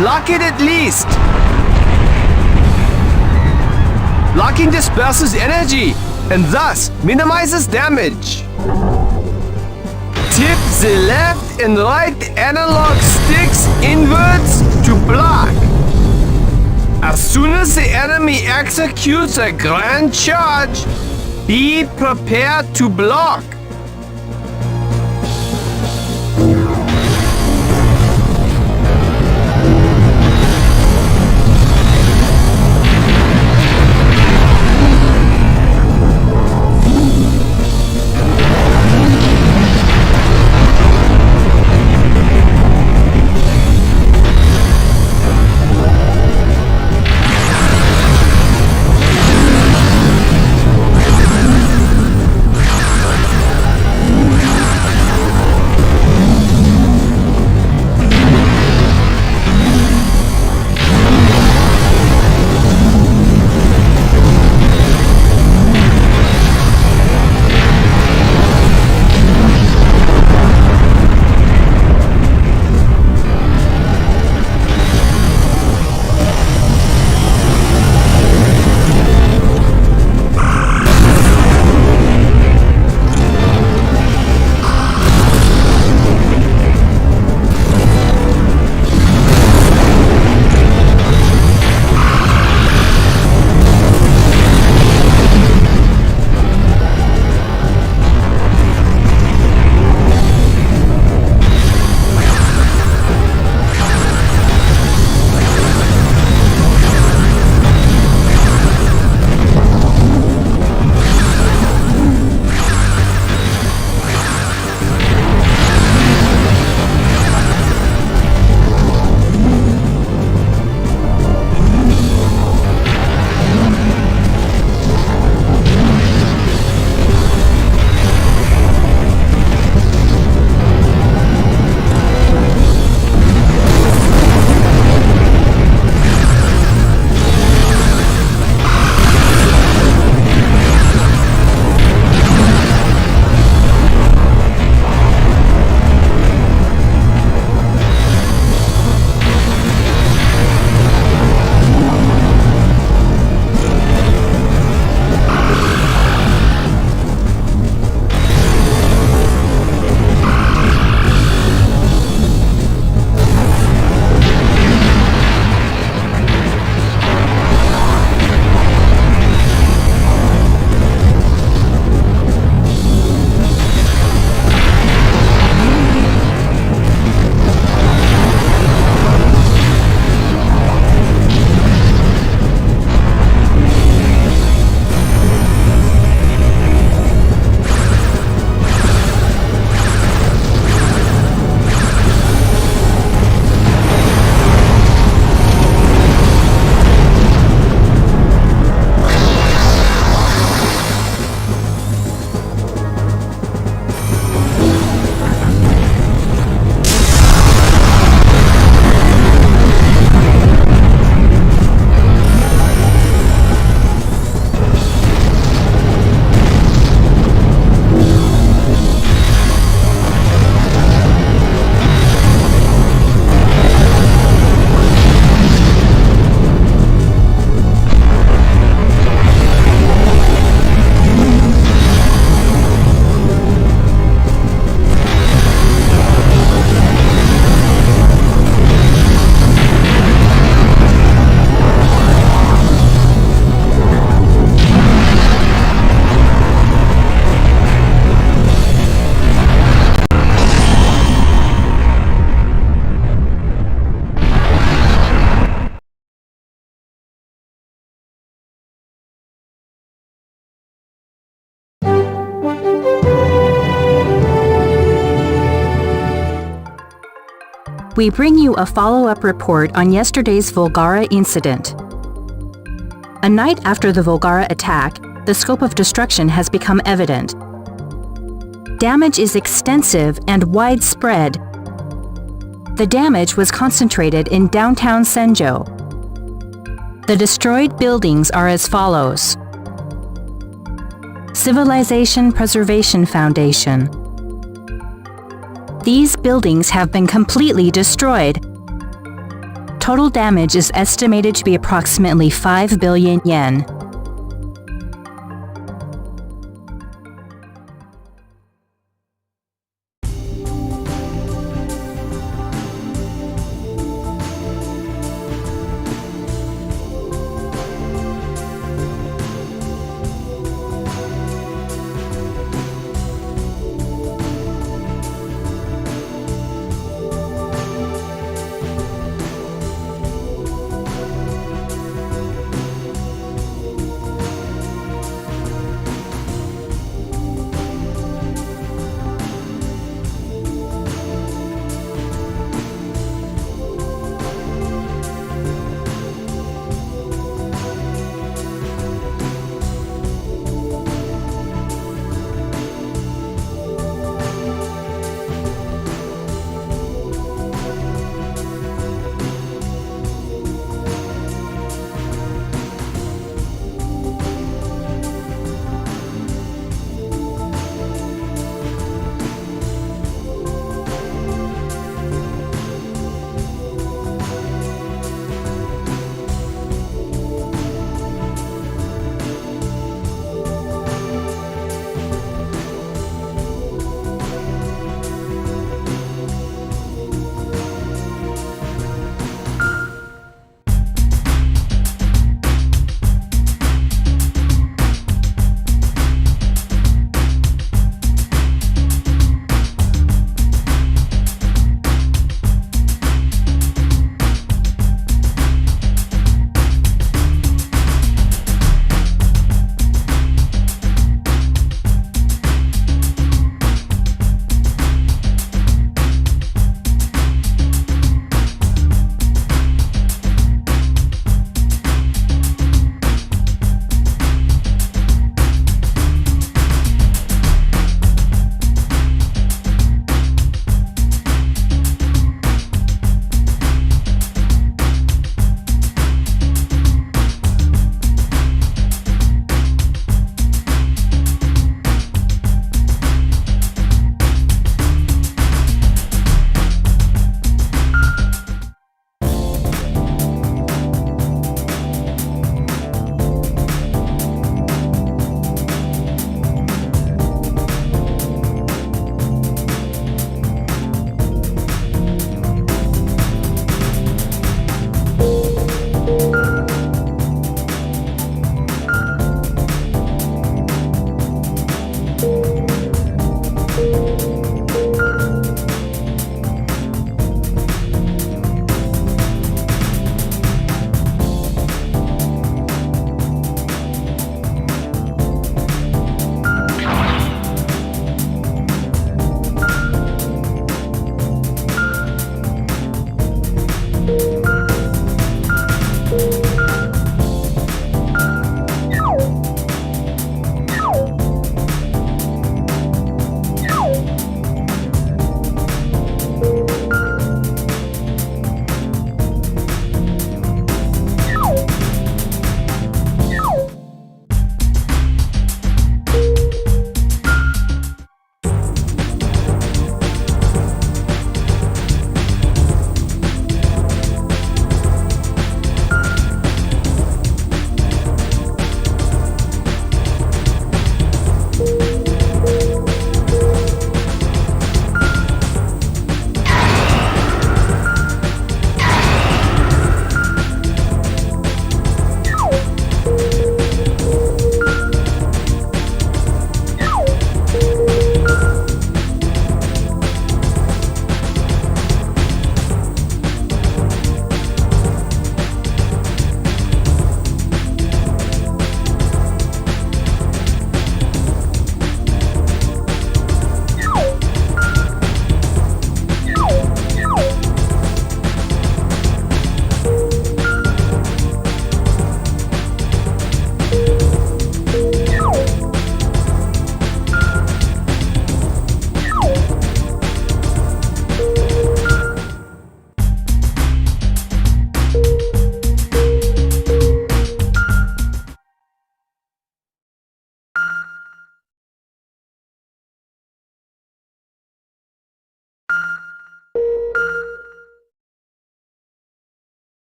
Block it at least! Blocking disperses energy and thus minimizes damage. Tip the left and right analog sticks inwards to block. As soon as the enemy executes a grand charge, be prepared to block. we bring you a follow-up report on yesterday's Volgara incident. A night after the Volgara attack, the scope of destruction has become evident. Damage is extensive and widespread. The damage was concentrated in downtown Senjo. The destroyed buildings are as follows. Civilization Preservation Foundation. These buildings have been completely destroyed. Total damage is estimated to be approximately 5 billion yen.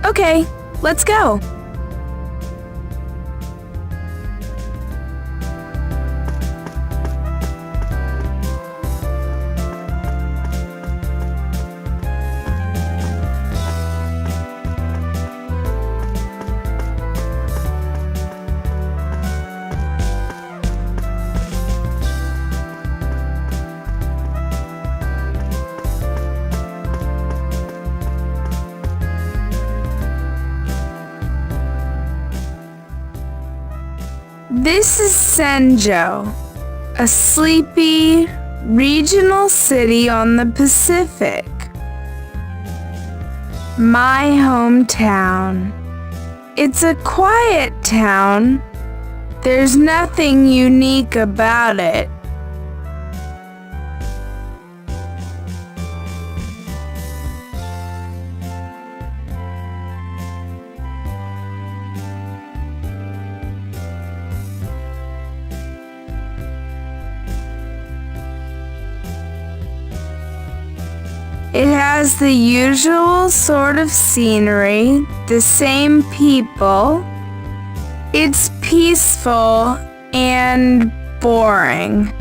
Okay, let's go. This is Senjo, a sleepy, regional city on the Pacific. My hometown. It's a quiet town. There's nothing unique about it. It has the usual sort of scenery, the same people. It's peaceful and boring.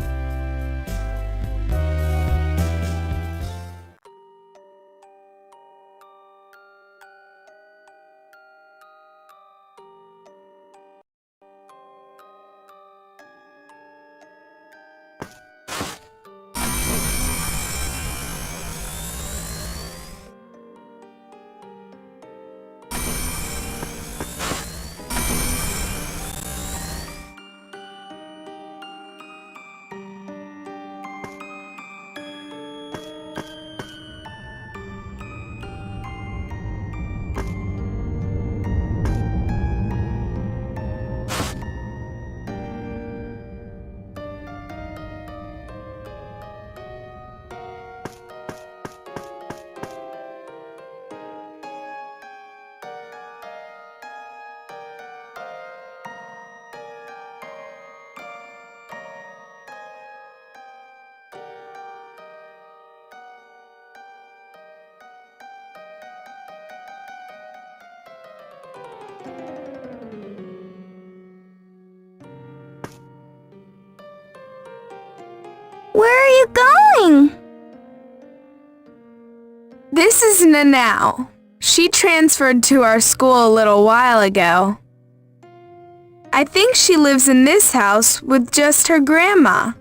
Where are you going? This is Nanao. She transferred to our school a little while ago. I think she lives in this house with just her grandma.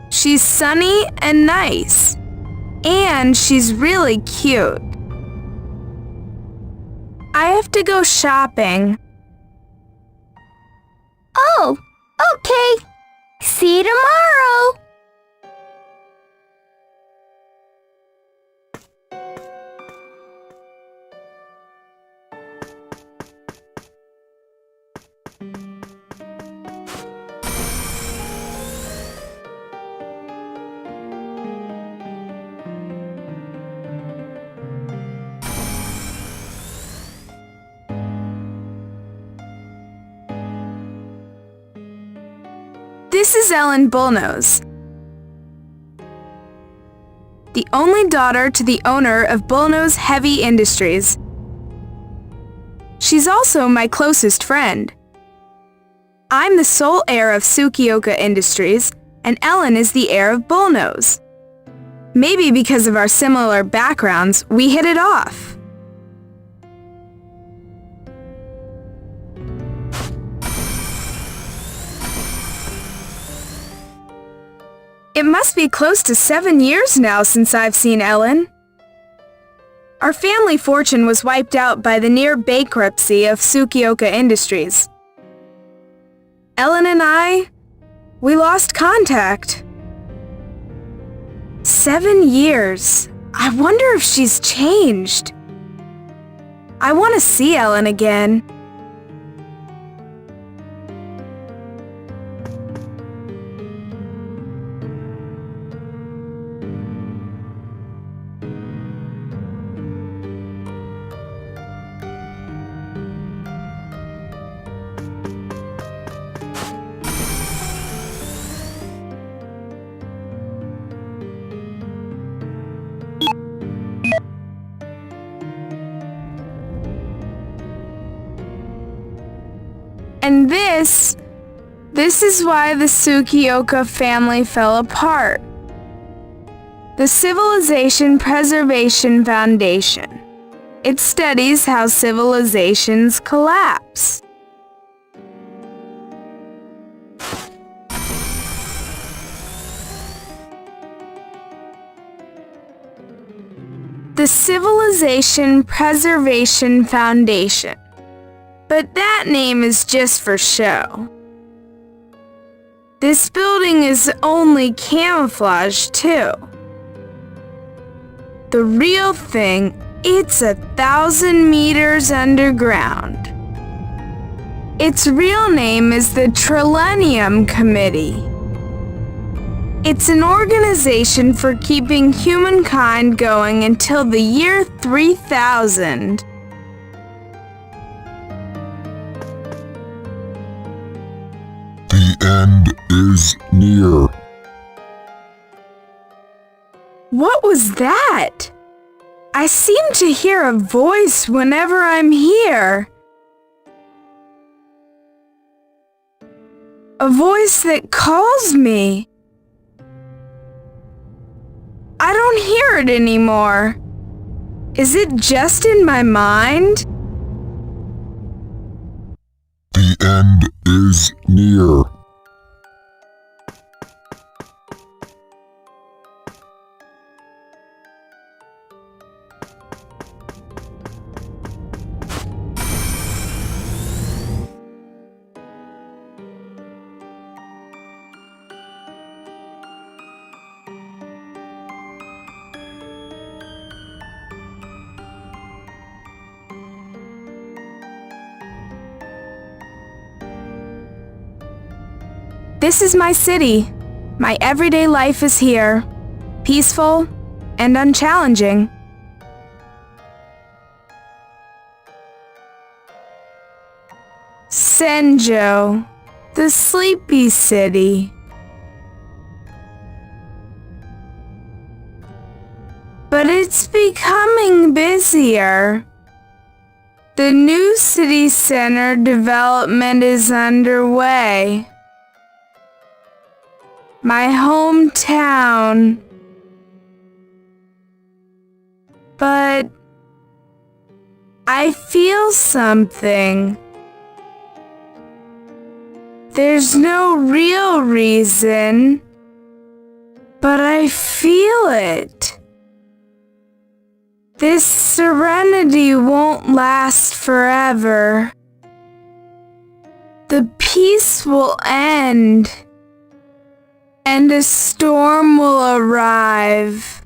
She's sunny and nice. And she's really cute. I have to go shopping. Oh, okay. See you tomorrow. This is Ellen Bullnose, the only daughter to the owner of Bullnose Heavy Industries. She's also my closest friend. I'm the sole heir of Tsukioka Industries, and Ellen is the heir of Bullnose. Maybe because of our similar backgrounds, we hit it off. It must be close to 7 years now since I've seen Ellen. Our family fortune was wiped out by the near bankruptcy of Tsukioka Industries. Ellen and we lost contact. 7 years. I wonder if she's changed. I want to see Ellen again. And this is why the Tsukioka family fell apart. The Civilization Preservation Foundation. It studies how civilizations collapse. The Civilization Preservation Foundation. But that name is just for show. This building is only camouflage too. The real thing, it's 1,000 meters underground. Its real name is the Trillennium Committee. It's an organization for keeping humankind going until the year 3000. The end is near. What was that? I seem to hear a voice whenever I'm here. A voice that calls me. I don't hear it anymore. Is it just in my mind? The end is near. This is my city. My everyday life is here. Peaceful and unchallenging. Senjo, the sleepy city. But it's becoming busier. The new city center development is underway. My hometown. But I feel something. There's no real reason, but I feel it. This serenity won't last forever. The peace will end. And a storm will arrive.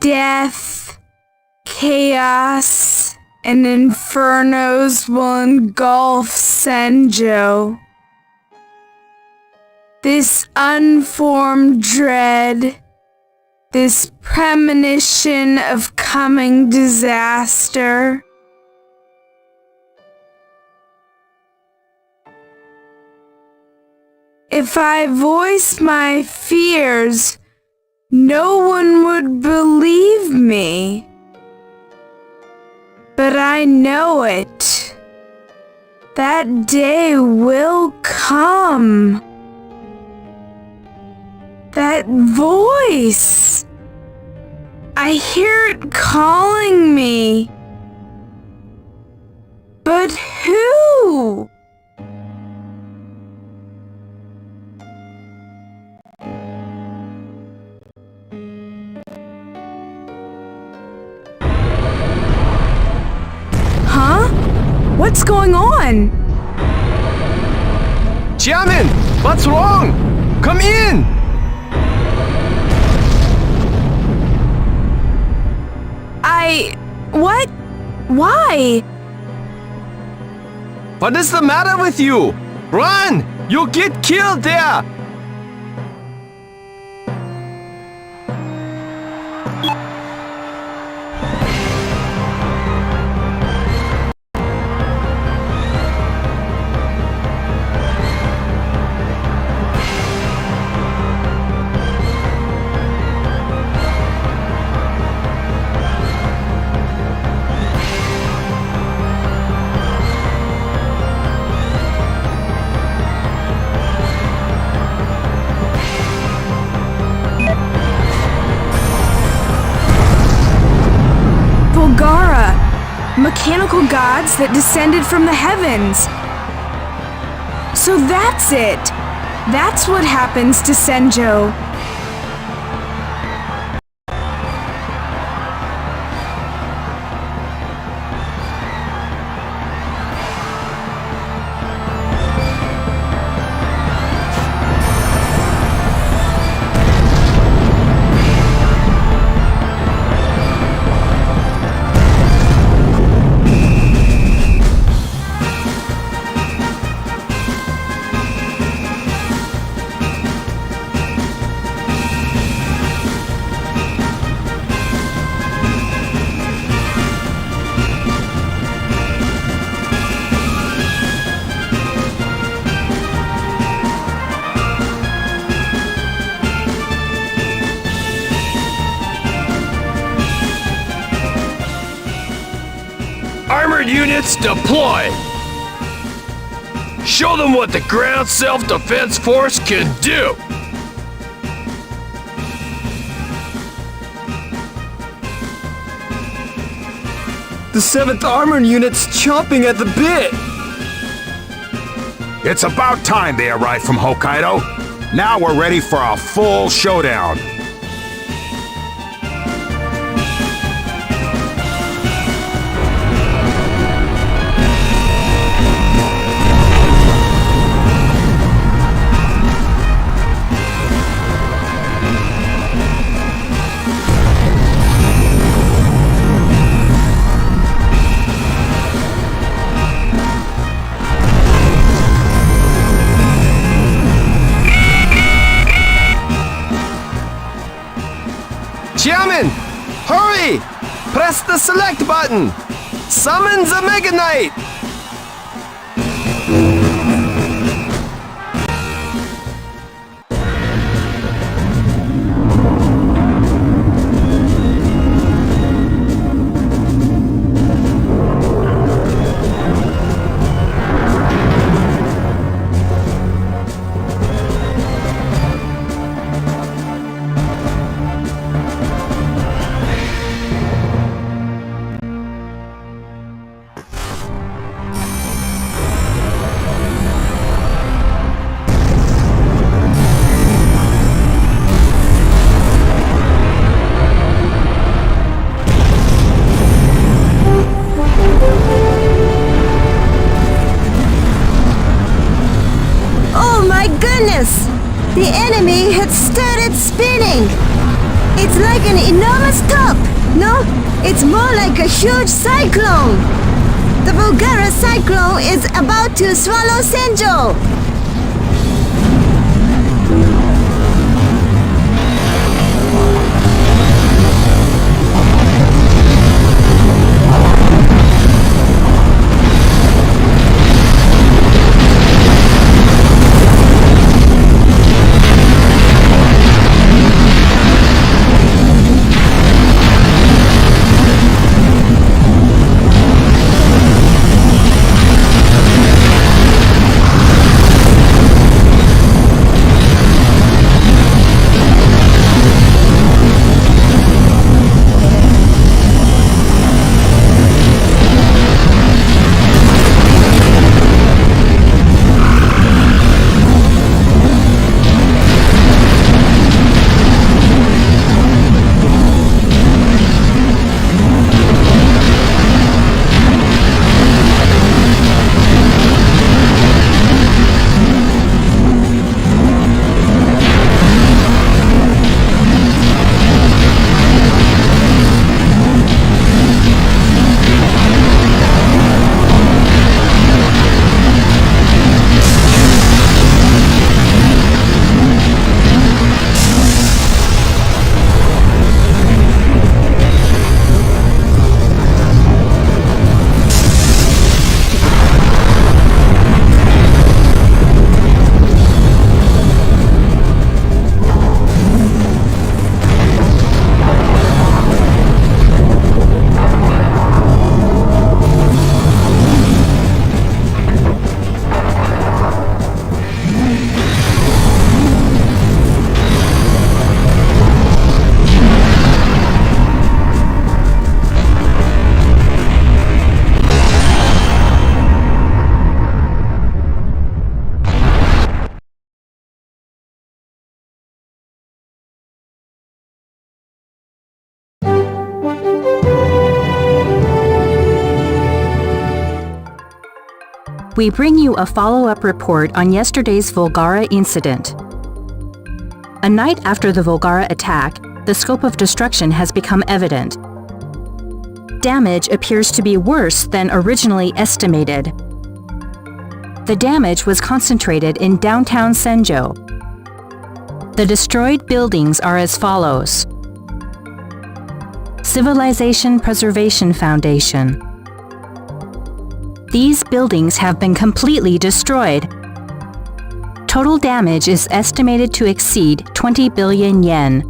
Death, chaos, and infernos will engulf Senjo. This unformed dread, this premonition of coming disaster. If I voice my fears, no one would believe me. But I know it. That day will come. That voice. I hear it calling me. But who? What's going on? Chairman, what's wrong? Come in! What? Why? What is the matter with you? Run! You'll get killed there! mechanical gods that descended from the heavens. So that's it. That's what happens to Senjo. Armored units deploy! Show them what the ground self-defense force can do! The 7th Armored Unit's chomping at the bit! It's about time they arrived from Hokkaido. Now we're ready for a full showdown. Chairman, hurry! Press the select button! Summon the Meganite! The enemy had started spinning. It's like an enormous top. No, it's more like a huge cyclone. The Volgara cyclone is about to swallow Senjo. we bring you a follow-up report on yesterday's Volgara incident. A night after the Volgara attack, the scope of destruction has become evident. Damage appears to be worse than originally estimated. The damage was concentrated in downtown Senjo. The destroyed buildings are as follows. Civilization Preservation Foundation. These buildings have been completely destroyed. Total damage is estimated to exceed 20 billion yen.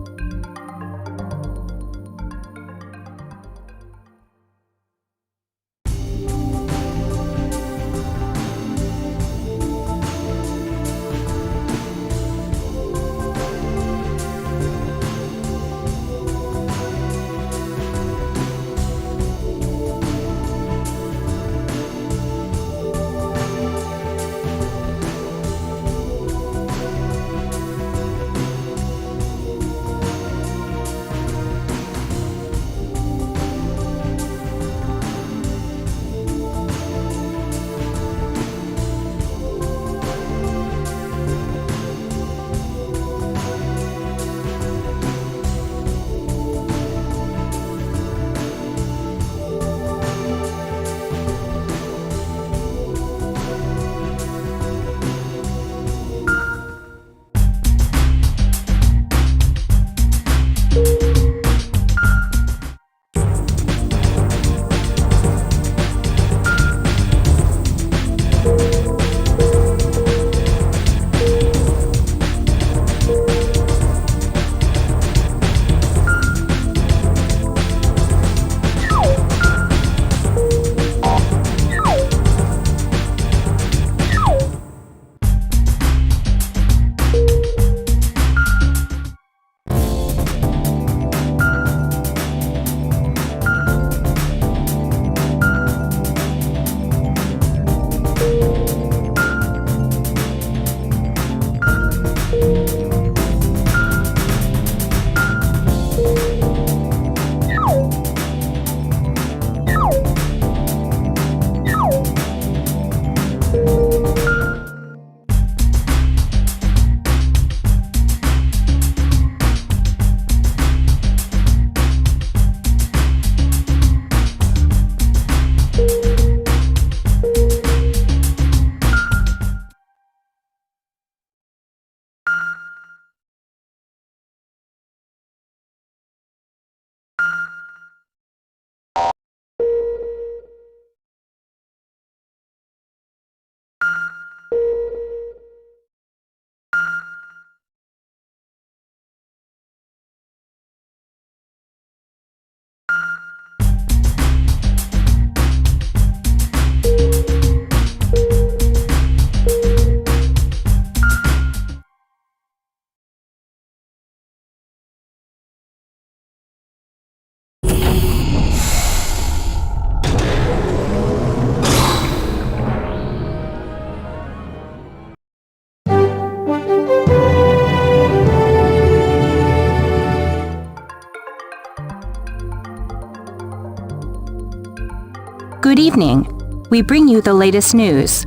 Good evening. We bring you the latest news.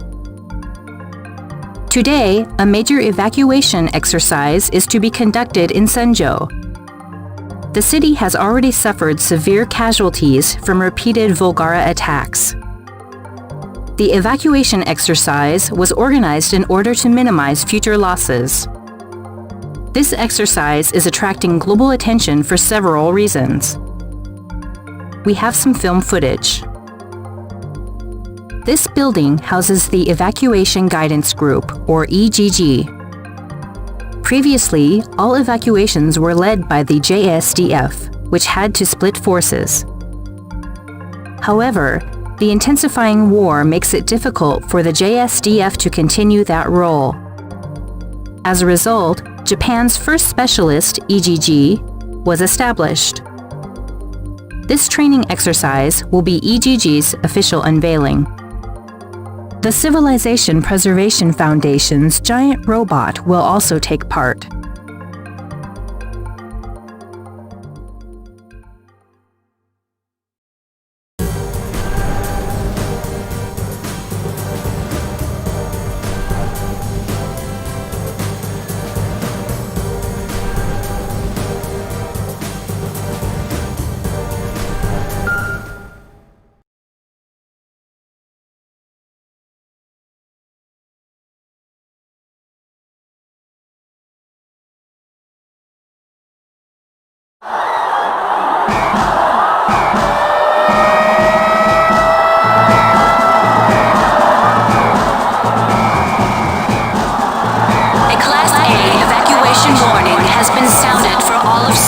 Today, a major evacuation exercise is to be conducted in Senjo. The city has already suffered severe casualties from repeated Volgara attacks. The evacuation exercise was organized in order to minimize future losses. This exercise is attracting global attention for several reasons. We have some film footage. This building houses the Evacuation Guidance Group, or E.G.G. Previously, all evacuations were led by the JSDF, which had to split forces. However, the intensifying war makes it difficult for the JSDF to continue that role. As a result, Japan's first specialist, E.G.G., was established. This training exercise will be E.G.G's official unveiling. The Civilization Preservation Foundation's giant robot will also take part.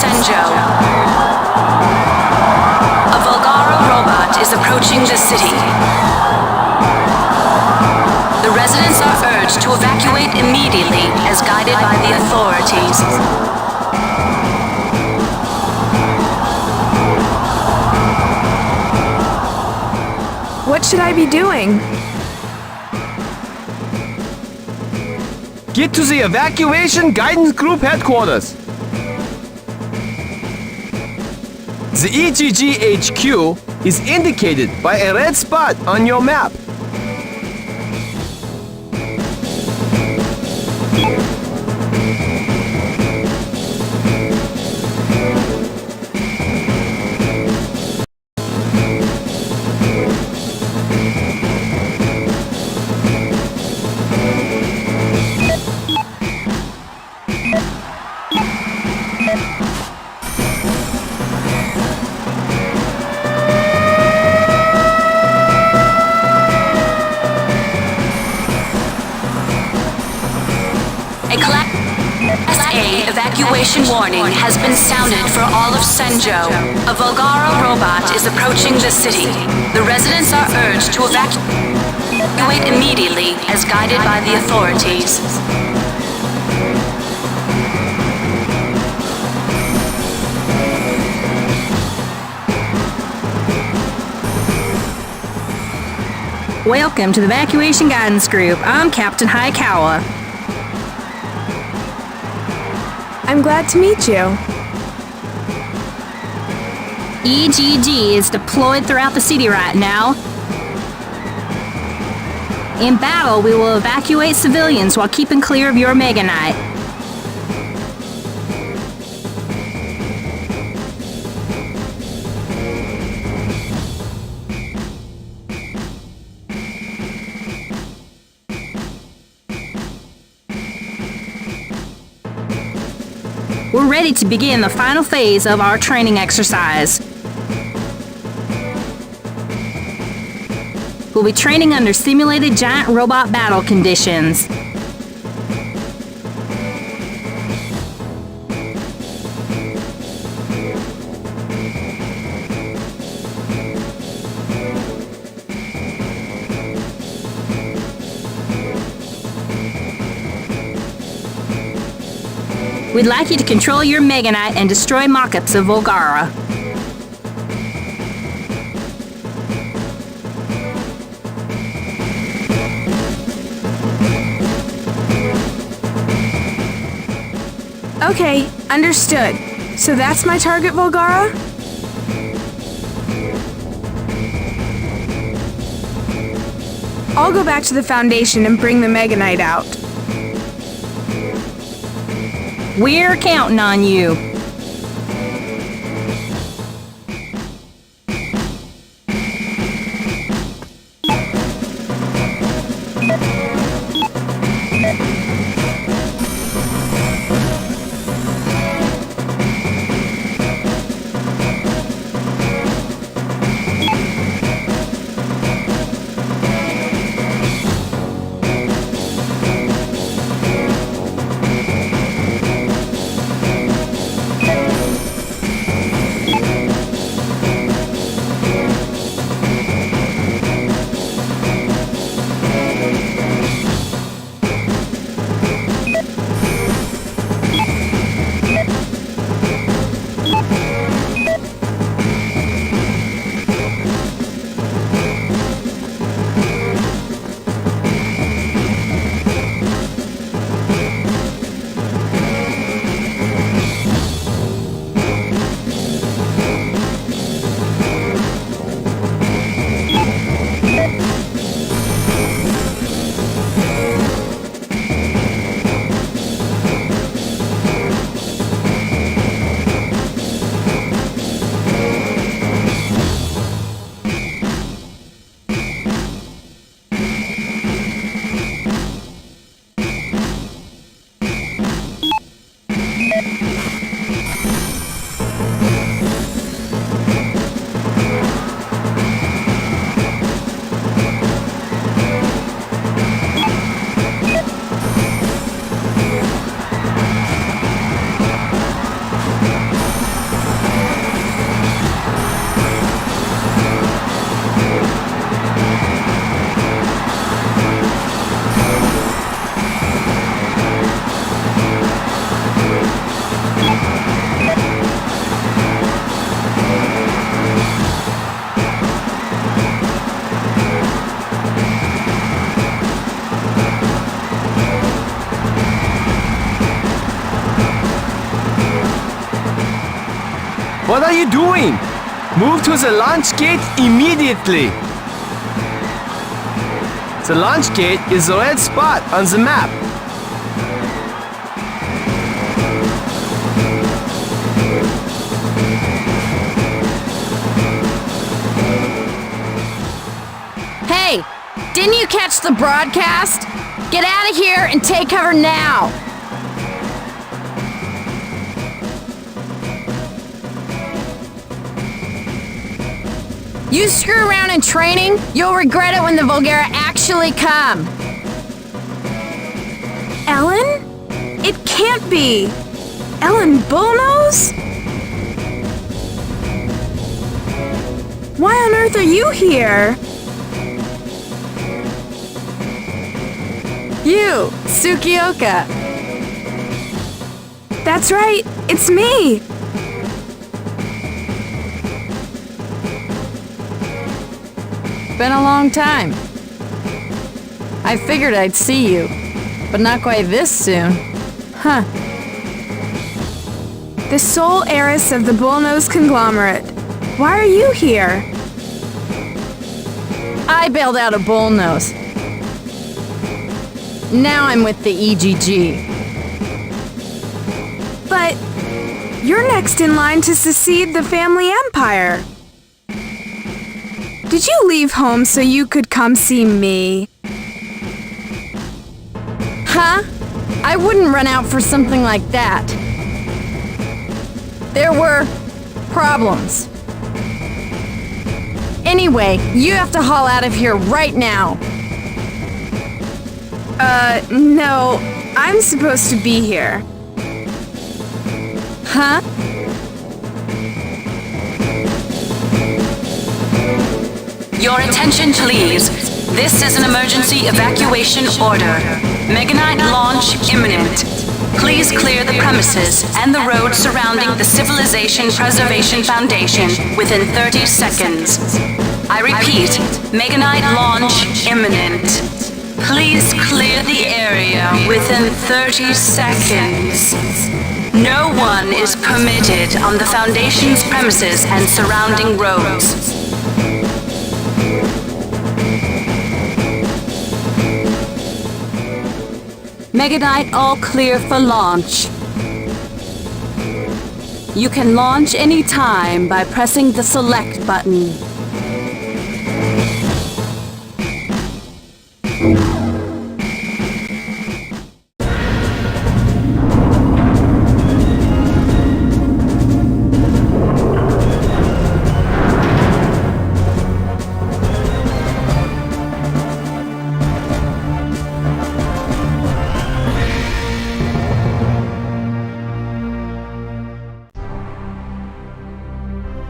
Senjo. A Volgara robot is approaching the city. The residents are urged to evacuate immediately as guided by the authorities. What should I be doing? Get to the Evacuation Guidance Group headquarters. The E.G.G. HQ is indicated by a red spot on your map. A Class A evacuation warning has been sounded for all of Senjo. A Volgara robot is approaching the city. The residents are urged to evacuate immediately as guided by the authorities. Welcome to the Evacuation Guidance Group. I'm Captain Hayakawa. I'm glad to meet you. E.G.G. is deployed throughout the city right now. In battle, we will evacuate civilians while keeping clear of your Meganite. We're ready to begin the final phase of our training exercise. We'll be training under simulated giant robot battle conditions. We'd like you to control your Meganite and destroy mock-ups of Volgara. Okay, understood. So that's my target, Volgara? I'll go back to the Foundation and bring the Meganite out. We're counting on you. What are you doing? Move to the launch gate immediately. The launch gate is the red spot on the map. Hey, didn't you catch the broadcast? Get out of here and take cover now! You screw around in training, you'll regret it when the Volgara actually come. Ellen? It can't be! Ellen Bullnose? Why on earth are you here? You, Tsukioka. That's right, it's me! Been a long time. I figured I'd see you, but not quite this soon. Huh. The sole heiress of the Bullnose conglomerate. Why are you here? I bailed out of Bullnose. Now I'm with the E.G.G. But you're next in line to secede the family empire. Did you leave home so you could come see me? Huh? I wouldn't run out for something like that. There were problems. Anyway, you have to haul out of here right now. No. I'm supposed to be here. Huh? Your attention, please. This is an emergency evacuation order. Meganite launch imminent. Please clear the premises and the road surrounding the Civilization Preservation Foundation within 30 seconds. I repeat, Meganite launch imminent. Please clear the area within 30 seconds. No one is permitted on the Foundation's premises and surrounding roads. Meganite all clear for launch. You can launch anytime by pressing the select button.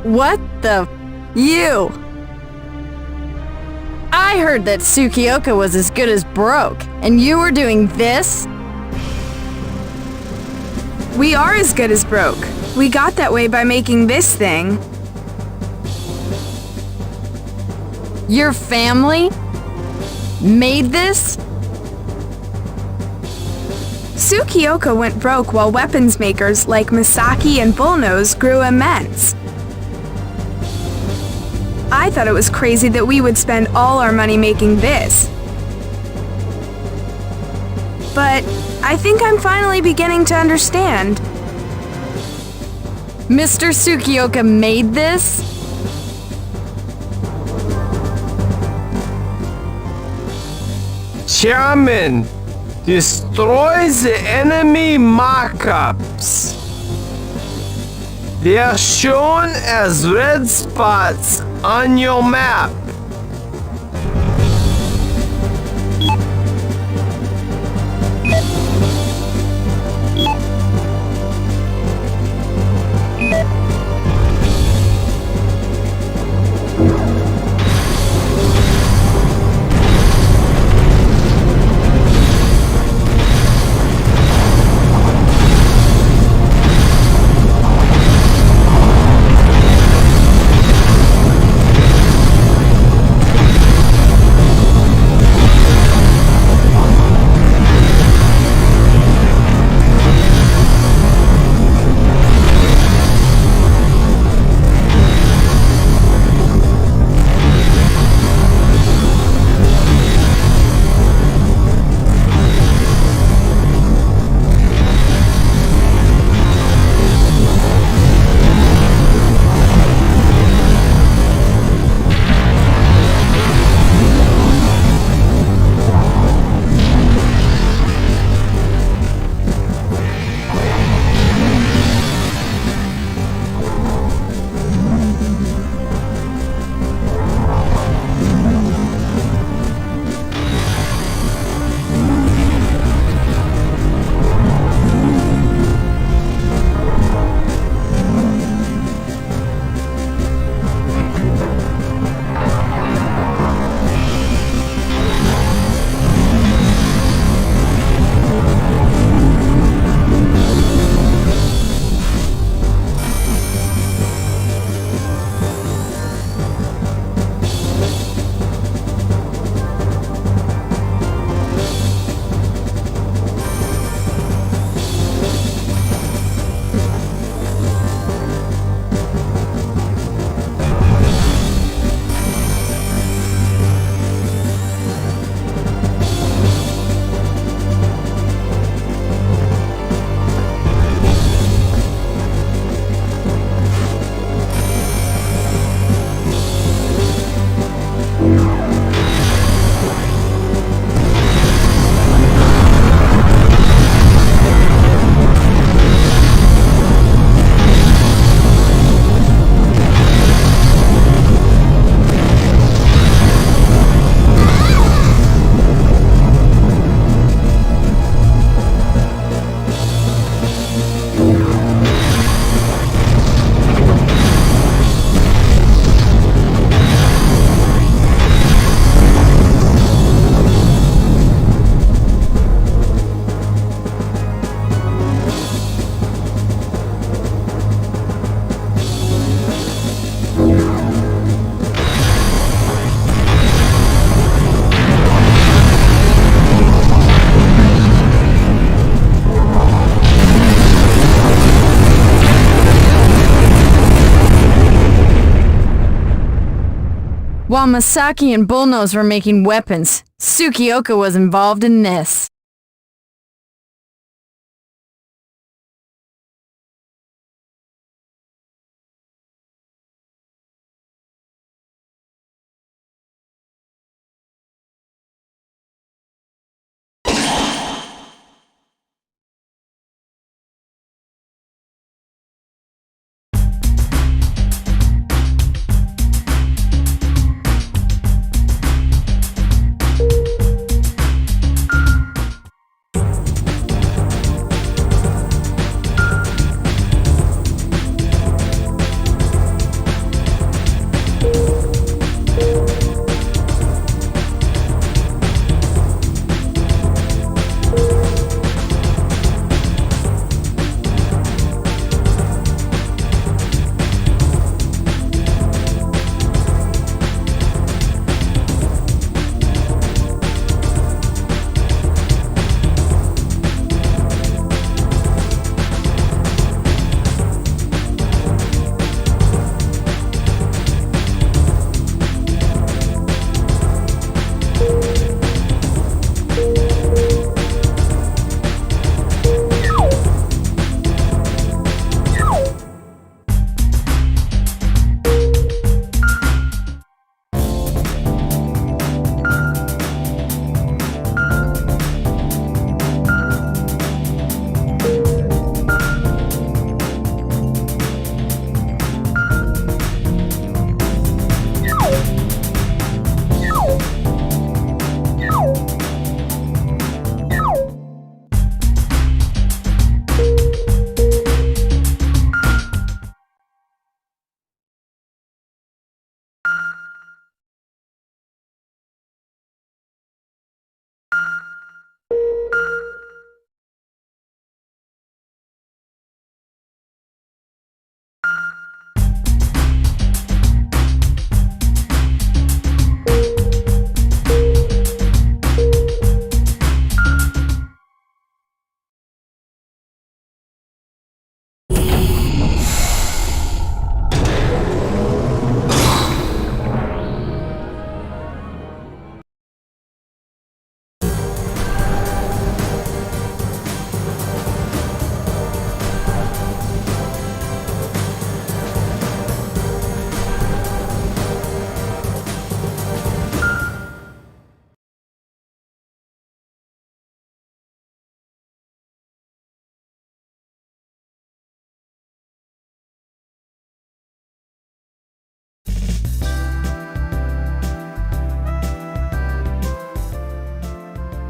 What the... You! I heard that Tsukioka was as good as broke, and you were doing this? We are as good as broke. We got that way by making this thing. Your family? Made this? Tsukioka went broke while weapons makers like Misaki and Bullnose grew immense. I thought it was crazy that we would spend all our money making this. But I think I'm finally beginning to understand. Mr. Tsukioka made this? Chairman, destroy the enemy mock-ups. They are shown as red spots on your map. While Masaki and Bullnose were making weapons, Tsukioka was involved in this.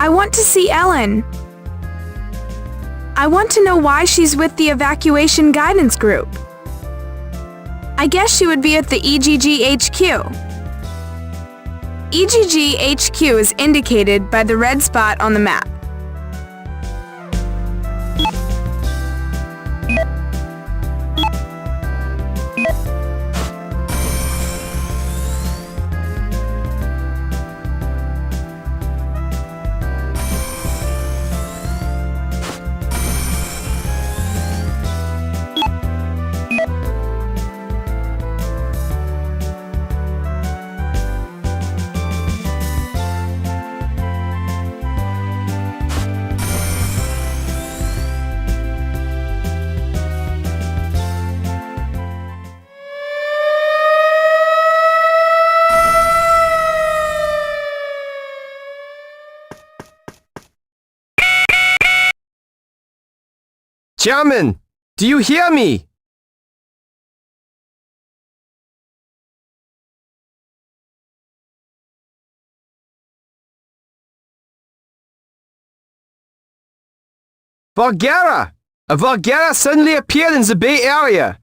I want to see Ellen. I want to know why she's with the Evacuation Guidance Group. I guess she would be at the E.G.G. HQ. E.G.G. HQ is indicated by the red spot on the map. Chairman, do you hear me? Vulgara! A Vulgara suddenly appeared in the Bay Area.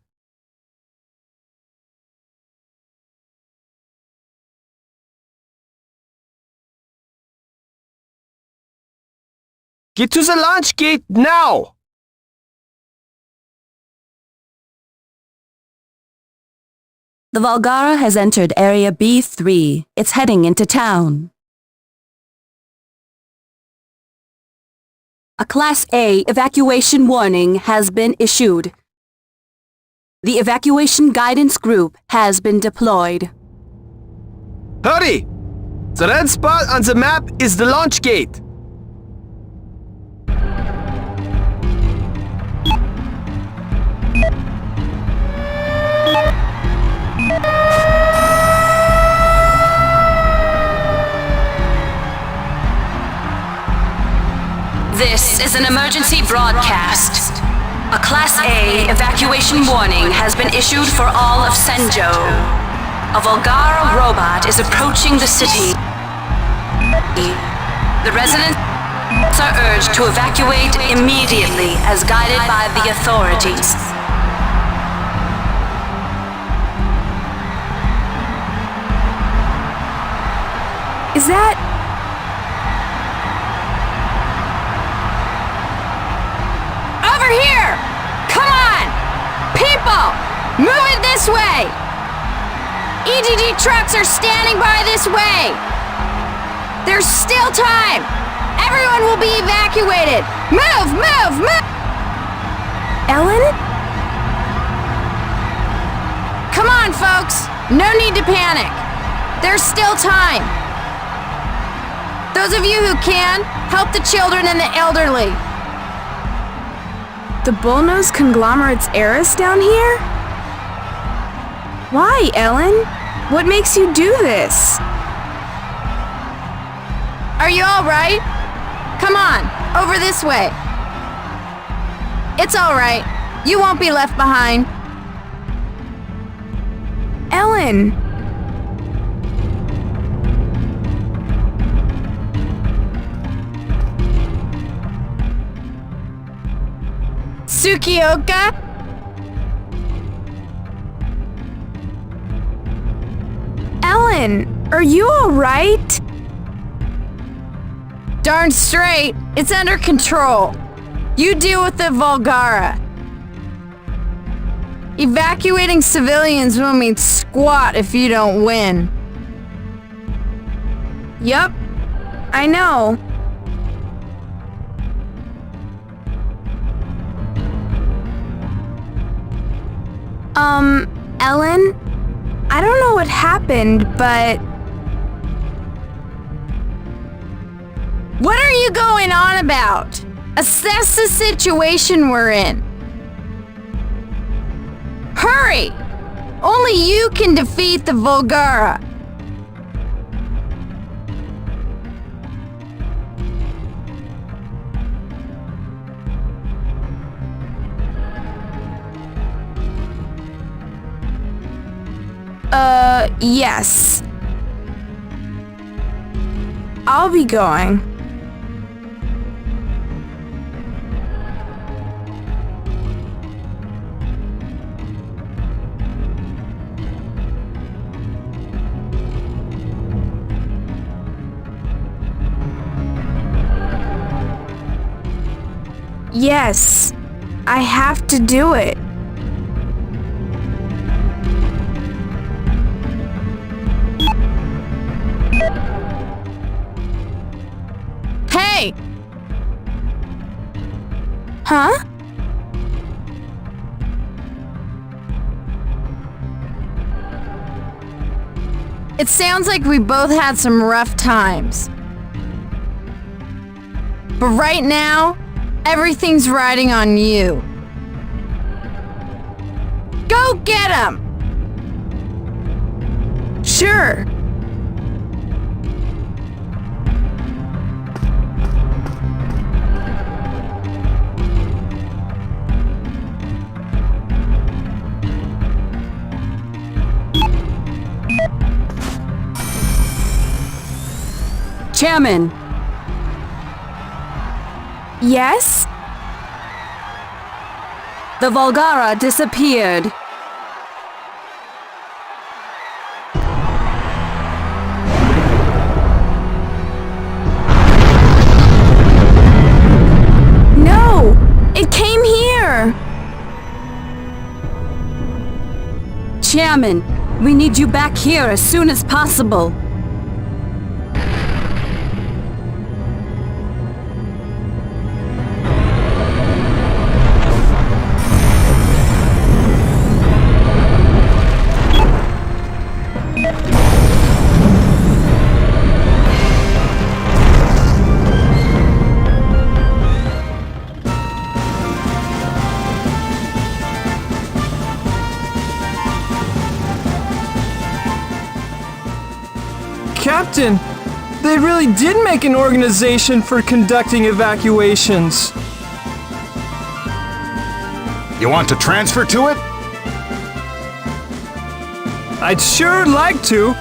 Get to the launch gate now! The Vulgara has entered Area B3. It's heading into town. A Class A evacuation warning has been issued. The Evacuation Guidance Group has been deployed. Hurry! The red spot on the map is the launch gate. This is an emergency broadcast. A Class A evacuation warning has been issued for all of Senjo. A Volgara robot is approaching the city. The residents are urged to evacuate immediately as guided by the authorities. Is that... Over here! Come on! People! Move it this way! E.G.G. trucks are standing by this way! There's still time! Everyone will be evacuated! Move! Move! Move! Ellen? Come on, folks! No need to panic! There's still time! Those of you who can, help the children and the elderly. The bullnose conglomerate's heiress down here? Why, Ellen? What makes you do this? Are you all right? Come on, over this way. It's all right. You won't be left behind. Ellen! Tsukioka? Ellen, are you all right? Darn straight, it's under control. You deal with the Volgara. Evacuating civilians will mean squat if you don't win. Yup, I know. Ellen? I don't know what happened, but... What are you going on about? Assess the situation we're in. Hurry! Only you can defeat the Volgara. Yes. I'll be going. Yes, I have to do it. Hey! Huh? It sounds like we both had some rough times. But right now, everything's riding on you. Go get him! Sure. Chairman, Yes? the Volgara disappeared. No! It came here! Chairman, we need you back here as soon as possible. Captain, they really did make an organization for conducting evacuations. You want to transfer to it? I'd sure like to.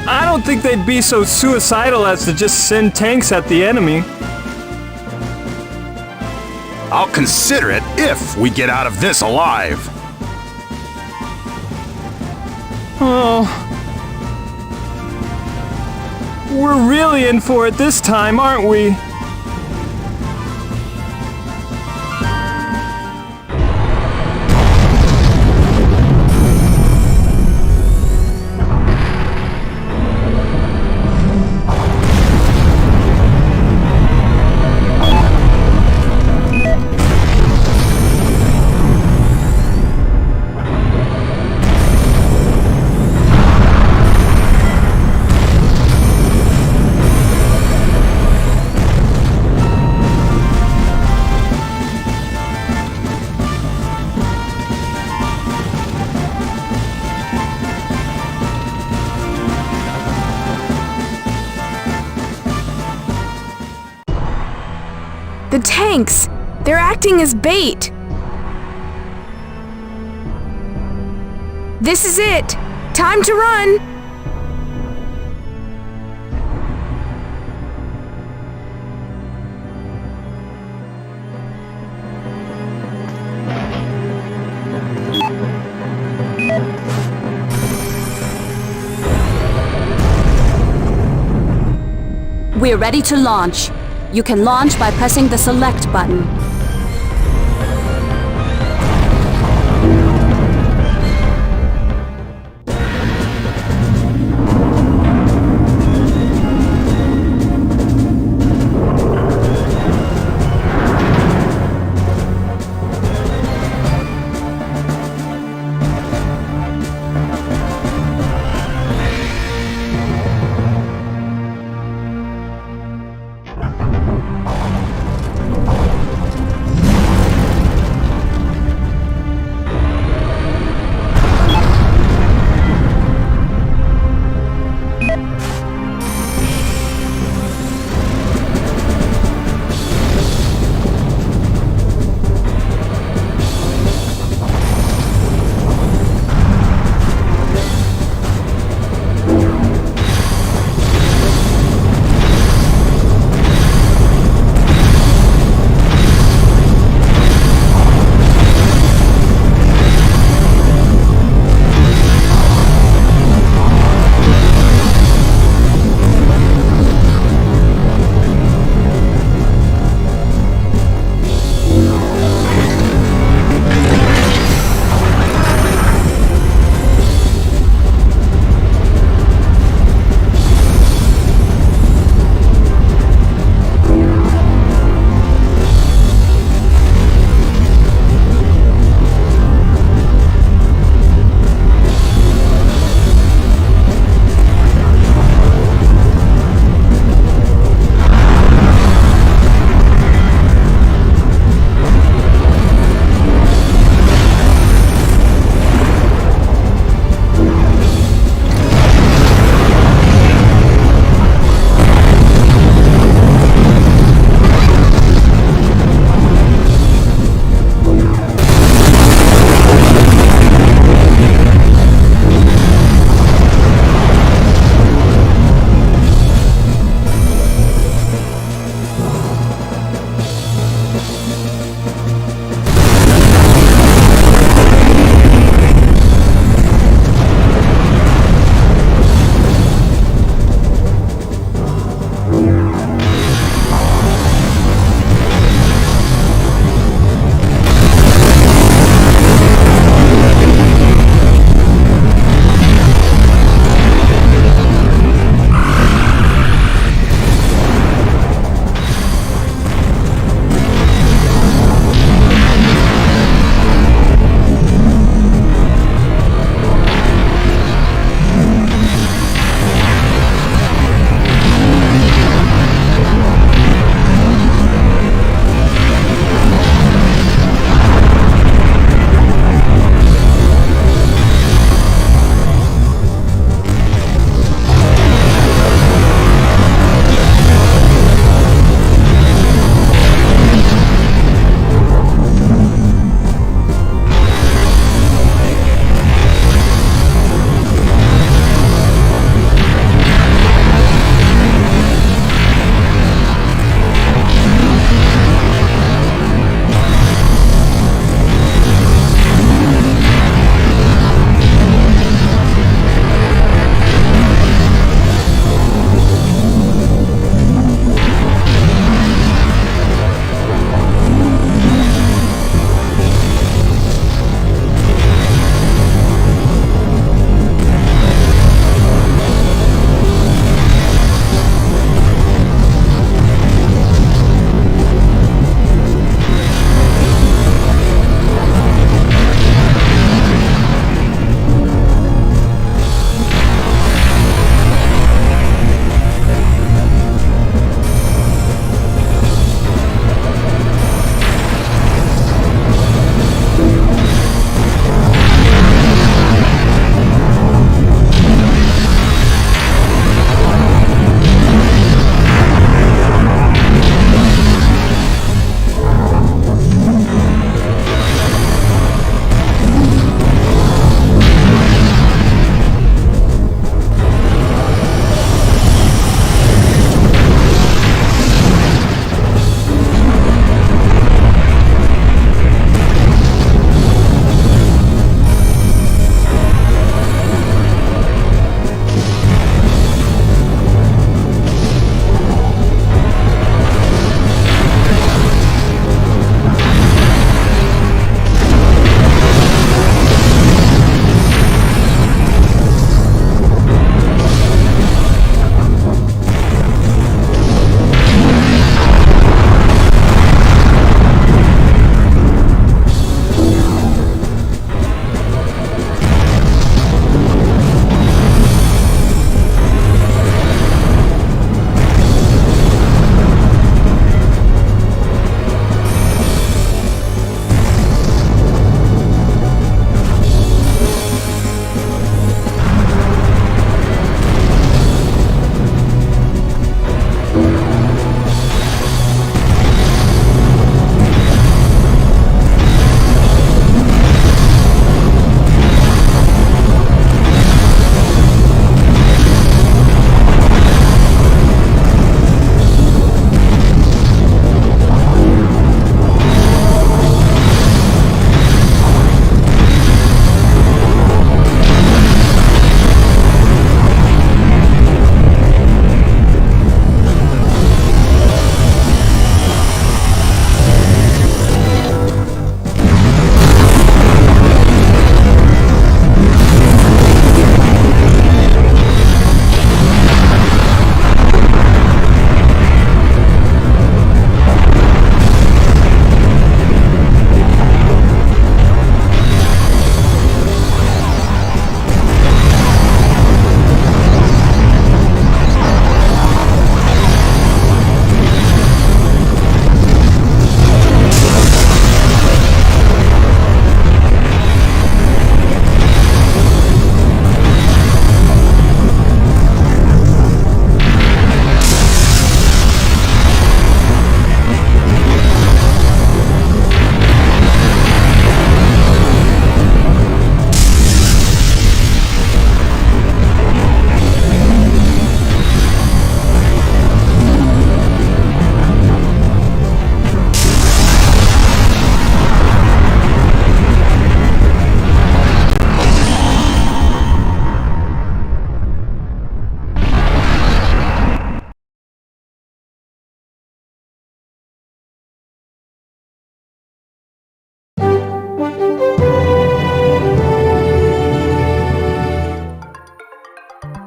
I don't think they'd be so suicidal as to just send tanks at the enemy. I'll consider it if we get out of this alive. Oh. We're really in for it this time, aren't we? The tanks! They're acting as bait! This is it! Time to run! We're ready to launch. You can launch by pressing the select button.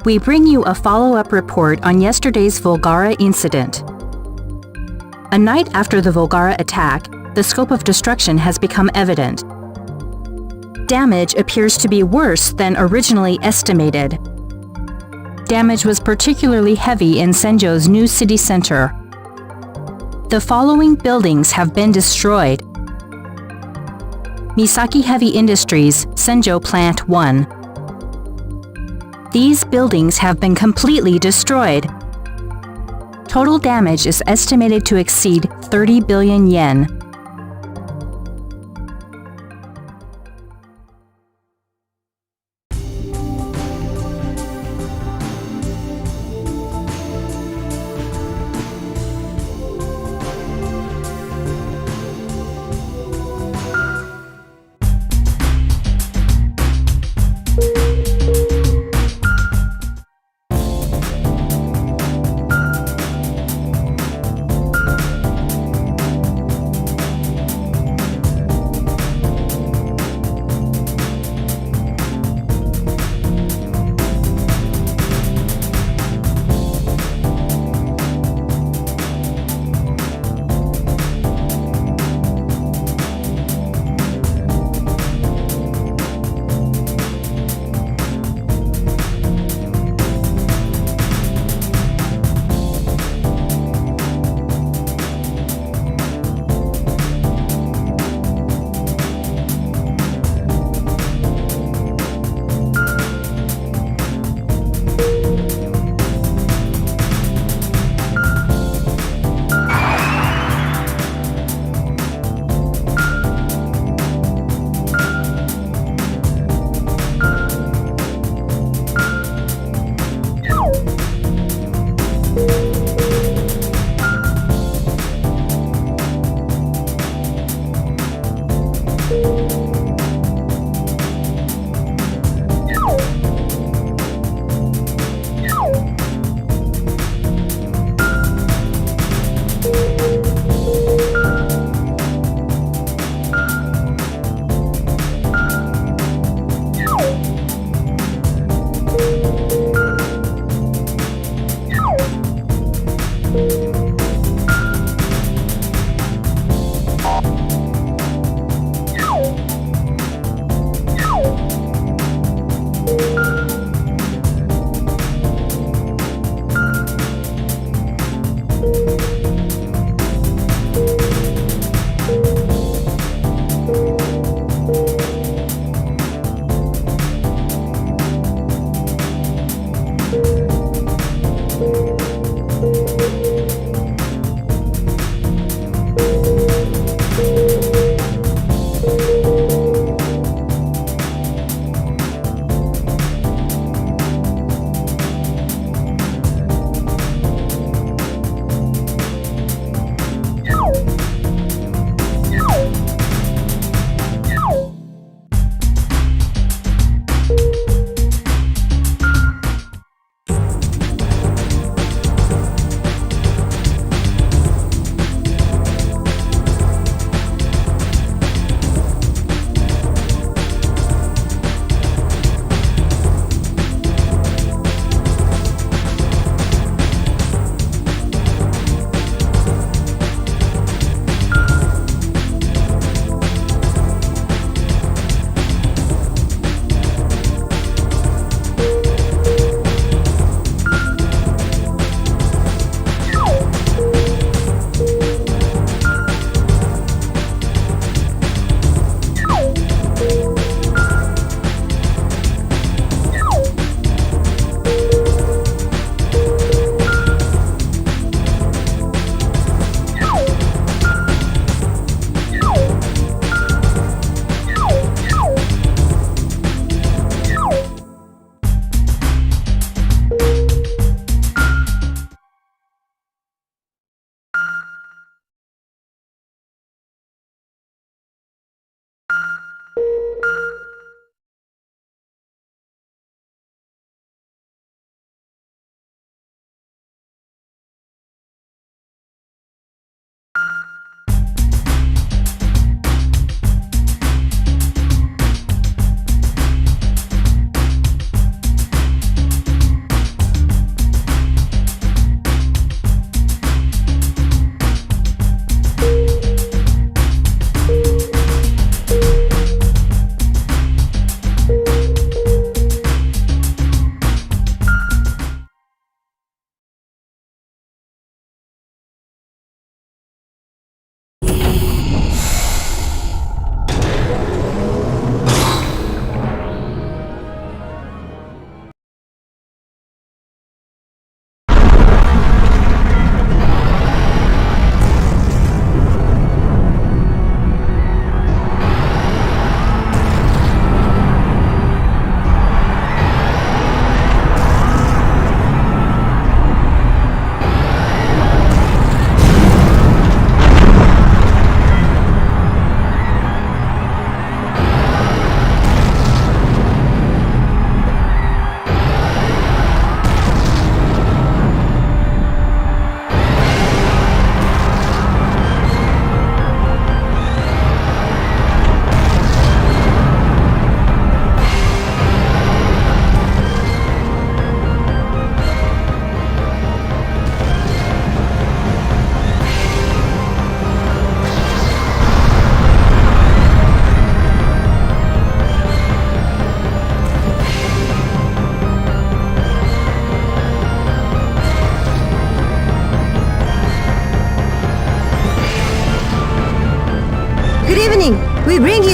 we bring you a follow-up report on yesterday's Volgara incident. A night after the Volgara attack, the scope of destruction has become evident. Damage appears to be worse than originally estimated. Damage was particularly heavy in Senjo's new city center. The following buildings have been destroyed. Misaki Heavy Industries, Senjo Plant 1. These buildings have been completely destroyed. Total damage is estimated to exceed 30 billion yen.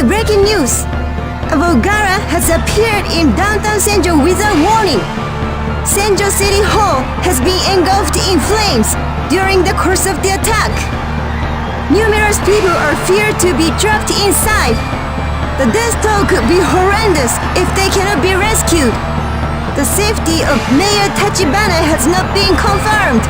breaking news! A Volgara has appeared in downtown Senjo without warning. Senjo City Hall has been engulfed in flames during the course of the attack. Numerous people are feared to be trapped inside. The death toll could be horrendous if they cannot be rescued. The safety of Mayor Tachibana has not been confirmed.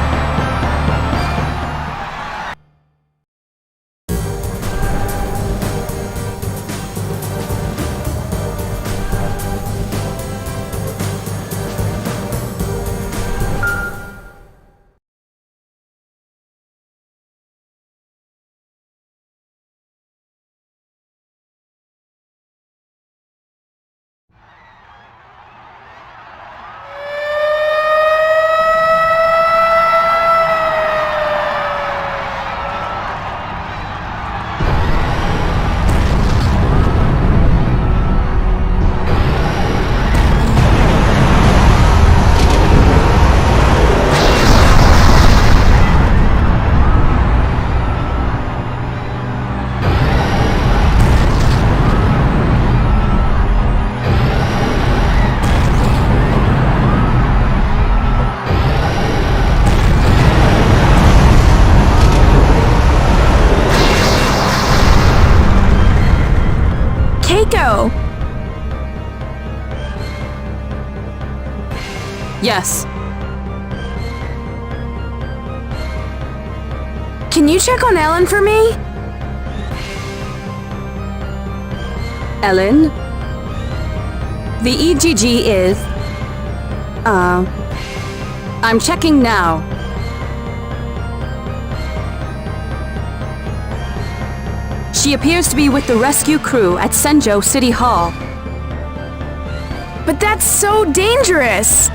Yes. Can you check on Ellen for me? Ellen? The E.G.G is... I'm checking now. She appears to be with the rescue crew at Senjo City Hall. But that's so dangerous!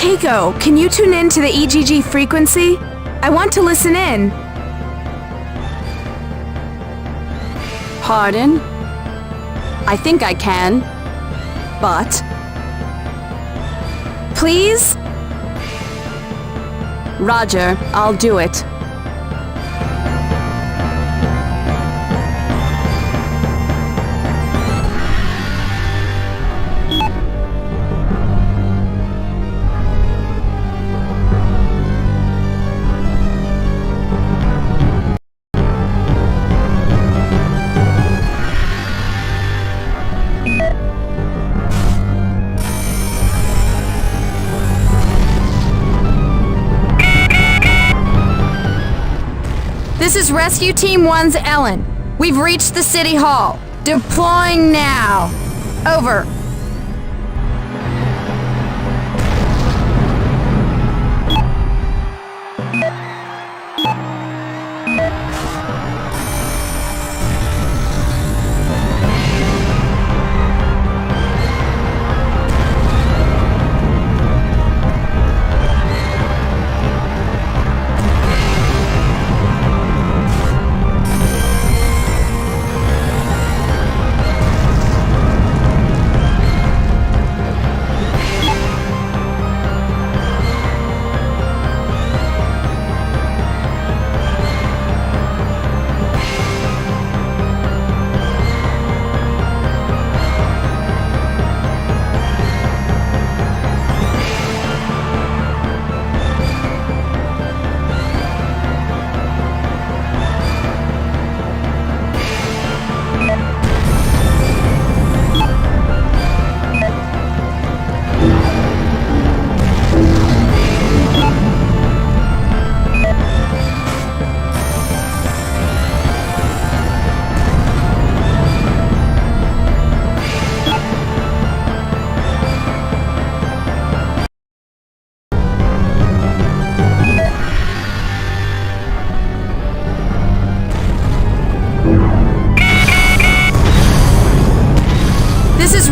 Keiko, can you tune in to the E.G.G frequency? I want to listen in. Pardon? I think I can. But... Please? Roger, I'll do it. This is Rescue Team 1's Ellen. We've reached the City Hall. Deploying now. Over.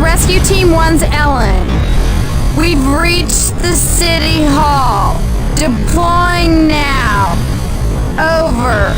Rescue Team 1's Ellen. We've reached the City Hall. Deploying now. Over.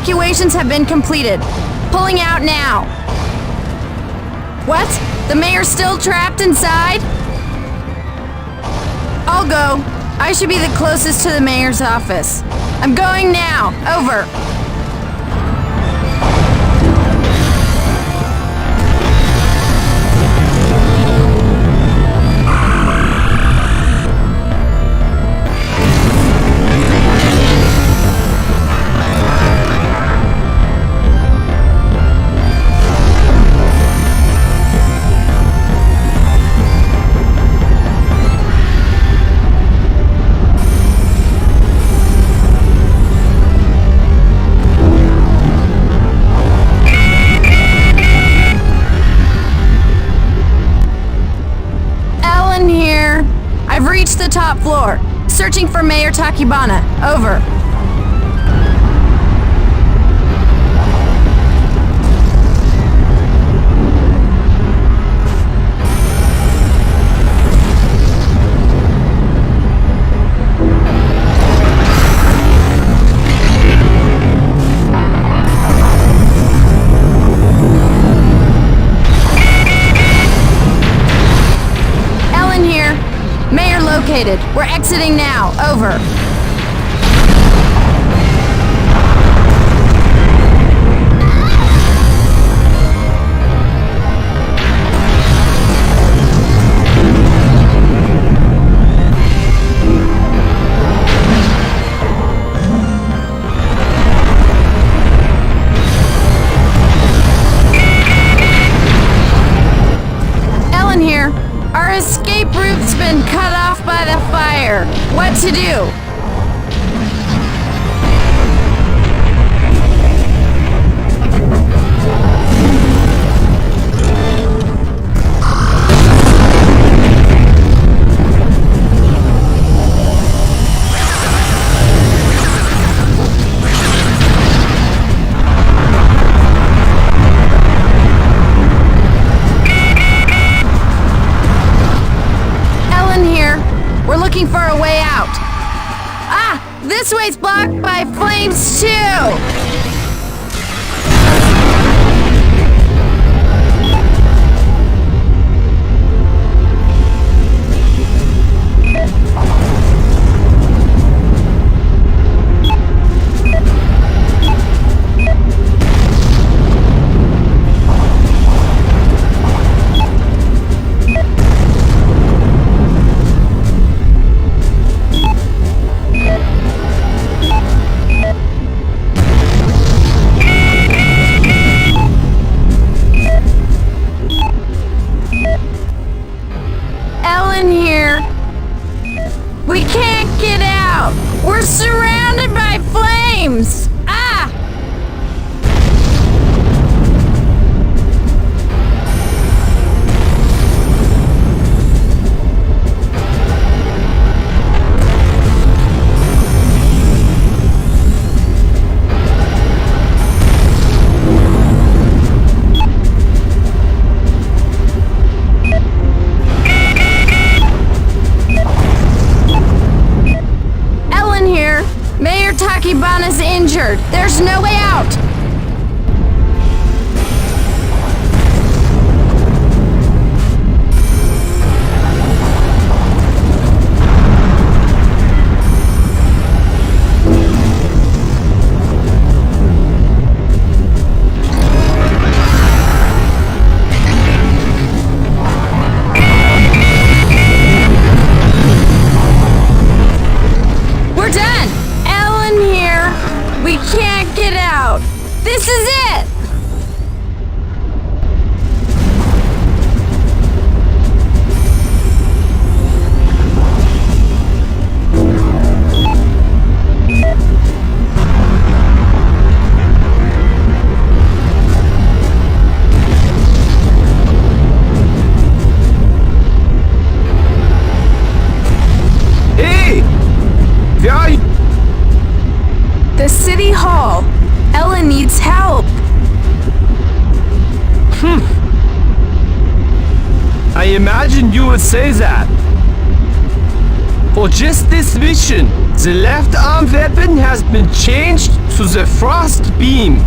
Evacuations have been completed. Pulling out now. What? The mayor's still trapped inside? I'll go. I should be the closest to the mayor's office. I'm going now. Over. The top floor. Searching for Mayor Takibana. Over. Ellen here. Mayor located. We're exiting now. Over. Ellen here. Our escape route's been cut off by the fire. What to do? We're looking for a way out. Ah! This way's blocked by flames too! Ellen here. We can't get out. We're surrounded by flames. Ah! Mayor Takibana's injured. There's no way out. We're done. Ellen here. We can't get out. This is it. The City Hall. Ellen needs help. I imagined you would say that. For just this mission, the left arm weapon has been changed to the Frost Beam.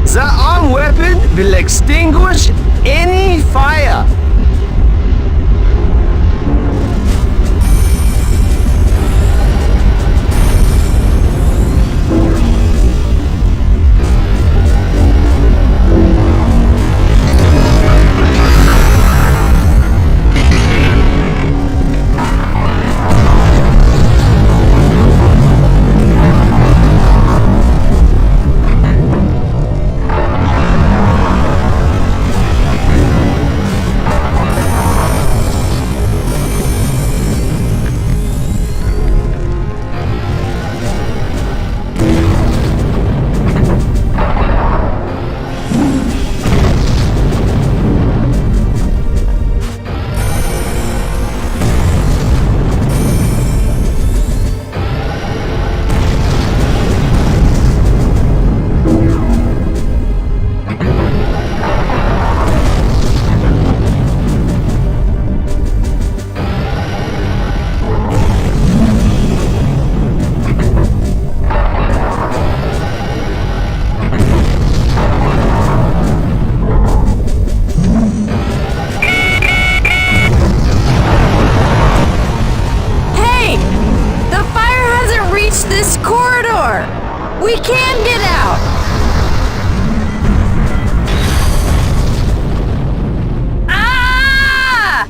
The arm weapon will extinguish any fire. We can get out! Ah!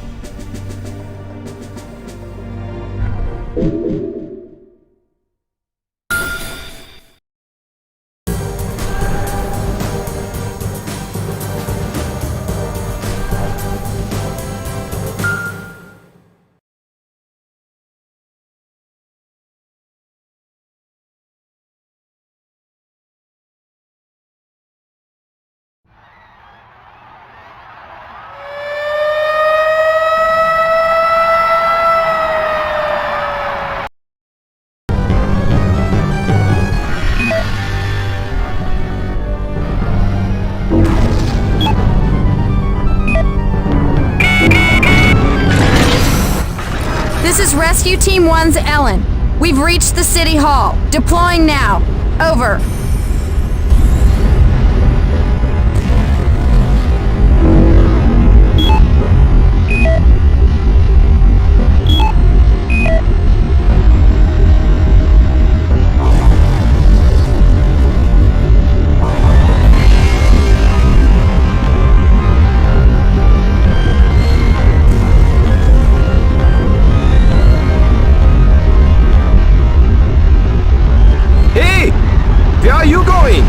This is Rescue Team 1's Ellen. We've reached the City Hall. Deploying now. Over. Where are you going?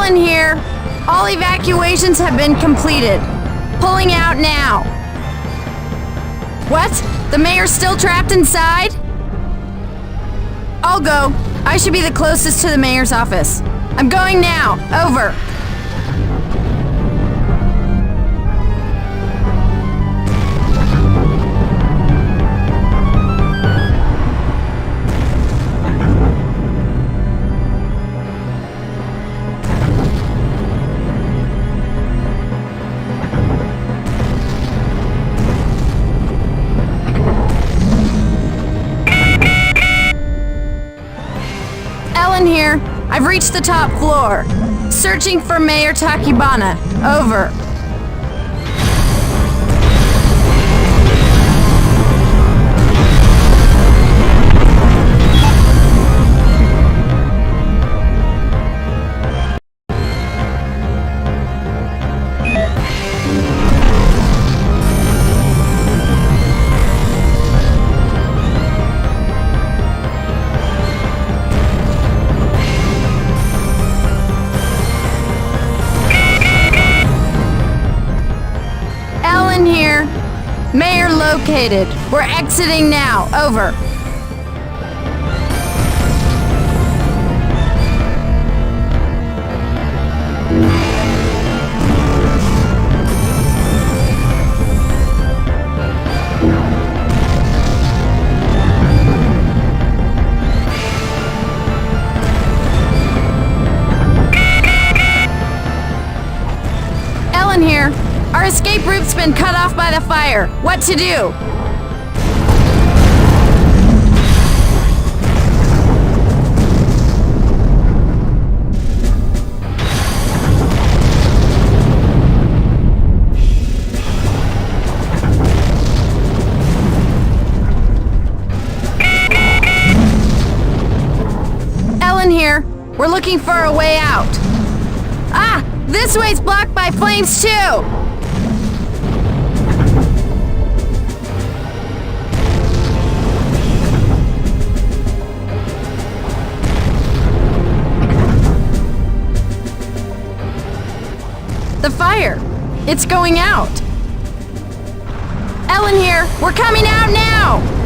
Here. All evacuations have been completed. Pulling out now. What? The mayor's still trapped inside? I'll go. I should be the closest to the mayor's office. I'm going now. Over. Here. I've reached the top floor. Searching for Mayor Takibana. Over. located. We're exiting now. Over. Ellen here. Our escape route's been cut off by the fire. What to do? Ellen here. We're looking for a way out. Ah! This way's blocked by flames too! The fire! It's going out! Ellen here! We're coming out now!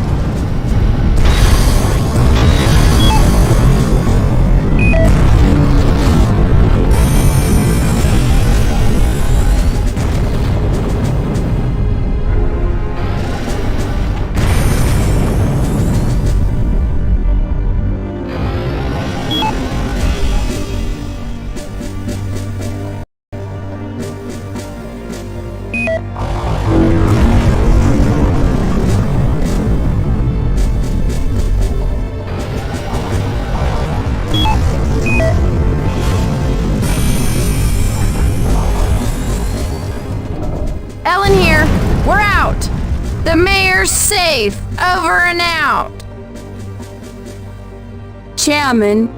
Ellen here. We're out. The mayor's safe. Over and out. Chairman,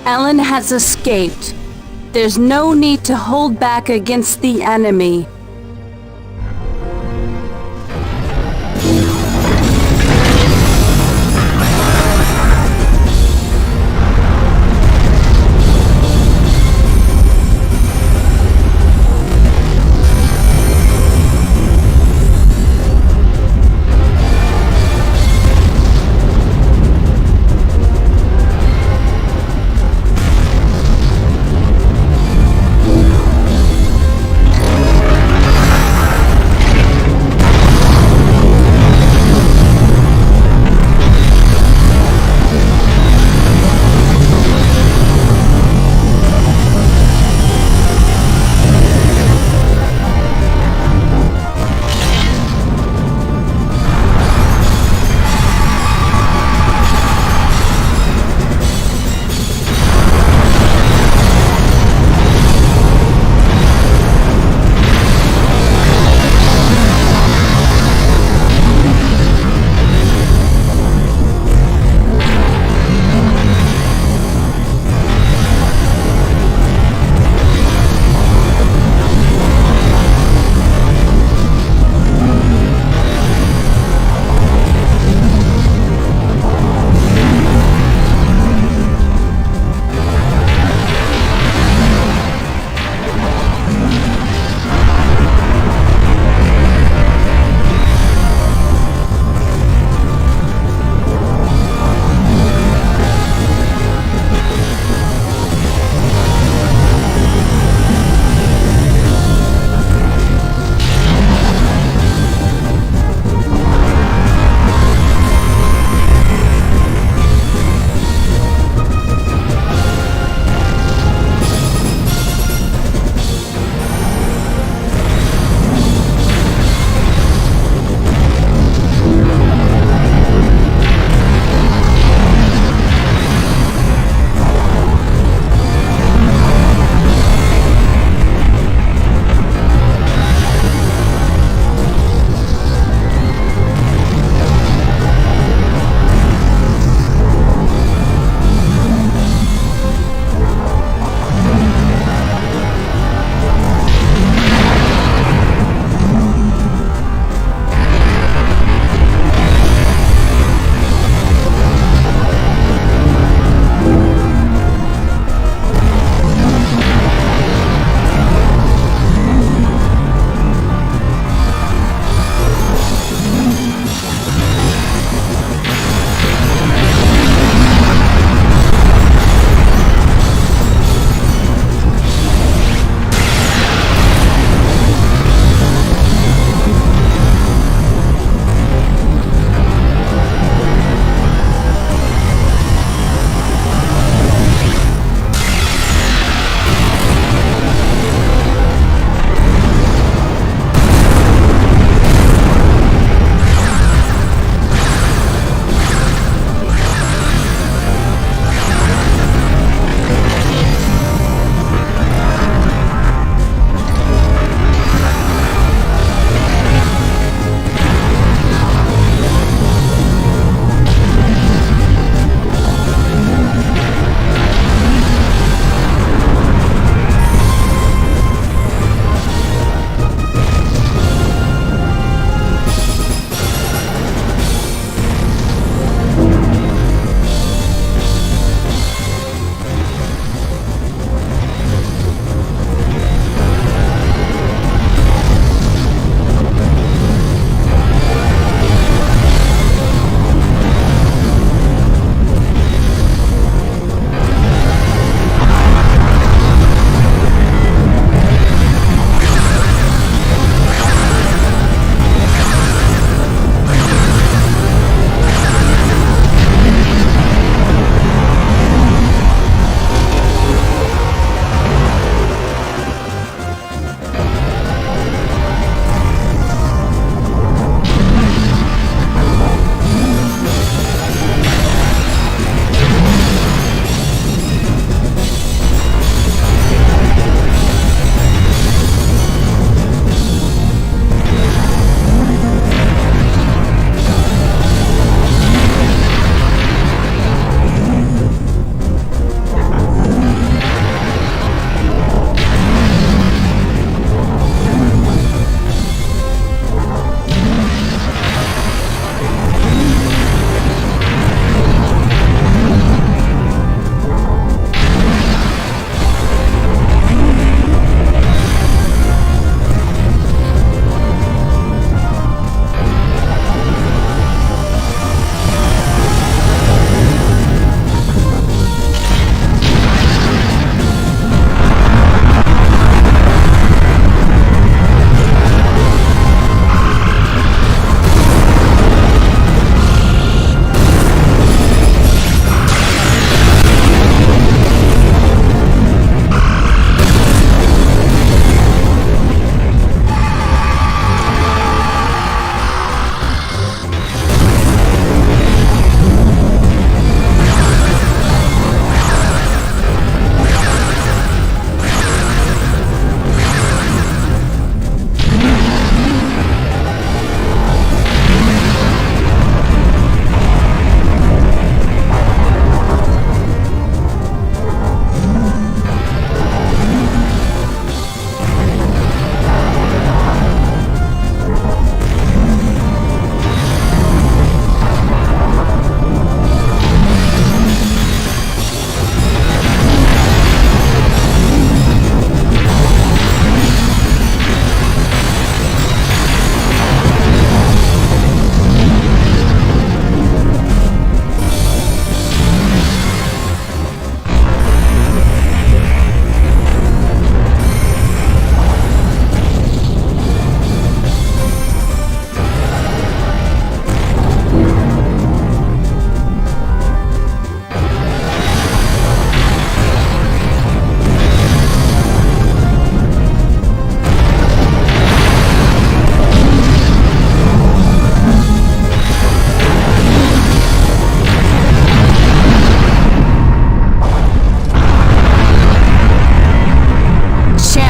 Ellen has escaped. There's no need to hold back against the enemy.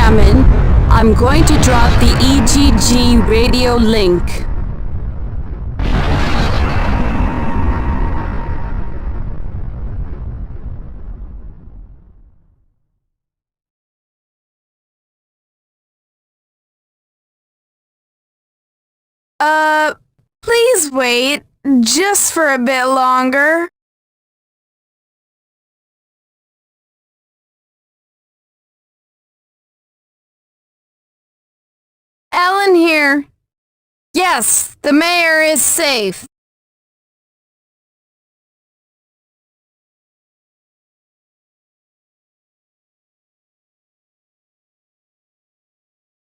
incoming. I'm going to drop the E.G.G. radio link. Please wait just for a bit longer. Ellen here. Yes, the mayor is safe.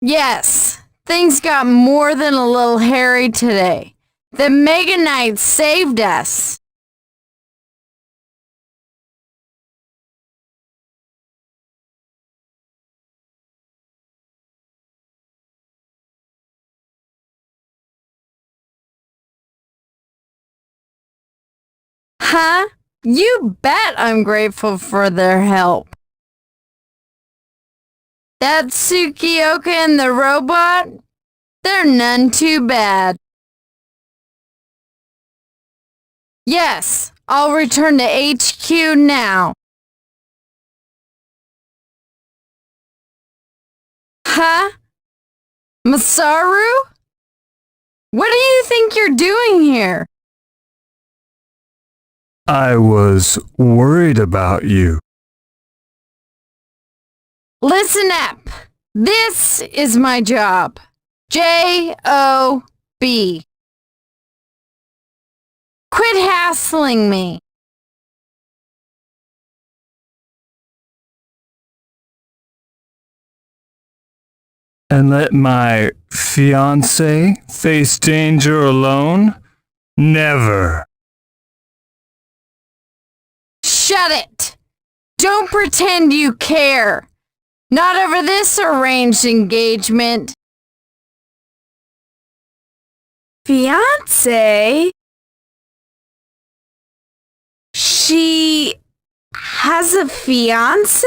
Yes, things got more than a little hairy today. The Meganite saved us. Huh? You bet I'm grateful for their help. That Tsukioka and the robot? They're none too bad. Yes, I'll return to HQ now. Huh? Masaru? What do you think you're doing here? I was worried about you. Listen up. This is my job. J-O-B. Quit hassling me. And let my fiancé face danger alone? Never. Shut it! Don't pretend you care. Not over this arranged engagement. Fiancé? She has a fiancé?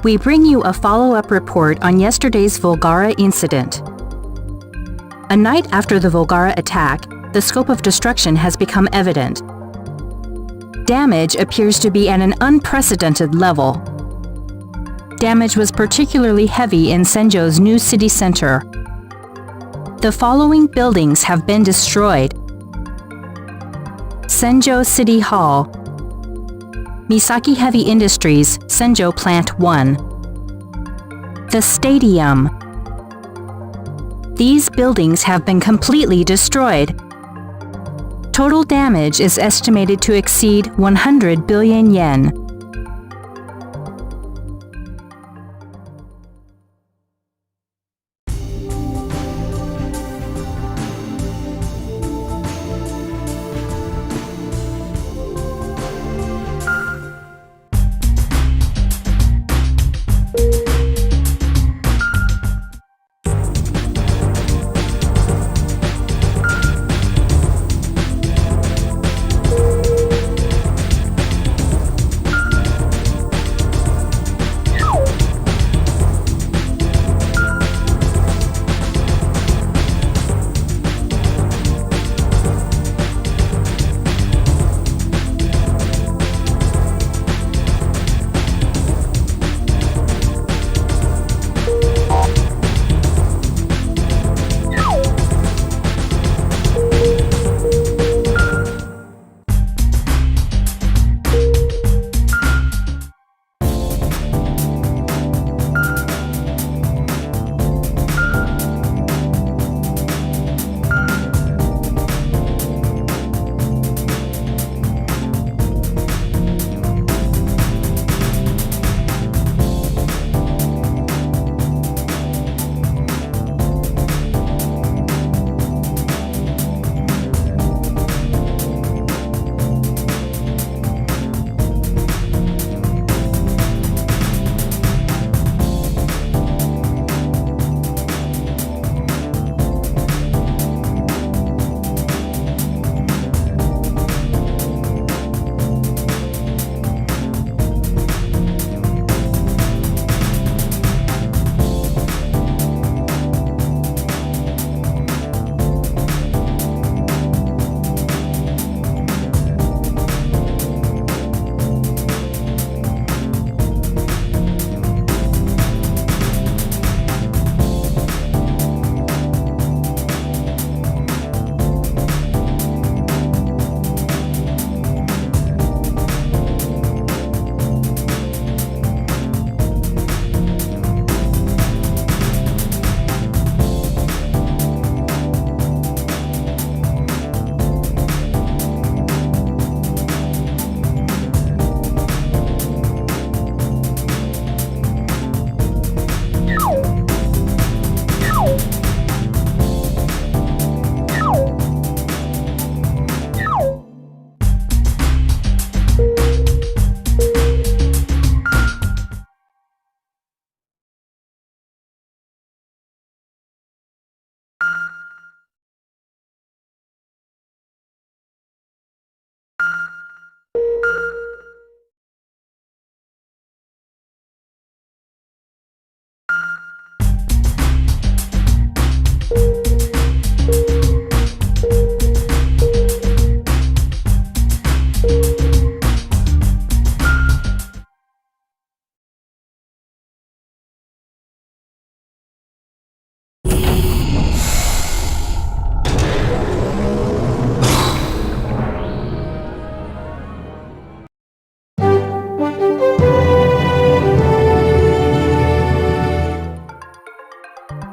We bring you a follow-up report on yesterday's Volgara incident. A night after the Volgara attack, the scope of destruction has become evident. Damage appears to be at an unprecedented level. Damage was particularly heavy in Senjo's new city center. The following buildings have been destroyed: Senjo City Hall, Misaki Heavy Industries, Senjo Plant 1. The Stadium. These buildings have been completely destroyed. Total damage is estimated to exceed 100 billion yen.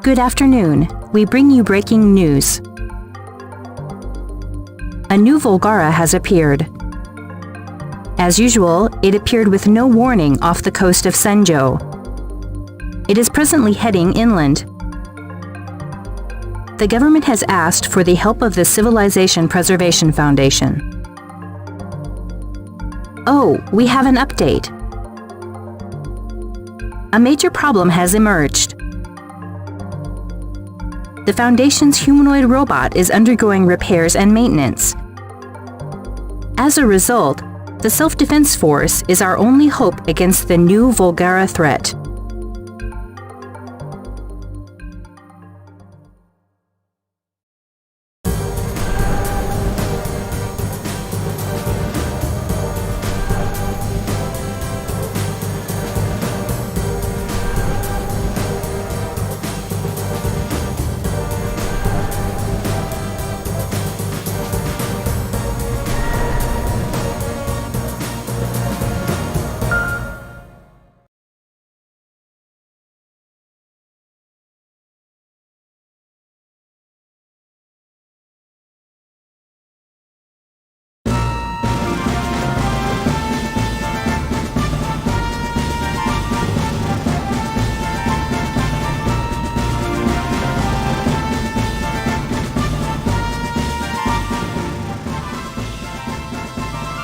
Good afternoon. We bring you breaking news. A new Volgara has appeared. As usual, it appeared with no warning off the coast of Senjo. It is presently heading inland. The government has asked for the help of the Civilization Preservation Foundation. Oh, we have an update. A major problem has emerged. The Foundation's humanoid robot is undergoing repairs and maintenance. As a result, the Self-Defense Force is our only hope against the new Volgara threat.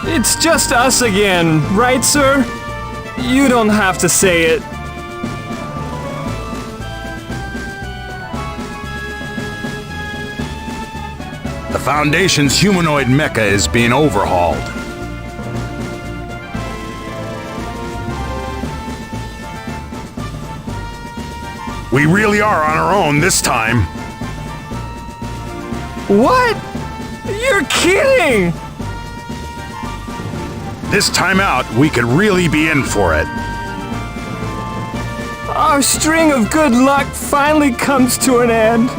It's just us again, right, sir? You don't have to say it. The Foundation's humanoid mecha is being overhauled. We really are on our own this time. What? You're kidding! This time out, we could really be in for it. Our string of good luck finally comes to an end.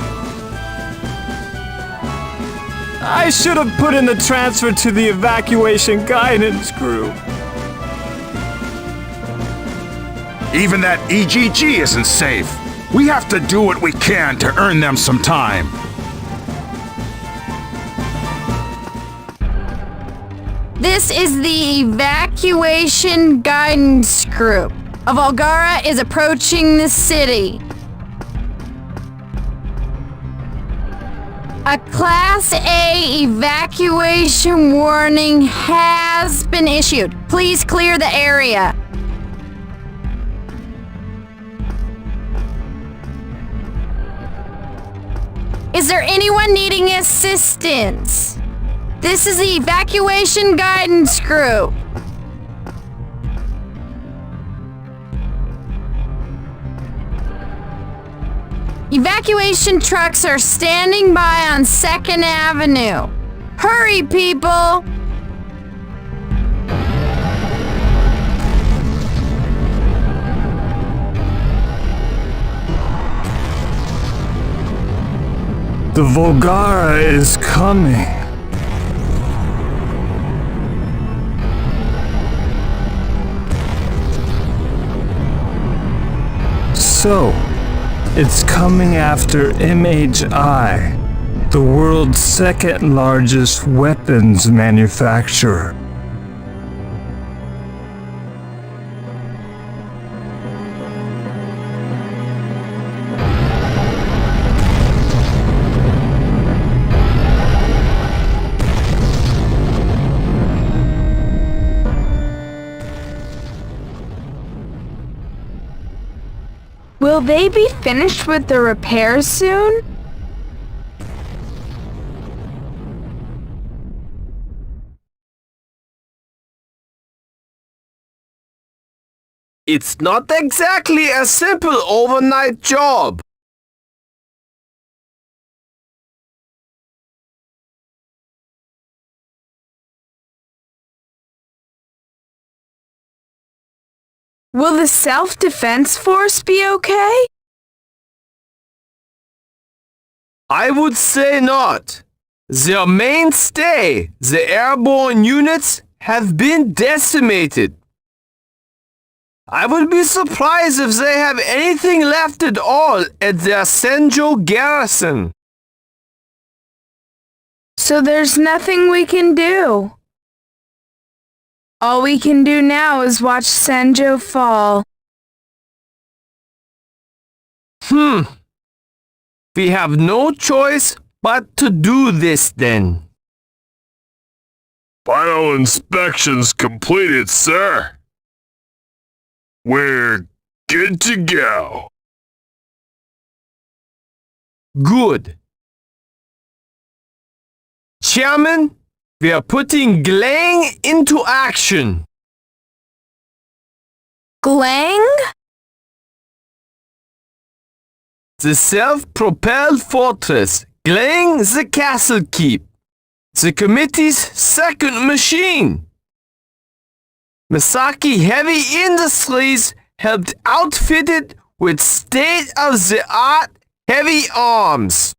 I should have put in the transfer to the evacuation guidance group. Even that E.G.G isn't safe. We have to do what we can to earn them some time. This is the Evacuation Guidance Group. A Volgara is approaching the city. A Class A evacuation warning has been issued. Please clear the area. Is there anyone needing assistance? This is the Evacuation Guidance Group. Evacuation trucks are standing by on 2nd Avenue. Hurry, people! The Volgara is coming. So, it's coming after MHI, the world's second largest weapons manufacturer. Will they be finished with the repairs soon? It's not exactly a simple overnight job. Will the self-defense force be okay? I would say not. Their mainstay, the airborne units, have been decimated. I would be surprised if they have anything left at all at their Senjo garrison. So there's nothing we can do. All we can do now is watch Senjo fall. We have no choice but to do this then. Final inspections completed, sir. We're good to go. Good. Chairman, we are putting Glang into action. Glang? The self-propelled fortress, Glang the Castle Keep. The committee's second machine. Misaki Heavy Industries helped outfit it with state-of-the-art heavy arms.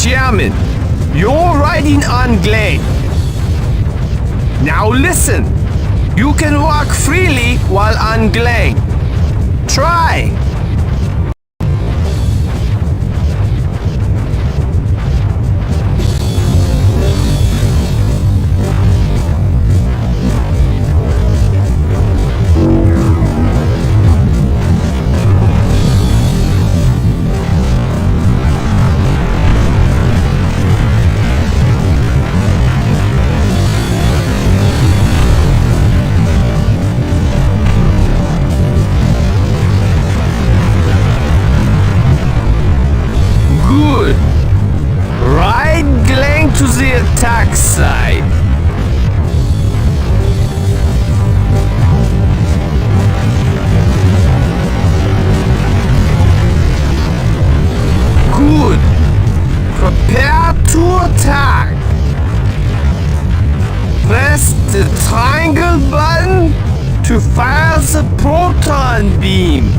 Chairman, you're riding on Glang. Now listen, you can walk freely while on Glang. Try. To the attack side. Good. Prepare to attack. Press the triangle button to fire the proton beam.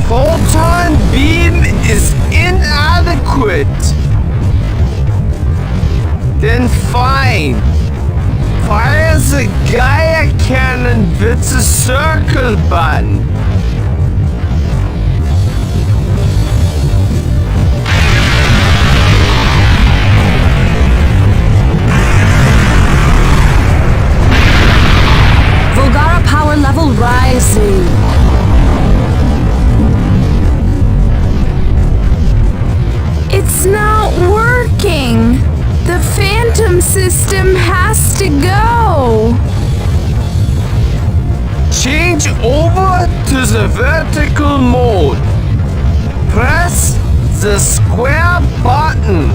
Proton beam is inadequate. Then fine. Fire the Gaia cannon with the circle button. Volgara power level rising. It's not working. The Phantom system has to go. Change over to the vertical mode. Press the square button.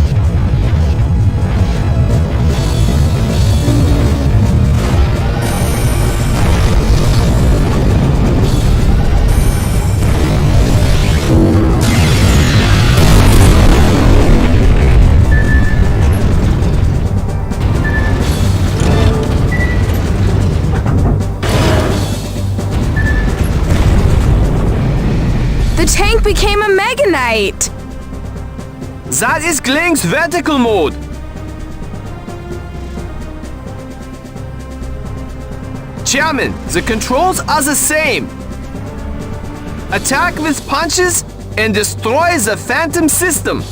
The tank became a Meganite. That is Glang's vertical mode. Chairman, the controls are the same. Attack with punches and destroy the Phantom system.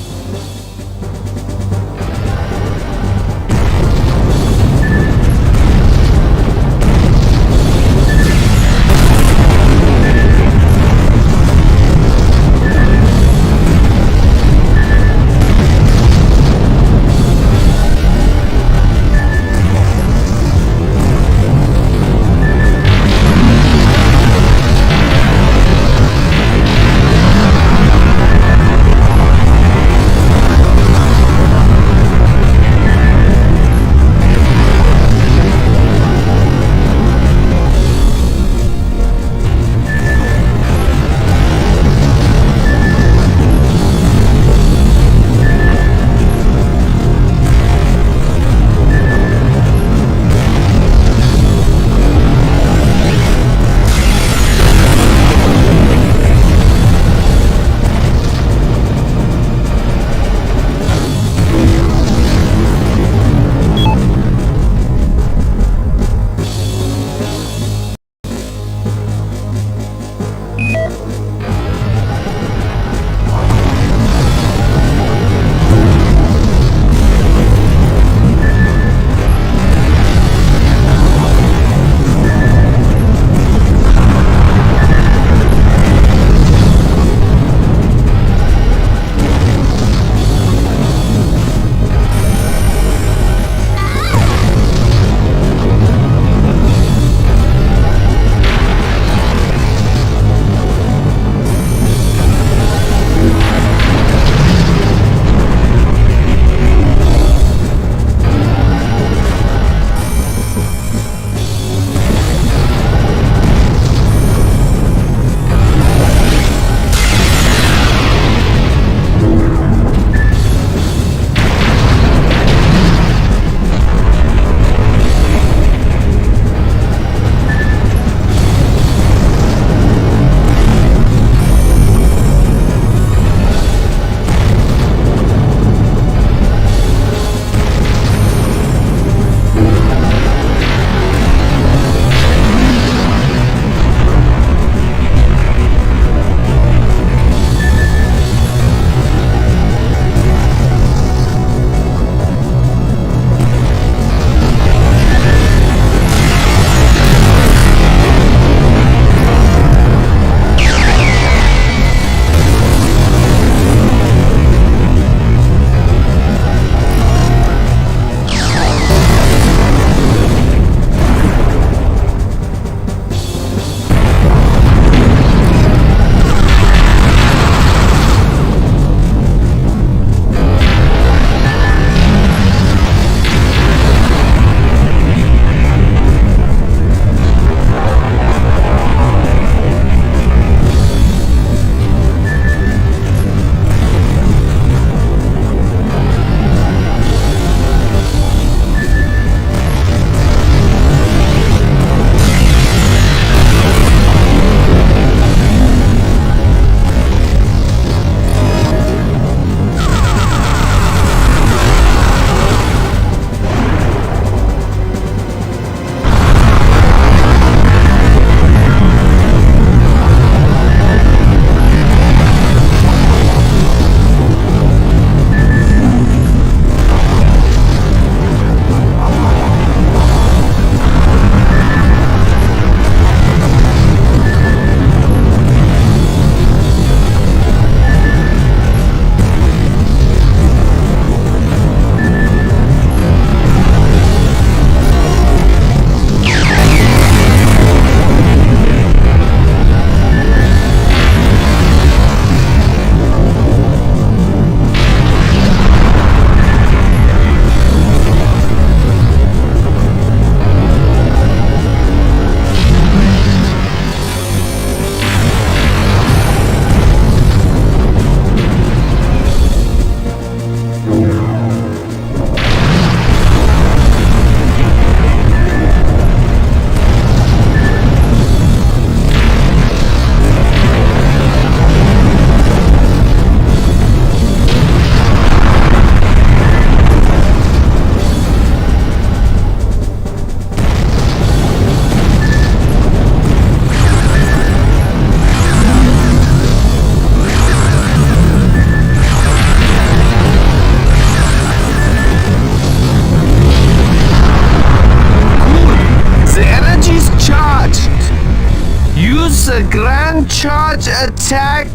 Grand charge attack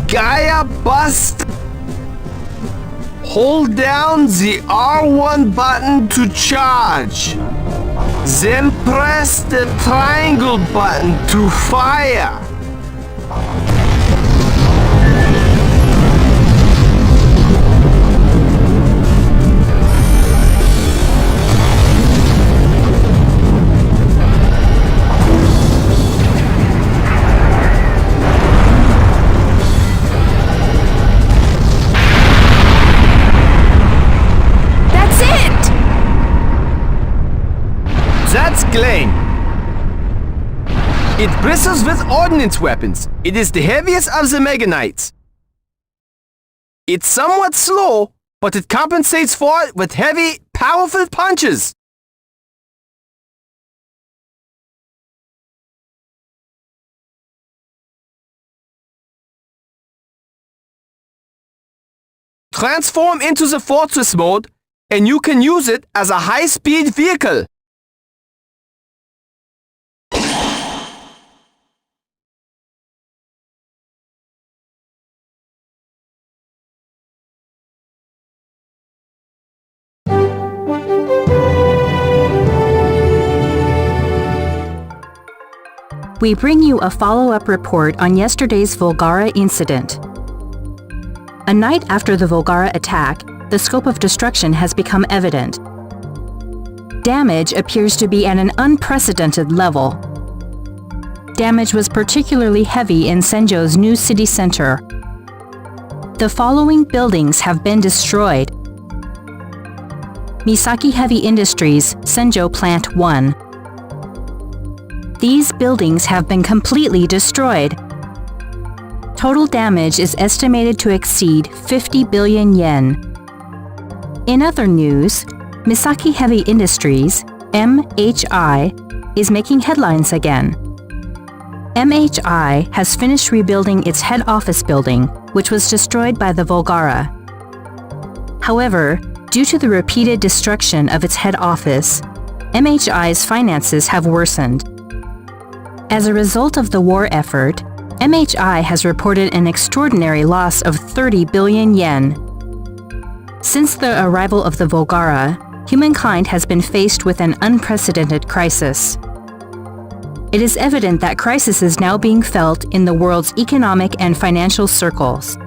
Gaia bust. Hold down the R1 button to charge. Then press the triangle button to fire. That's Glen. It bristles with ordnance weapons. It is the heaviest of the Meganites. It's somewhat slow, but it compensates for it with heavy, powerful punches. transform into the fortress mode, and you can use it as a high-speed vehicle. We bring you a follow-up report on yesterday's Volgara incident. A night after the Volgara attack, the scope of destruction has become evident. Damage appears to be at an unprecedented level. Damage was particularly heavy in Senjo's new city center. The following buildings have been destroyed. Misaki Heavy Industries, Senjo Plant 1. These buildings have been completely destroyed. Total damage is estimated to exceed 50 billion yen. In other news, Misaki Heavy Industries, MHI, is making headlines again. MHI has finished rebuilding its head office building, which was destroyed by the Volgara. However, due to the repeated destruction of its head office, MHI's finances have worsened. As a result of the war effort, MHI has reported an extraordinary loss of 30 billion yen. Since the arrival of the Volgara, humankind has been faced with an unprecedented crisis. It is evident that crisis is now being felt in the world's economic and financial circles.